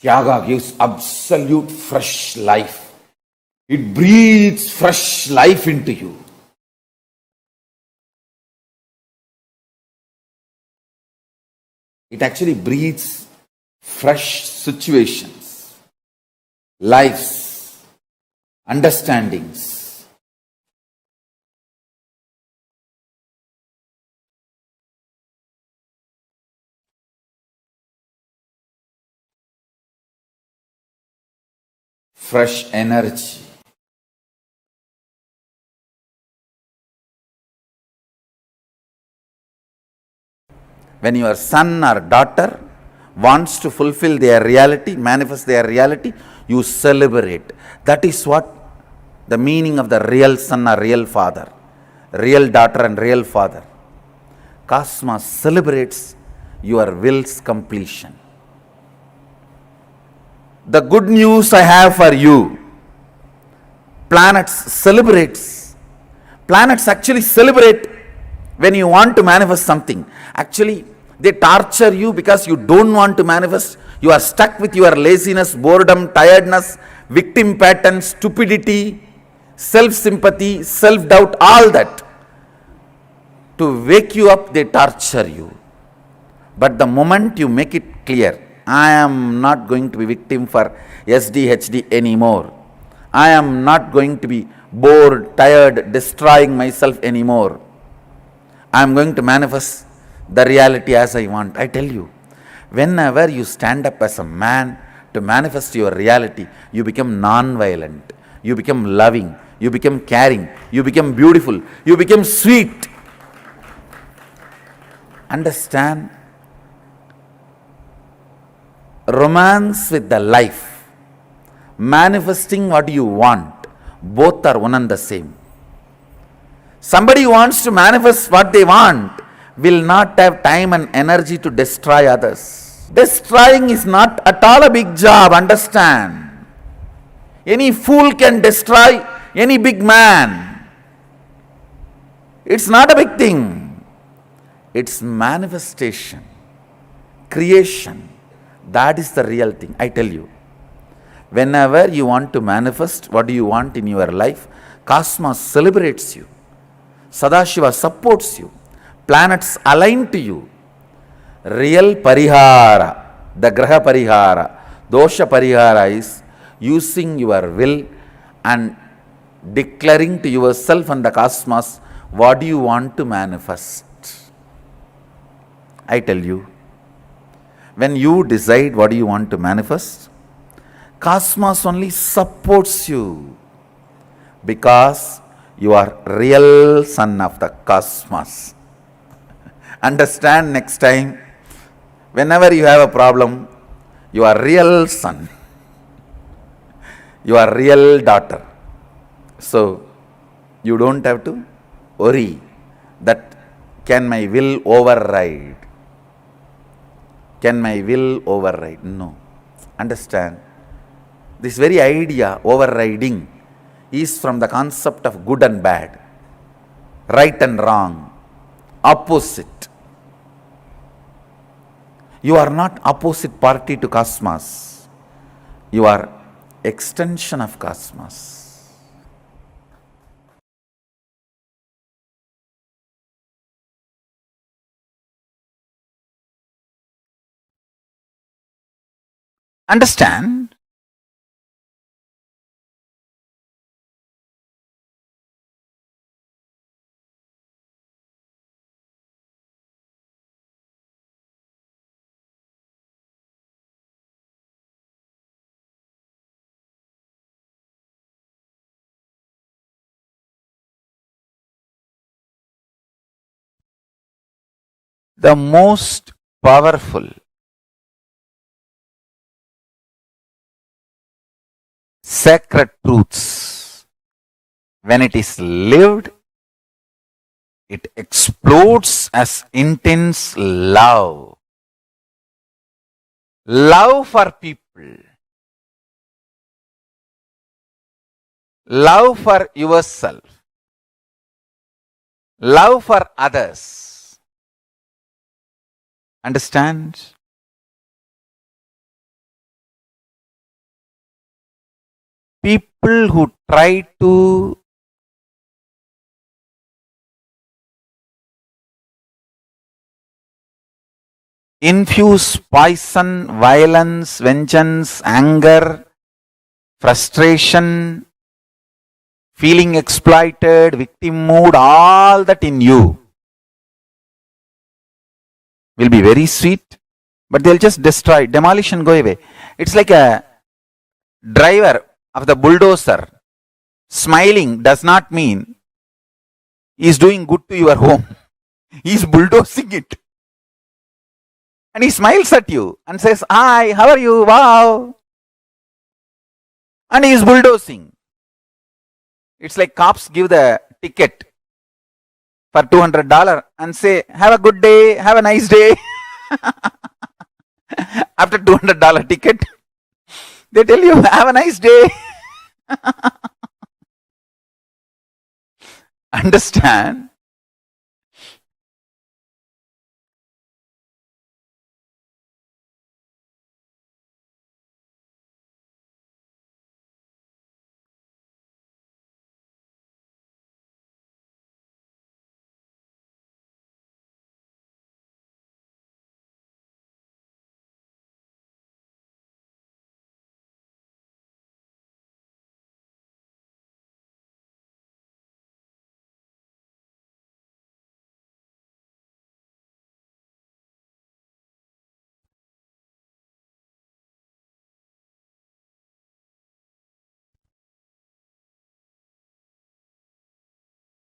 Tyaga gives absolute fresh life. It breathes fresh life into you. It actually breathes fresh situations, lives, understandings. Fresh energy. When your son or daughter wants to fulfill their reality, manifest their reality, you celebrate. That is what the meaning of the real son or real father, real daughter and real father. Cosmos celebrates your will's completion. The good news I have for you, planets celebrates. Planets actually celebrate when you want to manifest something. Actually, they torture you because you don't want to manifest. You are stuck with your laziness, boredom, tiredness, victim pattern, stupidity, self-sympathy, self-doubt, all that. To wake you up, they torture you. But the moment you make it clear, I am not going to be victim for SDHD anymore. I am not going to be bored, tired, destroying myself anymore. I am going to manifest the reality as I want. I tell you, whenever you stand up as a man to manifest your reality, you become non-violent, you become loving, you become caring, you become beautiful, you become sweet. Understand? Romance with the life, manifesting what you want. Both are one and the same. Somebody who wants to manifest what they want will not have time and energy to destroy others. Destroying is not at all a big job, understand. Any fool can destroy any big man. It's not a big thing. It's manifestation, creation. That is the real thing, I tell you. Whenever you want to manifest what you want in your life, cosmos celebrates you. Sadashiva supports you. Planets align to you. Real parihara, the graha parihara, dosha parihara is using your will and declaring to yourself and the cosmos what you want to manifest. I tell you, when you decide what you want to manifest, cosmos only supports you because you are real son of the cosmos. Understand next time, whenever you have a problem, you are real son. You are real daughter. So, you don't have to worry that can my will override? Can my will override? No. Understand? This very idea, overriding, is from the concept of good and bad, right and wrong, opposite. You are not opposite party to cosmos. You are extension of cosmos. Understand? The most powerful sacred truths, when it is lived, it explodes as intense love. Love for people. Love for yourself. Love for others. Understand? People who try to infuse poison, violence, vengeance, anger, frustration, feeling exploited, victim mood, all that in you will be very sweet, but they'll just destroy, demolition, go away. It's like a driver of the bulldozer smiling does not mean he's doing good to your home. He's bulldozing it. And he smiles at you and says, "Hi, how are you? Wow." And he is bulldozing. It's like cops give the ticket for $200 and say, "Have a good day, have a nice day." After $200 ticket, they tell you, "Have a nice day." Understand?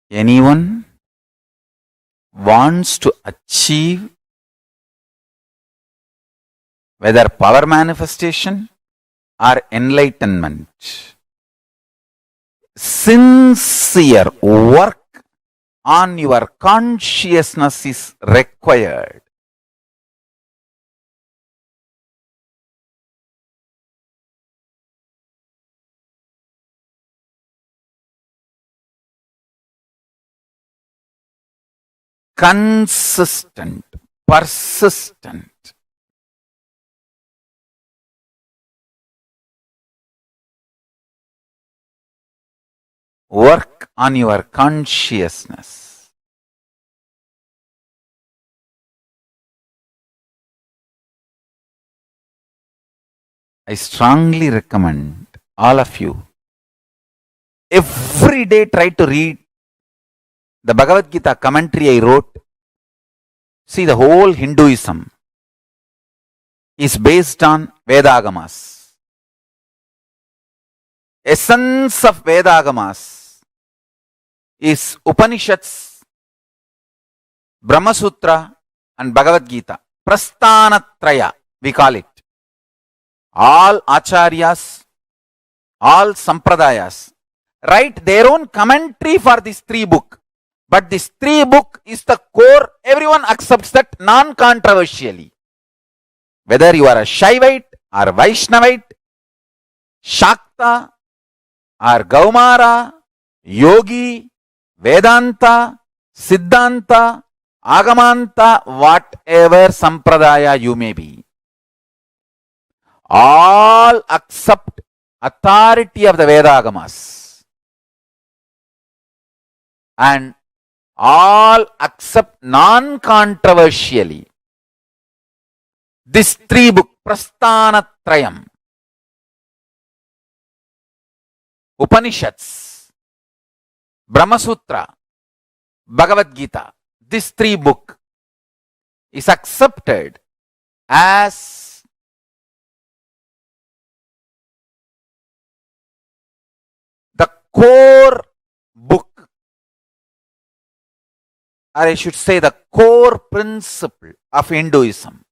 Anyone wants to achieve whether power manifestation or enlightenment. Sincere work on your consciousness is required. Consistent, persistent. Work on your consciousness. I strongly recommend all of you every day try to read the Bhagavad Gita commentary I wrote. See, the whole Hinduism is based on Vedagamas. Essence of Vedagamas is Upanishads, Brahma Sutra and Bhagavad Gita. Prasthanatraya, we call it. All acharyas, all sampradayas write their own commentary for this three book. But this three book is the core. Everyone accepts that non-controversially. Whether you are a Shaivite or Vaishnavite, Shakta or Gaumara, Yogi, Vedanta, Siddhanta, Agamanta, whatever sampradaya you may be, all accept authority of the Vedagamas and all accept non-controversially this three book, Prasthanatrayam, Upanishads, Brahma Sutra, Bhagavad Gita. This three book is accepted as the core book, or I should say the core principle of Hinduism.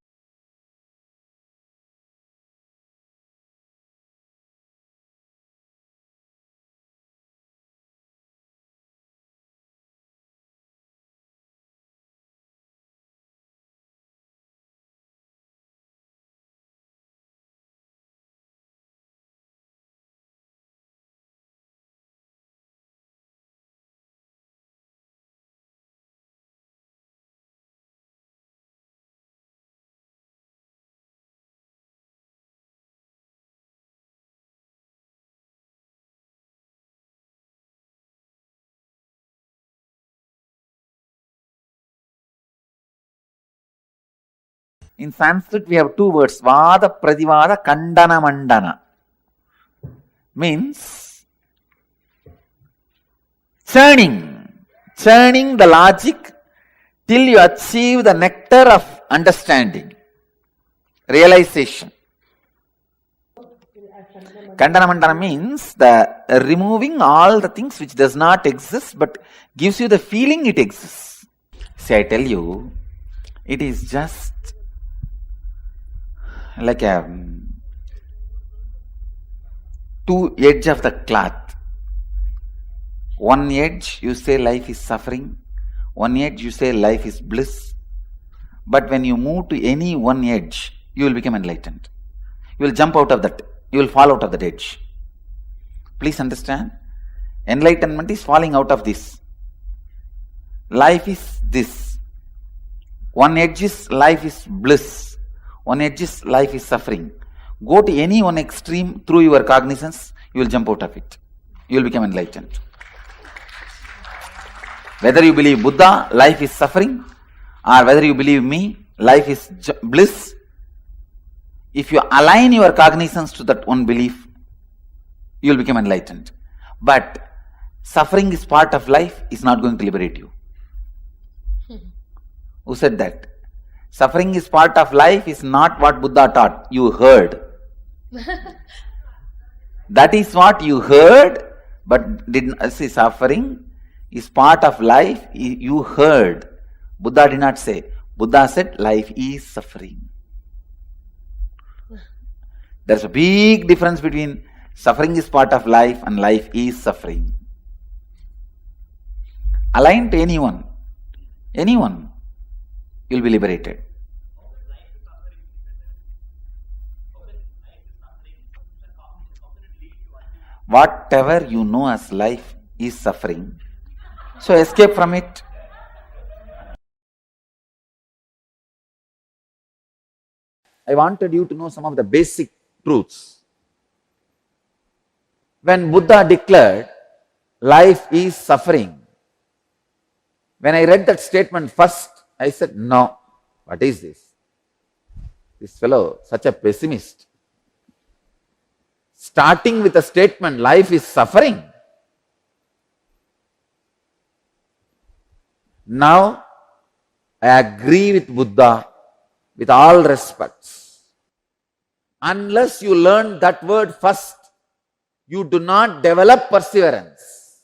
In Sanskrit, we have two words, Vada, Pradivada, Kandana, Mandana. Means churning the logic till you achieve the nectar of understanding, realization. Kandana, Mandana means the removing all the things which does not exist but gives you the feeling it exists. See, I tell you, it is just like a two edge of the cloth. One edge you say life is suffering, one edge you say life is bliss. But when you move to any one edge, you will become enlightened. You will jump out of that, you will fall out of that edge. Please understand, enlightenment is falling out of this. Life is this. One edge is life is bliss. One edge is life is suffering. Go to any one extreme through your cognizance, you will jump out of it. You will become enlightened. Whether you believe Buddha, life is suffering, or whether you believe me, life is bliss, if you align your cognizance to that one belief, you will become enlightened. But suffering is part of life is not going to liberate you. Who said that? Suffering is part of life is not what Buddha taught. You heard. That is what you heard, but didn't see. Suffering is part of life. You heard. Buddha did not say. Buddha said life is suffering. There's a big difference between suffering is part of life and life is suffering. Align to anyone, you'll be liberated. Whatever you know as life is suffering, so escape from it. I wanted you to know some of the basic truths. When Buddha declared life is suffering, when I read that statement first, I said, no, what is this? This fellow, such a pessimist. Starting with a statement, life is suffering. Now, I agree with Buddha with all respects. Unless you learn that word first, you do not develop perseverance.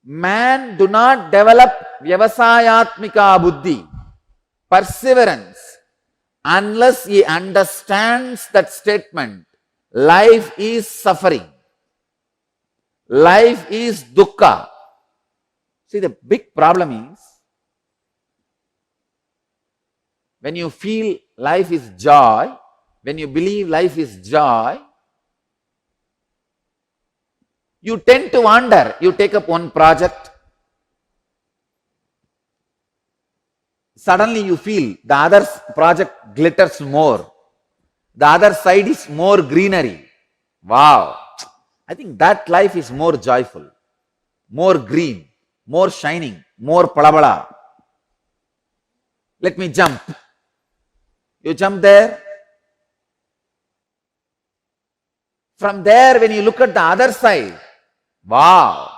Man do not develop vyavasayatmika buddhi, perseverance, unless he understands that statement. Life is suffering. Life is dukkha. See, the big problem is, when you feel life is joy, when you believe life is joy, you tend to wander. You take up one project, suddenly you feel the other project glitters more. The other side is more greenery. Wow! I think that life is more joyful, more green, more shining, more palabala. Let me jump. You jump there. From there, when you look at the other side, wow,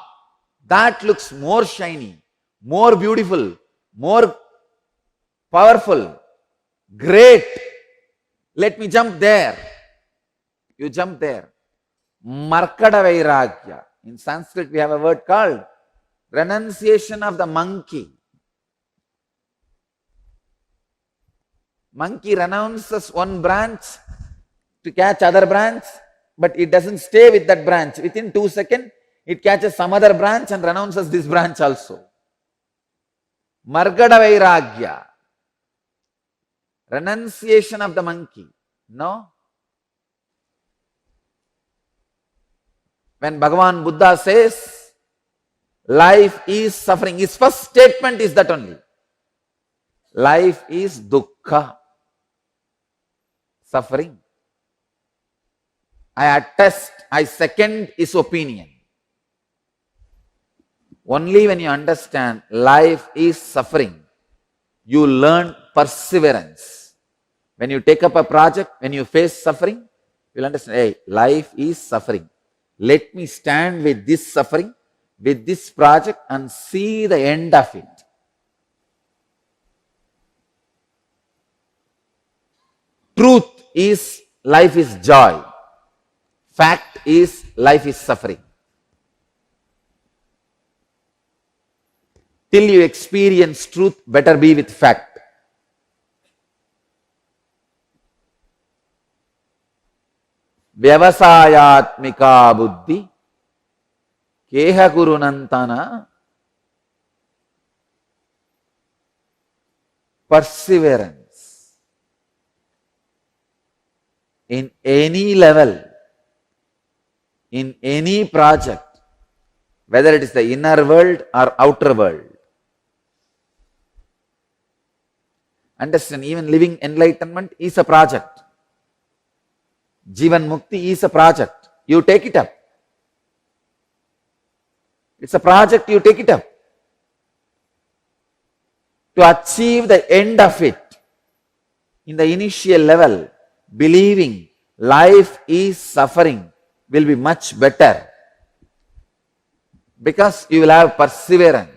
that looks more shiny, more beautiful, more powerful, great. Let me jump there. You jump there. Markada Vairagya. In Sanskrit, we have a word called renunciation of the monkey. Monkey renounces one branch to catch other branch, but it doesn't stay with that branch. Within 2 seconds, it catches some other branch and renounces this branch also. Margada Vairagya. Renunciation of the monkey. No? When Bhagavan Buddha says, life is suffering, his first statement is that only. Life is dukkha. Suffering. I attest, I second his opinion. Only when you understand life is suffering, you learn perseverance. When you take up a project, when you face suffering, you'll understand, hey, life is suffering. Let me stand with this suffering, with this project and see the end of it. Truth is life is joy. Fact is life is suffering. Till you experience truth, better be with fact. Vyavasayatmika buddhi keha kurunantana. Perseverance in any level, in any project, whether it is the inner world or outer world. Understand, even living enlightenment is a project. Jivan Mukti is a project. You take it up. It's a project, you take it up. To achieve the end of it, in the initial level, believing life is suffering will be much better. Because you will have perseverance.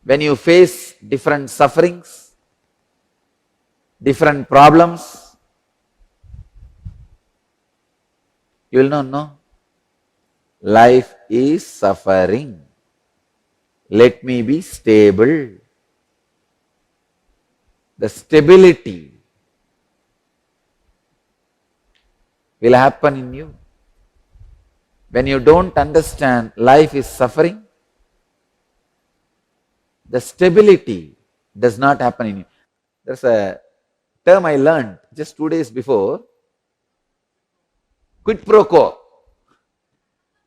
When you face different sufferings, different problems, you will know, no, life is suffering. Let me be stable. The stability will happen in you. When you don't understand life is suffering, the stability does not happen in you. There's a term I learned just 2 days before. Quid pro quo.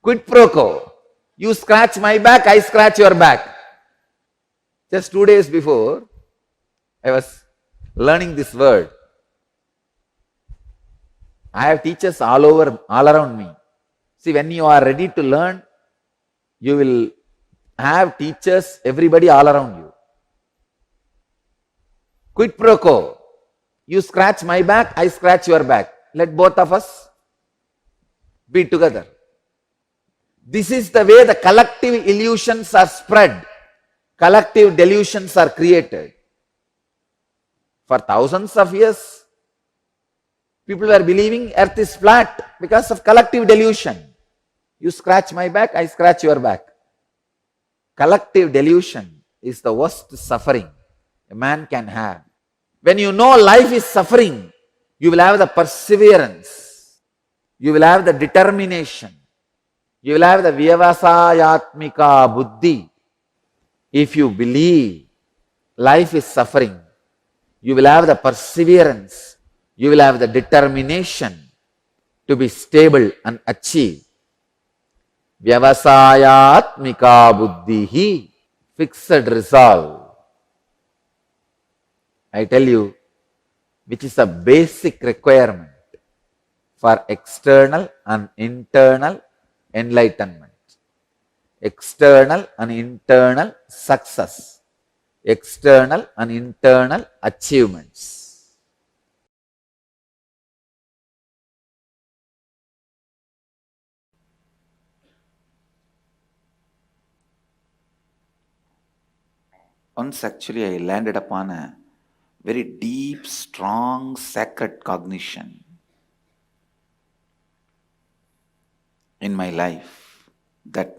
Quid pro quo. You scratch my back, I scratch your back. Just 2 days before, I was learning this word. I have teachers all around me. See, when you are ready to learn, you will have teachers, everybody all around you. Quid pro quo. You scratch my back, I scratch your back. Let both of us be together. This is the way the collective illusions are spread. Collective delusions are created. For thousands of years, people were believing earth is flat because of collective delusion. You scratch my back, I scratch your back. Collective delusion is the worst suffering a man can have. When you know life is suffering, you will have the perseverance. You will have the determination. You will have the vyavasayatmika buddhi. If you believe life is suffering, you will have the perseverance. You will have the determination to be stable and achieve. Vyavasayatmika buddhihi, fixed resolve. I tell you, which is a basic requirement for external and internal enlightenment, external and internal success, external and internal achievements. Once actually I landed upon a very deep, strong, sacred cognition in my life that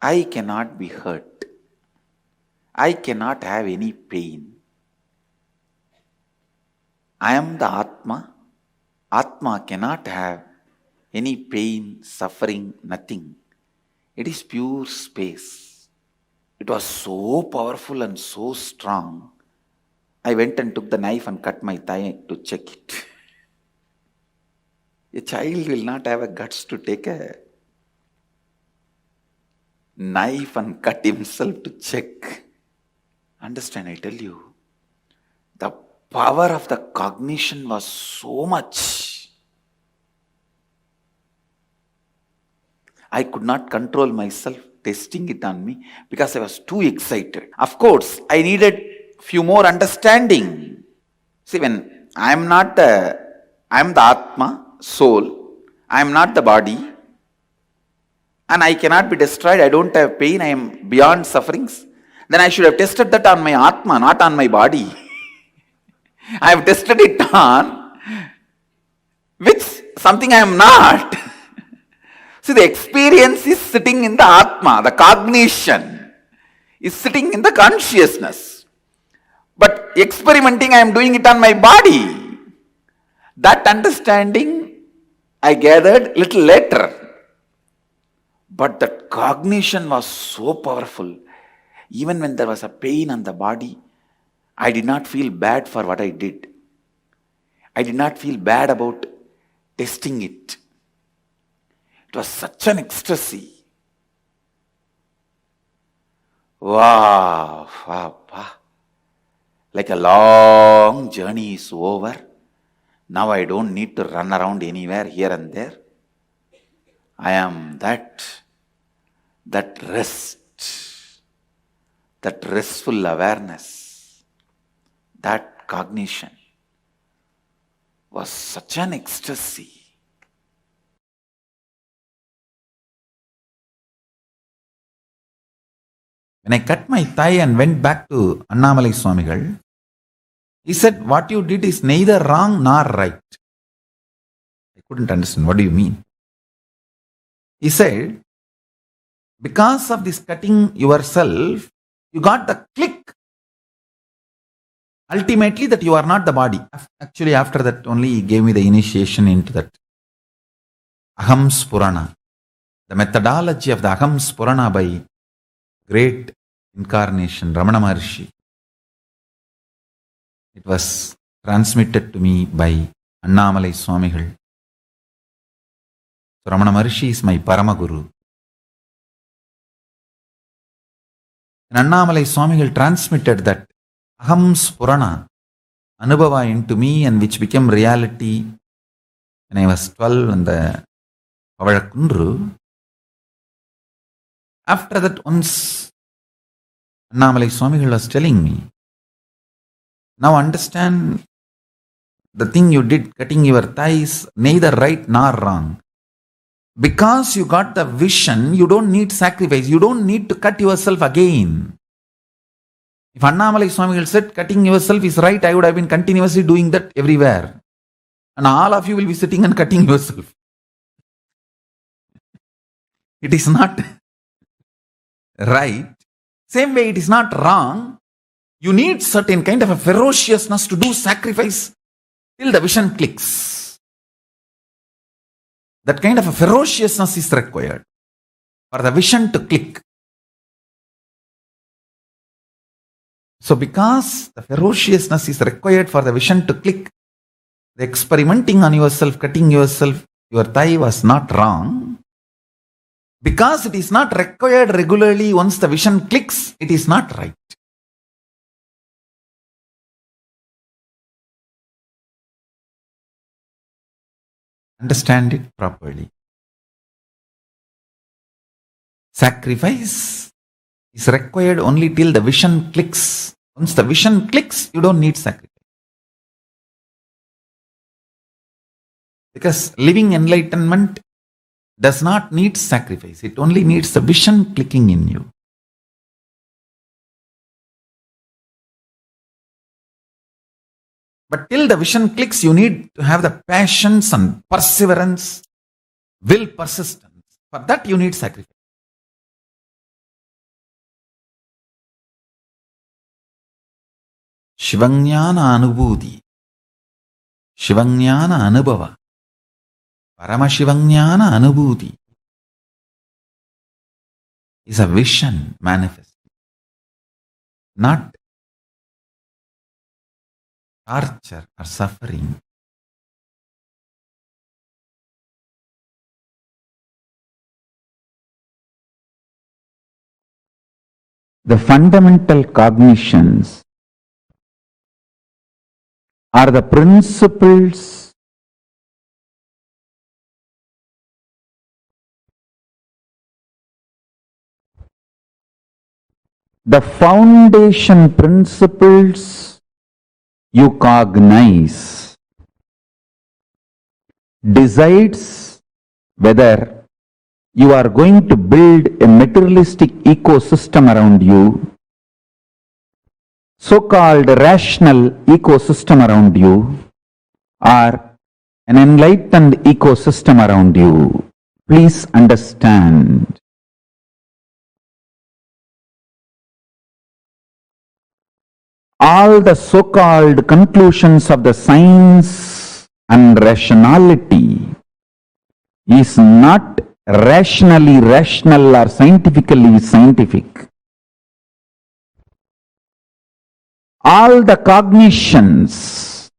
I cannot be hurt. I cannot have any pain. I am the Atma. Atma cannot have any pain, suffering, nothing. It is pure space. It was so powerful and so strong. I went and took the knife and cut my thigh to check it. A child will not have a guts to take a knife and cut himself to check. Understand, I tell you, the power of the cognition was so much. I could not control myself testing it on me because I was too excited. Of course, I needed few more understanding. See, when I am the Atma, soul, I am not the body, and I cannot be destroyed, I don't have pain, I am beyond sufferings, then I should have tested that on my Atma, not on my body. I have tested it on which something I am not. See, the experience is sitting in the Atma, the cognition is sitting in the consciousness. But experimenting, I am doing it on my body. That understanding I gathered little later. But that cognition was so powerful. Even when there was a pain on the body, I did not feel bad for what I did. I did not feel bad about testing it. It was such an ecstasy. Wow, wow, wow. Like a long journey is over. Now I don't need to run around anywhere here and there. I am that rest, that restful awareness, that cognition was such an ecstasy. When I cut my thigh and went back to Annamalai Swamigal, he said, what you did is neither wrong nor right. I couldn't understand. What do you mean? He said, because of this cutting yourself, you got the click. ultimately that you are not the body. Actually, after that only he gave me the initiation into that Aham Spurana, the methodology of the Aham Spurana by great incarnation Ramana Maharshi. It was transmitted to me by Annamalai Swamigal. So Ramana Maharshi is my Paramaguru. And Annamalai Swamigal transmitted that Aham Spurana Anubhava into me, and which became reality when I was 12 in the Pavadakundru. After that, once Annamalai Swamigal was telling me, now understand the thing you did, cutting your thighs, neither right nor wrong. Because you got the vision, you don't need sacrifice. You don't need to cut yourself again. If Annamalai Swamigal said cutting yourself is right, I would have been continuously doing that everywhere. And all of you will be sitting and cutting yourself. It is not right. Same way, it is not wrong. You need certain kind of a ferociousness to do sacrifice till the vision clicks. That kind of a ferociousness is required for the vision to click. So because the ferociousness is required for the vision to click, the experimenting on yourself, cutting yourself, your thigh was not wrong. Because it is not required regularly, once the vision clicks, it is not right. Understand it properly. Sacrifice is required only till the vision clicks. Once the vision clicks, you don't need sacrifice. Because living enlightenment does not need sacrifice. It only needs the vision clicking in you. But till the vision clicks, you need to have the passions and perseverance, will, persistence. For that you need sacrifice. Shivanyana Anubhuti, Shivanyana Anubhava, Paramashivanyana Anubhuti is a vision manifest, not torture or suffering. The fundamental cognitions are the principles the foundation principles you cognize decides whether you are going to build a materialistic ecosystem around you, so-called rational ecosystem around you, or an enlightened ecosystem around you. Please understand. All the so-called conclusions of the science and rationality is not rationally rational or scientifically scientific. All the cognitions,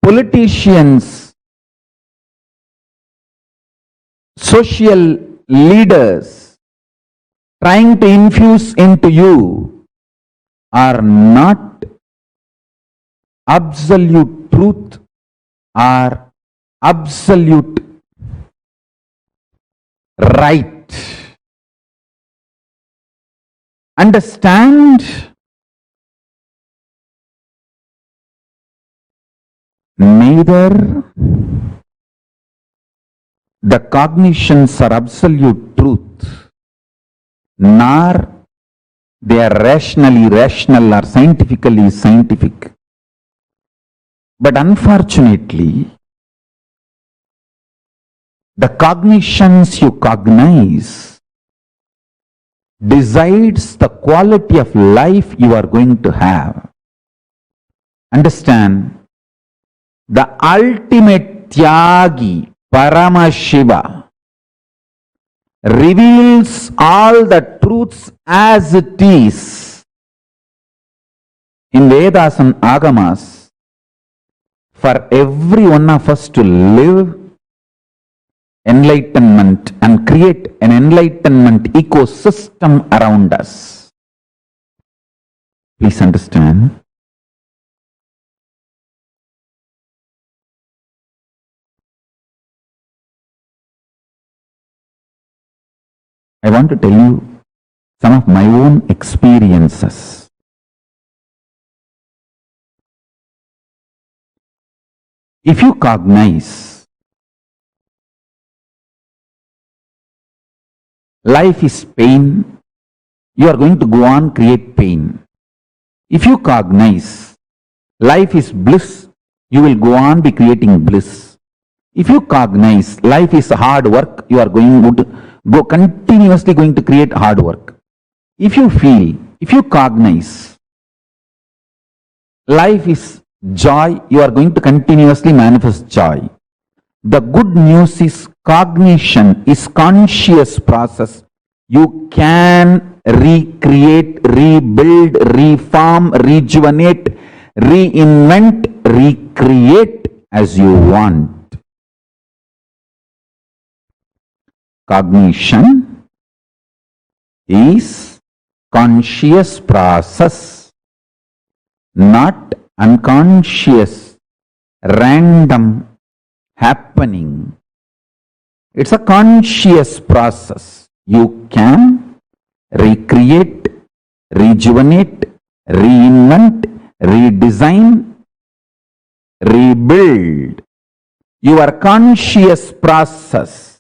politicians, social leaders trying to infuse into you are not absolute truth or absolute right. Understand? Neither the cognitions are absolute truth, nor they are rationally rational or scientifically scientific. But unfortunately, the cognitions you cognize decides the quality of life you are going to have. Understand? The ultimate Tyagi, Paramashiva, reveals all the truths as it is in Vedas and Agamas for every one of us to live enlightenment and create an enlightenment ecosystem around us. Please understand. I want to tell you some of my own experiences. If you cognize life is pain, you are going to go on create pain. If you cognize life is bliss, you will go on be creating bliss. If you cognize life is hard work, you are going to go continuously going to create hard work. If you cognize life is joy, you are going to continuously manifest joy. The good news is cognition is conscious process. You can recreate, rebuild, reform, rejuvenate, reinvent, recreate as you want. Cognition is conscious process, not unconscious, random happening. It's a conscious process. You can recreate, rejuvenate, reinvent, redesign, rebuild your conscious process.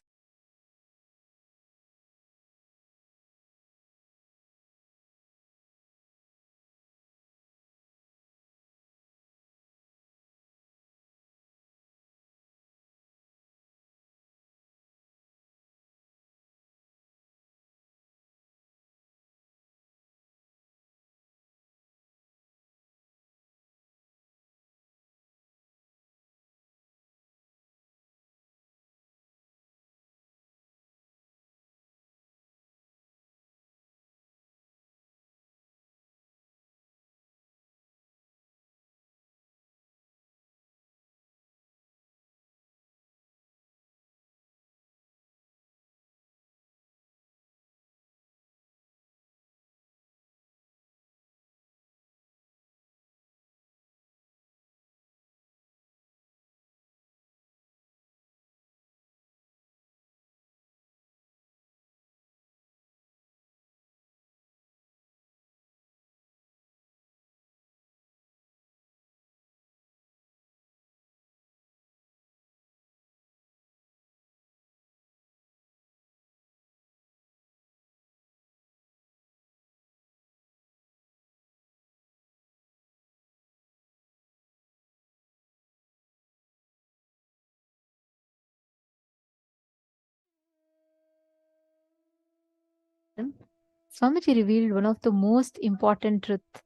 Swamiji revealed one of the most important truths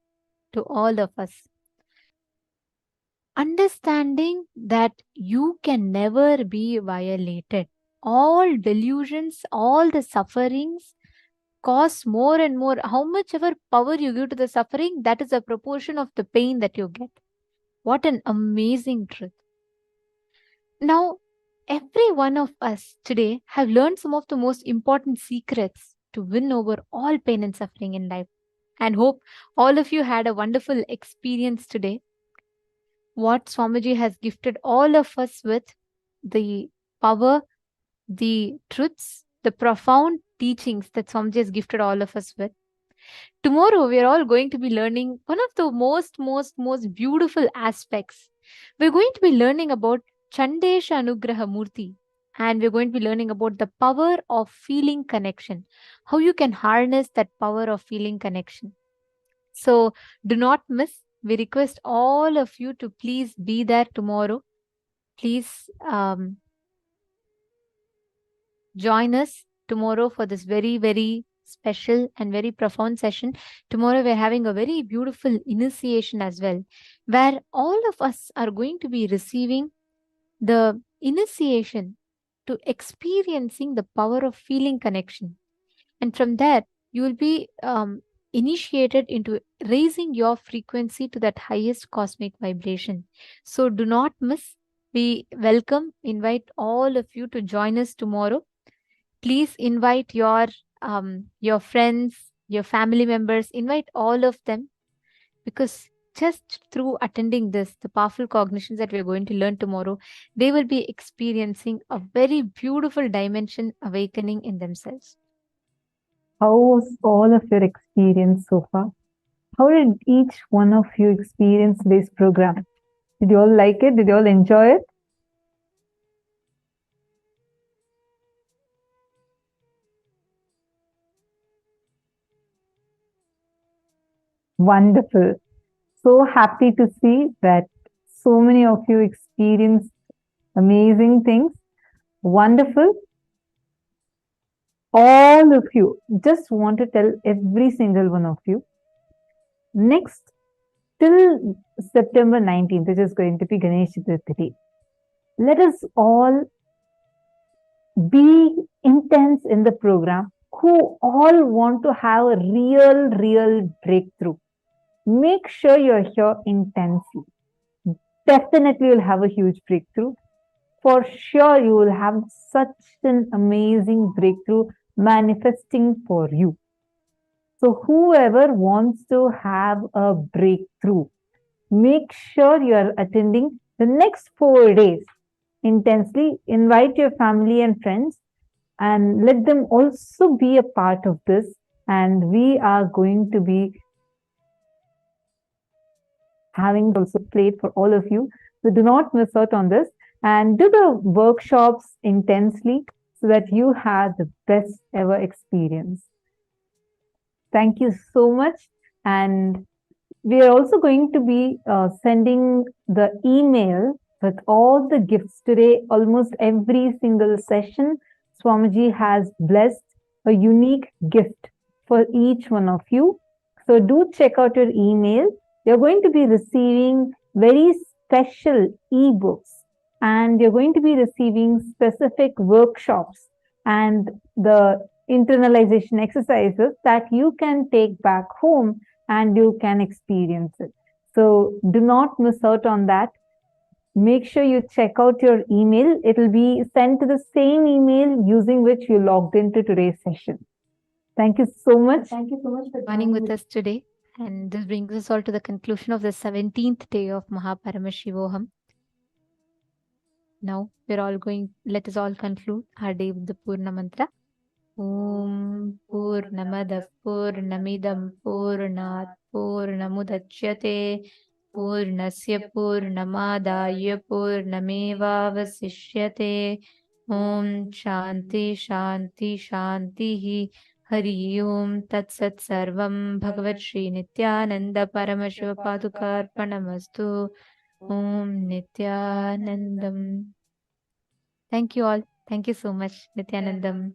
to all of us. Understanding that you can never be violated. All delusions, all the sufferings cause more and more. How much ever power you give to the suffering, that is a proportion of the pain that you get. What an amazing truth. Now, every one of us today have learned some of the most important secrets to win over all pain and suffering in life. And hope all of you had a wonderful experience today. What Swamiji has gifted all of us with, the power, the truths, the profound teachings that Swamiji has gifted all of us with. Tomorrow, we are all going to be learning one of the most beautiful aspects. We're going to be learning about Chandesha Anugraha Moorty, and we're going to be learning about the power of feeling connection, how you can harness that power of feeling connection. So do not miss. We request all of you to please be there tomorrow. Please join us tomorrow for this very special and very profound session. Tomorrow we're having a very beautiful initiation as well, where all of us are going to be receiving the initiation to experiencing the power of feeling connection. And from there, you will be initiated into raising your frequency to that highest cosmic vibration. So do not miss. We welcome, invite all of you to join us tomorrow. Please invite your friends, your family members, invite all of them, because just through attending this, the powerful cognitions that we're going to learn tomorrow, they will be experiencing a very beautiful dimension awakening in themselves. How was all of your experience so far? How did each one of you experience this program? Did you all like it? Did you all enjoy it? Wonderful. So happy to see that so many of you experienced amazing things. Wonderful. All of you, just want to tell every single one of you, next till September 19th, which is going to be Ganesh Chaturthi, let us all be intense in the program, who all want to have a real breakthrough. Make sure you're here intensely. Definitely you'll have a huge breakthrough. For sure, you will have such an amazing breakthrough manifesting for you. So whoever wants to have a breakthrough, make sure you are attending the next 4 days intensely. Invite your family and friends and let them also be a part of this. And we are going to be having also played for all of you. So do not miss out on this and do the workshops intensely so that you have the best ever experience. Thank you so much. And we are also going to be sending the email with all the gifts today. Almost every single session, Swamiji has blessed a unique gift for each one of you. So do check out your email. You're going to be receiving very special ebooks, and you're going to be receiving specific workshops and the internalization exercises that you can take back home and you can experience it. So do not miss out on that. Make sure you check out your email. It will be sent to the same email using which you logged into today's session. Thank you so much. Thank you so much for Joining with us today. And this brings us all to the conclusion of the 17th day of Paramashivoham. Now we're all going, let us all conclude our day with the Purna Mantra. Om Purnamadav Purnamidam Purnat Purnamudachyate Purnasya Purnamadaya Purnamevavasishyate. Om Shanti Shanti Shanti Hari Om Tat Sat Sarvam Bhagavat Shri Nithyananda Paramashiva Padukarpanamastu. Om Nithyanandam. Thank you all. Thank you so much, Nithyanandam.